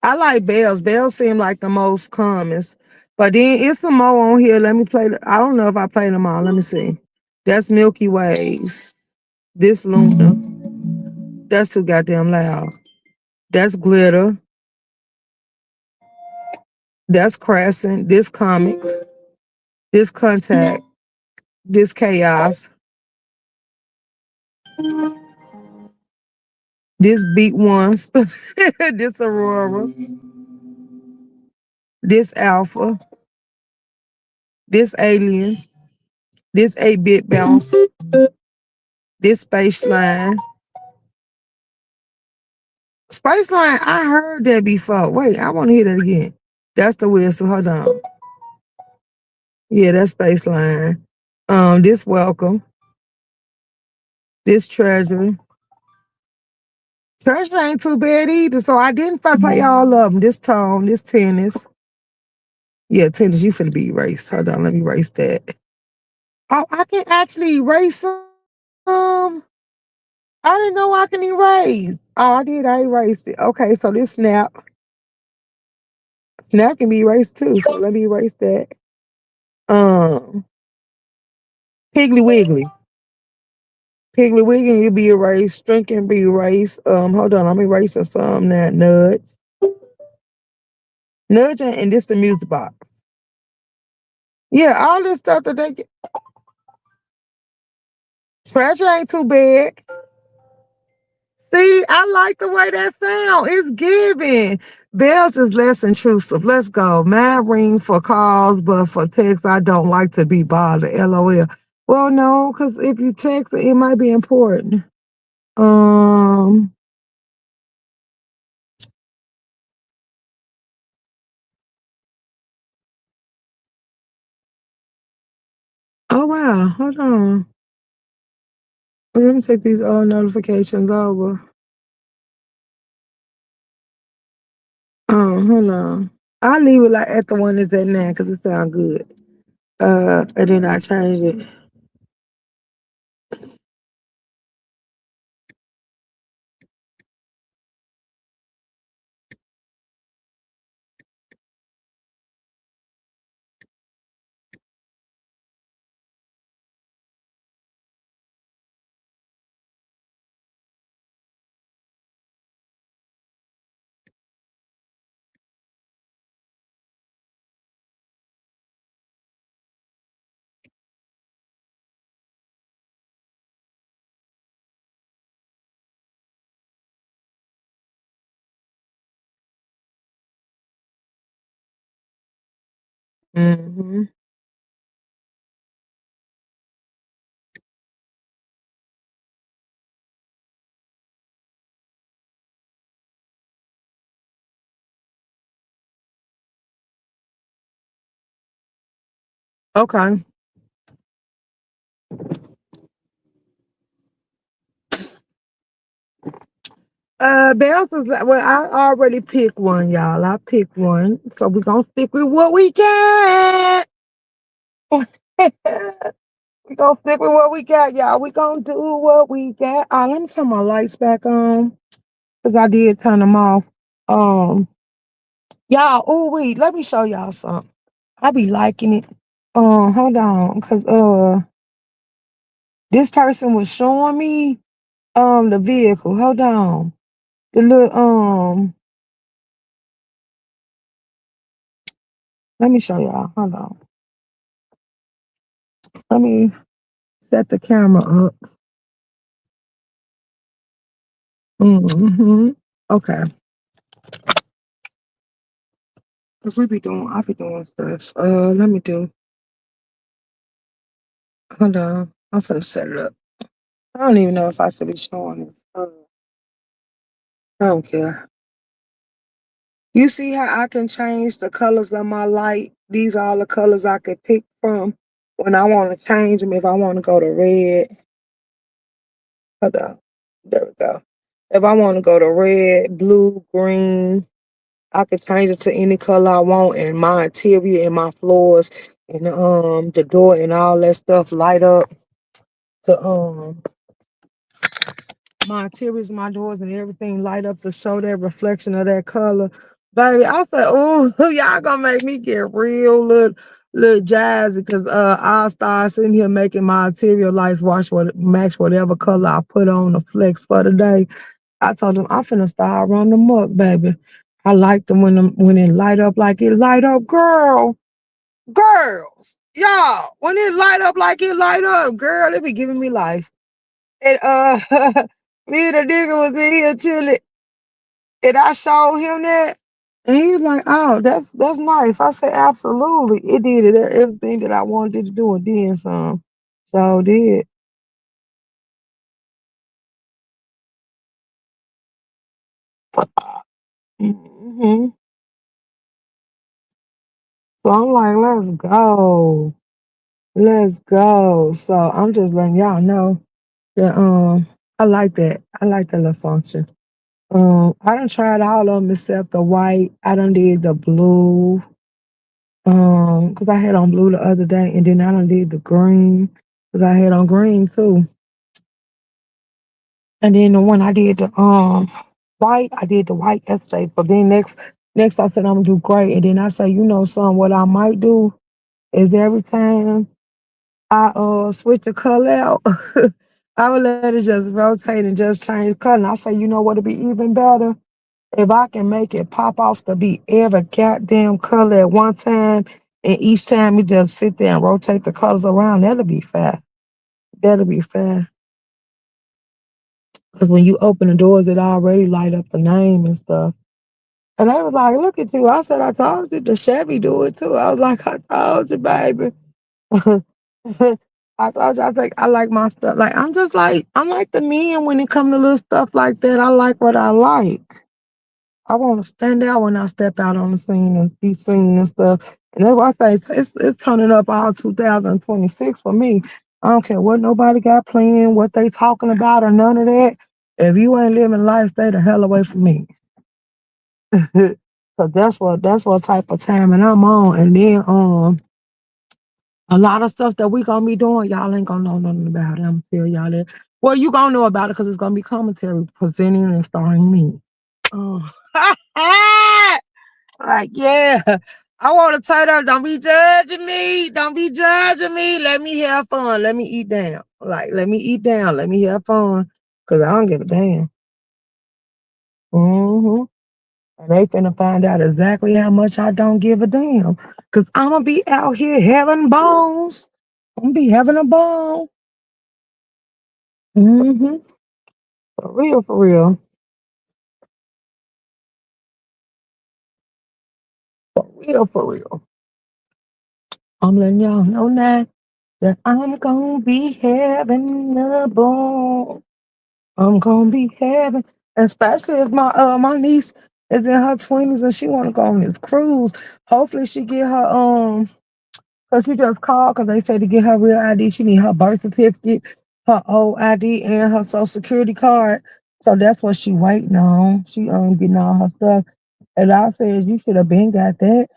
I like bells. Bells seem like the most commonest. But then it's some more on here. Let me play. I don't know if I played them all. Let me see. That's Milky Ways. This Luna. That's too goddamn loud. That's Glitter. That's Crescent. This Comic. This Contact. This Chaos. This Beat Once. This Aurora. This Alpha. This Alien. This 8-bit Bounce. This Space Line. Space Line, I heard that before. Wait, I want to hear that again. That's the whistle. Hold on. Yeah, that's Space Line. This Welcome. This Treasure. Treasure ain't too bad either. So I didn't play all of them. This Tone, this Tennis. Yeah, Tennis, you finna be erased. Hold on, let me erase that. Oh, I can actually erase them. I didn't know I can erase. Oh, I did. I erased it. Okay, so this Snap. Snap can be erased too. So let me erase that. Um, Piggly Wiggly. Higgly Wiggly, you be erased. String can be erased. Hold on, I'm erasing some now. Nudge. Nudge and this the music box. Yeah, all this stuff that they get. Trash ain't too bad. See, I like the way that sound. It's giving. Theirs is less intrusive. Let's go. Mad ring for calls, but for text, I don't like to be bothered. LOL. Well, no, because if you text, it might be important. Um. Oh wow. Hold on. Let me take these all notifications over. Hold on. I'll leave it like at the one that's at now because it sounds good. And then I change it. Mm-hmm. Okay. Bells is well, I already picked one, y'all. I picked one. So we're gonna stick with what we got. We gonna stick with what we got, y'all. We gonna do what we got. Let me turn my lights back on. Cause I did turn them off. Um, y'all, oh wait, let me show y'all something. I be liking it. Hold on, cause this person was showing me the vehicle. Hold on. The little let me show y'all. Hold on. Let me set the camera up. Mm-hmm. Okay. Cause I be doing stuff. Let me do. Hold on. I'm finna set it up. I don't even know if I should be showing this. I don't care. You see how I can change the colors of my light? These are all the colors I could pick from when I want to change them. If I want to go to red, hold on. There we go. If I want to go to red, blue, green, I could change it to any color I want, and my interior and my floors and the door and all that stuff light up to my interiors, my doors, and everything light up to show that reflection of that color. Baby, I said, oh, y'all gonna make me get real little jazzy because I'll start sitting here making my interior lights match whatever color I put on the flex for the day. I told them I'm finna start running them up, baby. I like them when it light up like it light up, girls, y'all. When it light up like it light up, girl, it be giving me life. And me and the nigga was in here chilling, and I showed him that, and he was like, "Oh, that's nice." I said, "Absolutely, it did everything that I wanted it to do, and then some." So did. Hmm. So I'm like, "Let's go, let's go." So I'm just letting y'all know that I like that. I like that little function. I done tried all of them except the white. I done did the blue. Cause I had on blue the other day, and then I done did the green, cause I had on green too. And then the one I did the white, I did the white yesterday. So then next I said I'm gonna do gray, and then I say, you know, son, what I might do is every time I switch the color out, I would let it just rotate and just change color. And I say, you know what'd be even better? If I can make it pop off to be every goddamn color at one time, and each time we just sit there and rotate the colors around, that'll be fair. That'll be fair. Because when you open the doors, it already light up the name and stuff. And they was like, look at you. I said, I told you. The Chevy do it too. I was like, I told you, baby. I told you, I think I like my stuff. Like, I'm like the men when it come to little stuff like that. I like what I like. I want to stand out when I step out on the scene and be seen and stuff. And that's why I say it's turning up all 2026 for me. I don't care what nobody got playing, what they talking about, or none of that. If you ain't living life, stay the hell away from me. So that's what type of time and I'm on. And then a lot of stuff that we gonna be doing, y'all ain't gonna know nothing about it. I'm gonna tell y'all that. Well, you gonna know about it because it's gonna be commentary presenting and starring me. Oh. Like, yeah, I want to turn up. Don't be judging me. Don't be judging me. Let me have fun. Let me eat down. Like, let me eat down. Let me have fun. Because I don't give a damn. Mm-hmm. And they finna find out exactly how much I don't give a damn. Because I'm going to be out here having bones. I'm going to be having a bone. Mm-hmm. For real, for real. For real, for real. I'm letting y'all know now that I'm going to be having a bone. I'm gonna be having, especially if my niece is in her 20s and she wanna go on this cruise. Hopefully she get her cause she just called because they say to get her real ID, she need her birth certificate, her old ID, and her social security card. So that's what she waiting on. She getting all her stuff. And I said you should have been got that,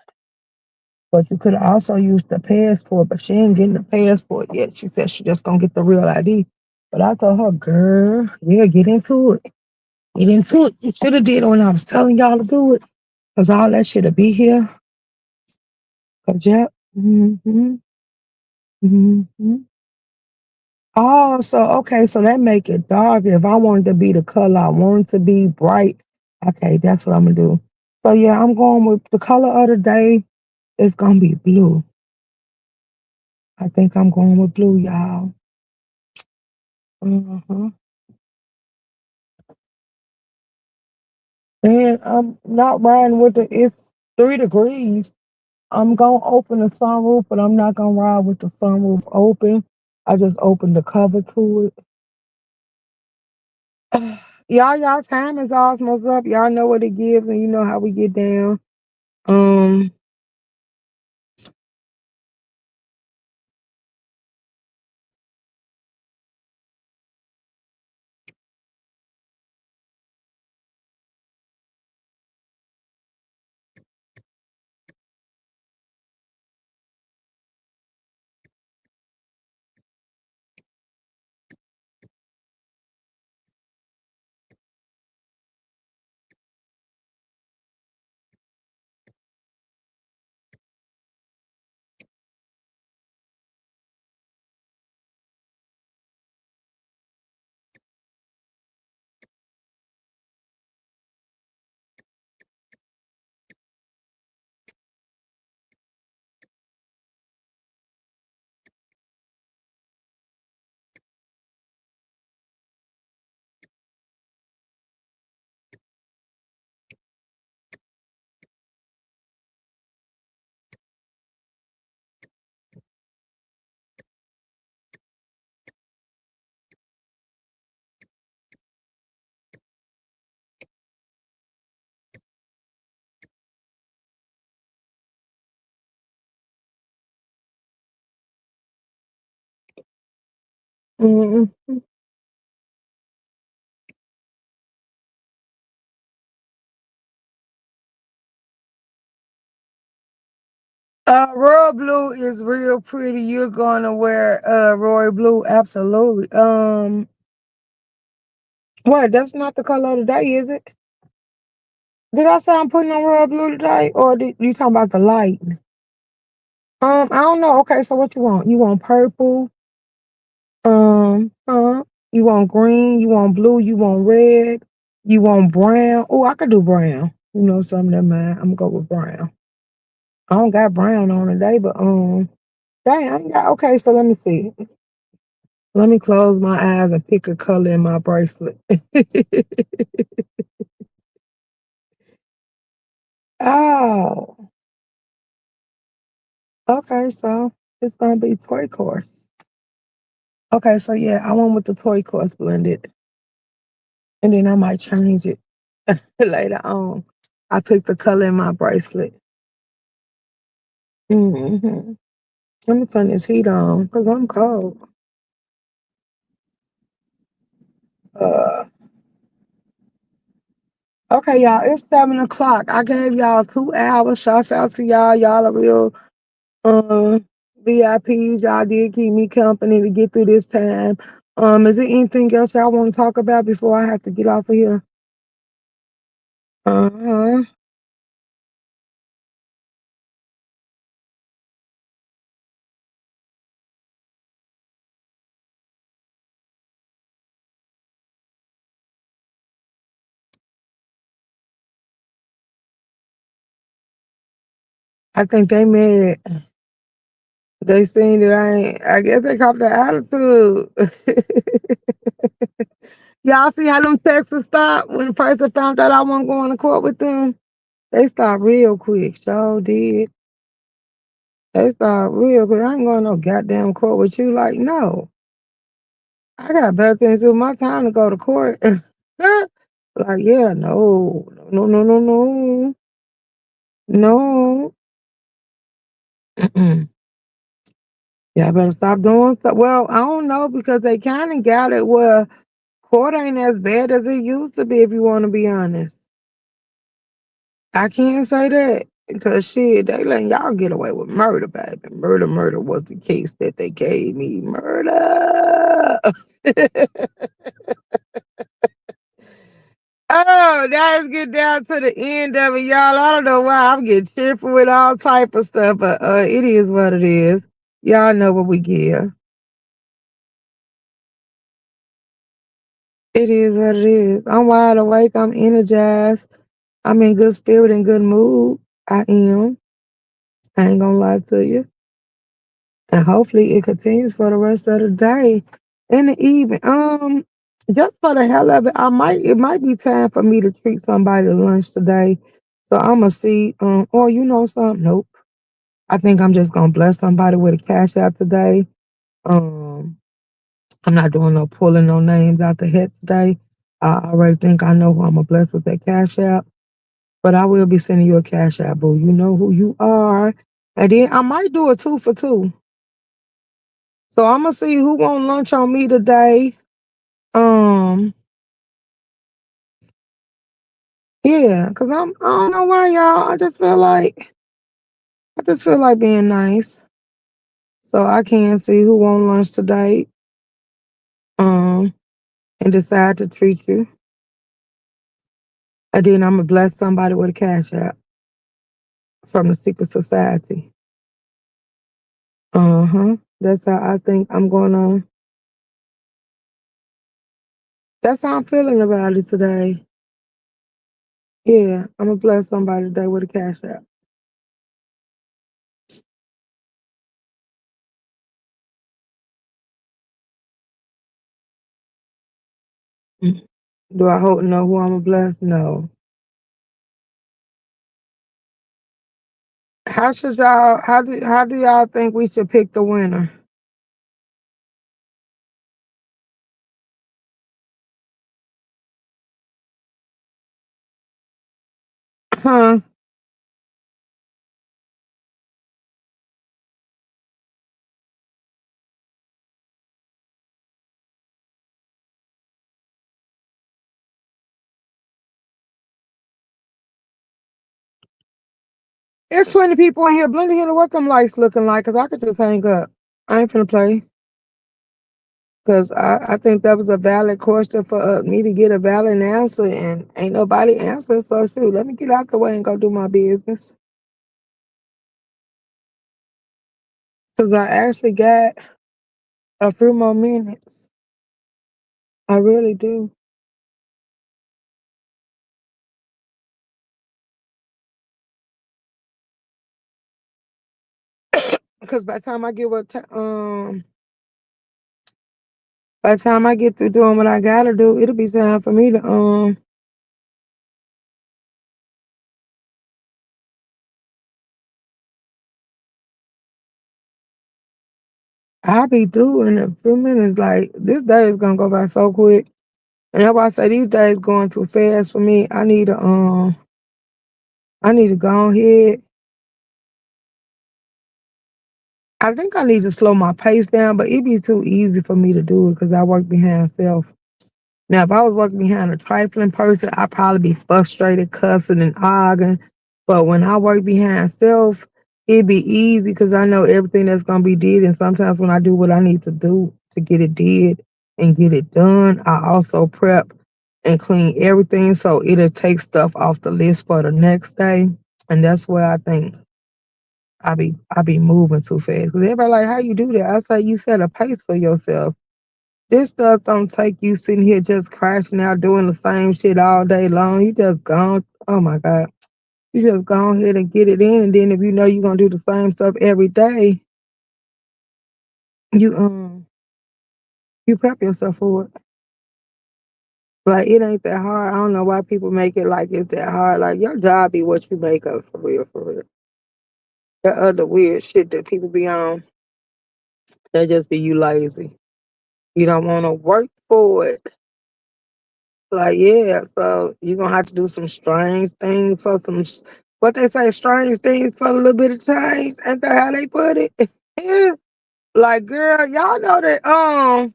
but you could have also used the passport, but she ain't getting the passport yet. She said she just gonna get the real ID. But I told her, girl, yeah, get into it. Get into it. You should have did it when I was telling y'all to do it. Cause all that should have be here. Cause yeah. Mm-hmm. Mm-hmm. Oh, so okay, so that make it dark. If I wanted to be the color I want it to be bright, okay, that's what I'm gonna do. So yeah, I'm going with the color of the day. It's gonna be blue. I think I'm going with blue, y'all. Mm-hmm. And I'm not riding with it's 3 degrees. I'm gonna open the sunroof, but I'm not gonna ride with the sunroof open. I just opened the cover to it. Y'all time is almost up. Y'all know what it gives, and you know how we get down. Um, mm, royal blue is real pretty. You're gonna wear royal blue, absolutely. What? That's not the color of the day, is it? Did I say I'm putting on royal blue today, or did you talking about the light? I don't know. Okay, so what you want? You want purple? Huh? You want green, you want blue, you want red, you want brown. Oh, I could do brown. You know something that mine. I'm gonna go with brown. I don't got brown on today, but dang, I ain't got okay, so let me see. Let me close my eyes and pick a color in my bracelet. Oh, okay, so it's gonna be turquoise. Okay, so yeah, I went with the turquoise blended, and then I might change it later on. I picked the color in my bracelet. Hmm. Let me turn this heat on because I'm cold. Uh, okay, y'all, it's 7 o'clock. I gave y'all 2 hours. Shouts out to y'all. Y'all are real uh, VIPs. Y'all did keep me company to get through this time. Is there anything else y'all want to talk about before I have to get off of here? Uh-huh. I think they mad. They seen that I guess they caught the attitude. Y'all see how them texts stop when the person found out I wasn't going to court with them? They stopped real quick. Sure did. They stopped real quick. I ain't going to no goddamn court with you. Like, no. I got better things to do. My time to go to court. Like, yeah, no. No, no, no, no. No. Y'all better stop doing stuff. Well, I don't know because they kind of got it where court ain't as bad as it used to be, if you want to be honest. I can't say that because shit, they letting y'all get away with murder, baby. Murder was the case that they gave me. Murder. Oh, now let's get down to the end of it, y'all. I don't know why I'm getting cheerful with all type of stuff, but it is what it is. Y'all know what we give. It is what it is. I'm wide awake. I'm energized. I'm in good spirit and good mood. I am. I ain't gonna lie to you. And hopefully it continues for the rest of the day and the evening. Just for the hell of it, it might be time for me to treat somebody to lunch today. So I'ma see. Or you know something? Nope. I think I'm just gonna bless somebody with a cash out today. Um, I'm not doing no pulling no names out the head today. I already think I know who I'm gonna bless with that cash out. But I will be sending you a cash out, boo. You know who you are. And then I might do a 2 for 2. So I'm gonna see who want lunch on me today. Um, yeah, cause I don't know why y'all. I just feel like being nice. So I can see who want lunch today. Um, and decide to treat you. And then I'm gonna bless somebody with a cash app from the secret society. Uh-huh. That's how I think I'm gonna. That's how I'm feeling about it today. Yeah, I'm gonna bless somebody today with a cash app. Mm. Do I hope know who I'm gonna bless? No. How do y'all think we should pick the winner? Huh? It's 20 people in here. Blending here, what them lights looking like? Cause I could just hang up. I ain't finna play. Cause I think that was a valid question for me to get a valid answer, and ain't nobody answering. So shoot, let me get out the way and go do my business. Cause I actually got a few more minutes. I really do. Because by the time I get through doing what I gotta do, it'll be time for me to I'll be through in a few minutes. Like this day is gonna go by so quick. And that's why I say these days going too fast for me. I need to go ahead. I think I need to slow my pace down, but it'd be too easy for me to do it because I work behind self. Now, if I was working behind a trifling person, I'd probably be frustrated, cussing, and arguing. But when I work behind self, it'd be easy because I know everything that's gonna be did. And sometimes when I do what I need to do to get it did and get it done, I also prep and clean everything so it'll take stuff off the list for the next day. And that's where I think I be moving too fast. Cause everybody like, how you do that? I say you set a pace for yourself. This stuff don't take you sitting here just crashing out doing the same shit all day long. You just gone. Oh my god. You just go ahead and get it in, and then if you know you're gonna do the same stuff every day, you you prep yourself for it. Like it ain't that hard. I don't know why people make it like it's that hard. Like your job be what you make up for real, for real. That other weird shit that people be on, that just be you lazy. You don't want to work for it. Like yeah, so you're gonna have to do some strange things for what they say, strange things for a little bit of change. Ain't that how they put it? Yeah. Like girl, y'all know that I'm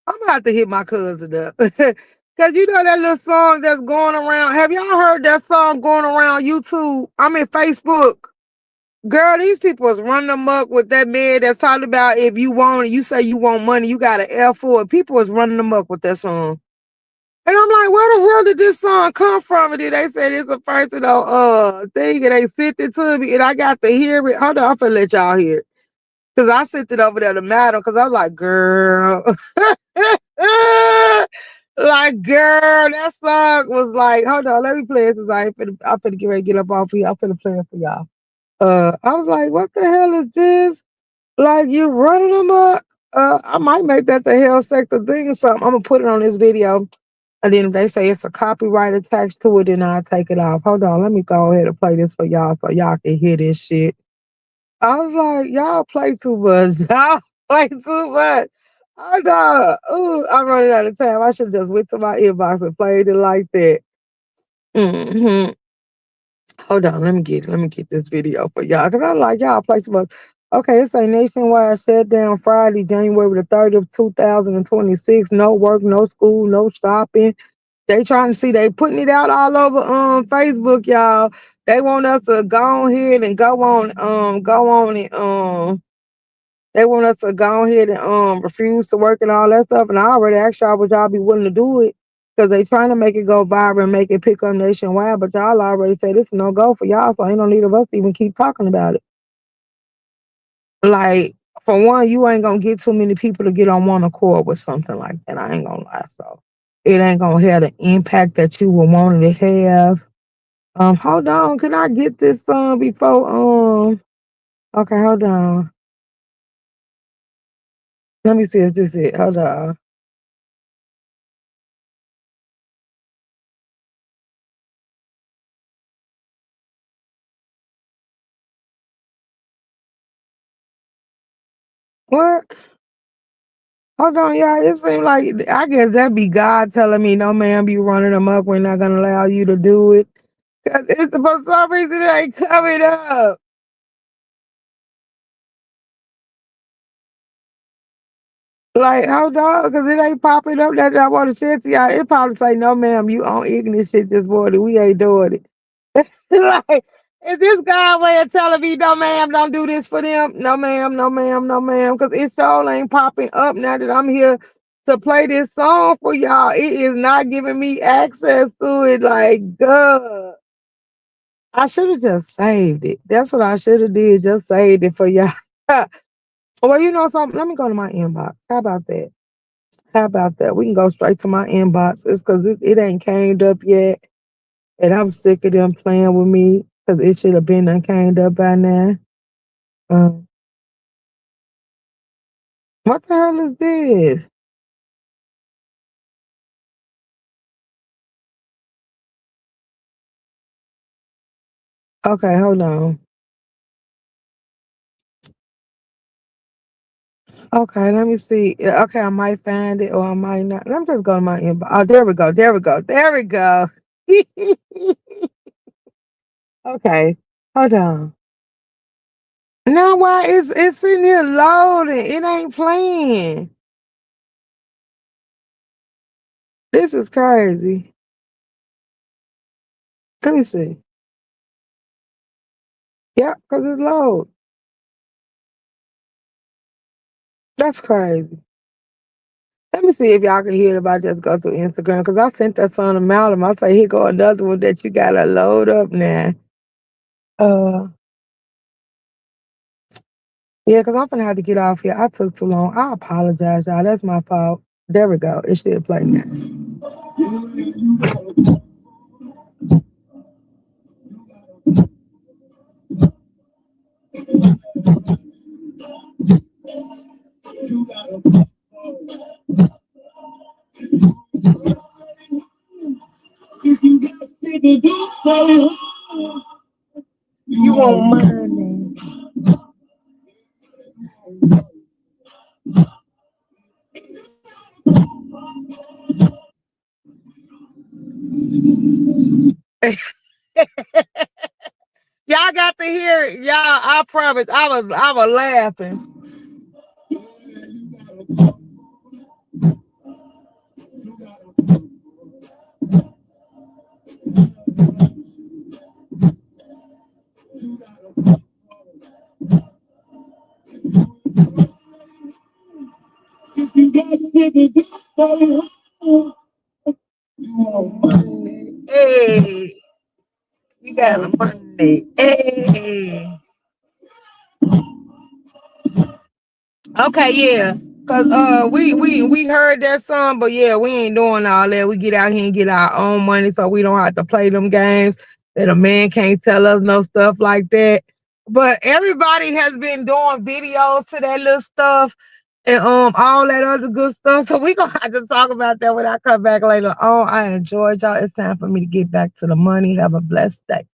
gonna have to hit my cousin up. Cause you know that little song that's going around. Have y'all heard that song going around YouTube? I mean Facebook. Girl, these people is running amok with that man that's talking about if you want it, you say you want money, you got an F for it. People is running amok with that song. And I'm like, where the hell did this song come from? And then they said it's a personal thing and they sent it to me and I got to hear it. Hold on, I'm finna let y'all hear it. Cause I sent it over there to Madam because I was like, girl. Like, girl, that song was like, hold on, let me play it. I'm finna get ready to get up off here. I'm finna play it for y'all. I was like, what the hell is this? Like, you running them up? I might make that the hell sector thing or something. I'm gonna put it on this video. And then if they say it's a copyright attached to it, then I'll take it off. Hold on, let me go ahead and play this for y'all so y'all can hear this shit. I was like, y'all play too much. Y'all play too much. Hold on. Ooh, I'm running out of time. I should have just went to my inbox and played it like that. hmm Hold on, let me get this video for y'all. Cause I'm like, y'all play too much. Okay, it's a nationwide shutdown Friday, January the 30th, 2026. No work, no school, no shopping. They trying to see, they putting it out all over Facebook, y'all. They want us to go ahead and go on and they want us to go ahead and refuse to work and all that stuff. And I already asked y'all would y'all be willing to do it because they trying to make it go viral and make it pick up nationwide. But y'all already say this is no go for y'all, so ain't no need of us to even keep talking about it. Like for one, you ain't gonna get too many people to get on one accord with something like that. I ain't gonna lie. So it ain't gonna have the impact that you would want it to have. Hold on, can I get this song before okay, hold on. Let me see if this is it. Hold on. What? Hold on, y'all. It seems like I guess that be God telling me, no, man, be running them up. We're not gonna allow you to do it. Cause it's for some reason it ain't coming up. Like, hold on, cause it ain't popping up that I want to share to y'all. It probably say, no, ma'am, you on ignorant shit this morning. We ain't doing it. Like, is this God way of telling me, no, ma'am, don't do this for them? No, ma'am, no, ma'am, no, ma'am. Because it sure ain't popping up now that I'm here to play this song for y'all. It is not giving me access to it. Like, God. I should have just saved it. That's what I should have did. Just saved it for y'all. Well, you know something? Let me go to my inbox. How about that? How about that? We can go straight to my inbox. It's because it ain't came up yet. And I'm sick of them playing with me because it should have been done came up by now. Um, what the hell is this? Okay, hold on. Okay, let me see. Okay, I might find it or I might not. Let me just go to my inbox. Oh, there we go. There we go. There we go. Okay, hold on. Now why it's sitting here loading? It ain't playing. This is crazy. Let me see. Yep, because it's low. That's crazy. Let me see if y'all can hear it if I just go through Instagram because I sent that son a Malcolm. I say, here go another one that you gotta load up now. Uh, yeah, because I'm gonna have to get off here. I took too long. I apologize, y'all. That's my fault. There we go. It should play now. You want money? Y'all got to hear it, y'all. I promise. I was laughing. Hey, you got money. Hey. Okay, yeah. Cause we heard that song, but yeah, we ain't doing all that. We get out here and get our own money so we don't have to play them games that a man can't tell us no stuff like that. But everybody has been doing videos to that little stuff and all that other good stuff. So we gonna have to talk about that when I come back later on. I enjoyed y'all. It's time for me to get back to the money. Have a blessed day.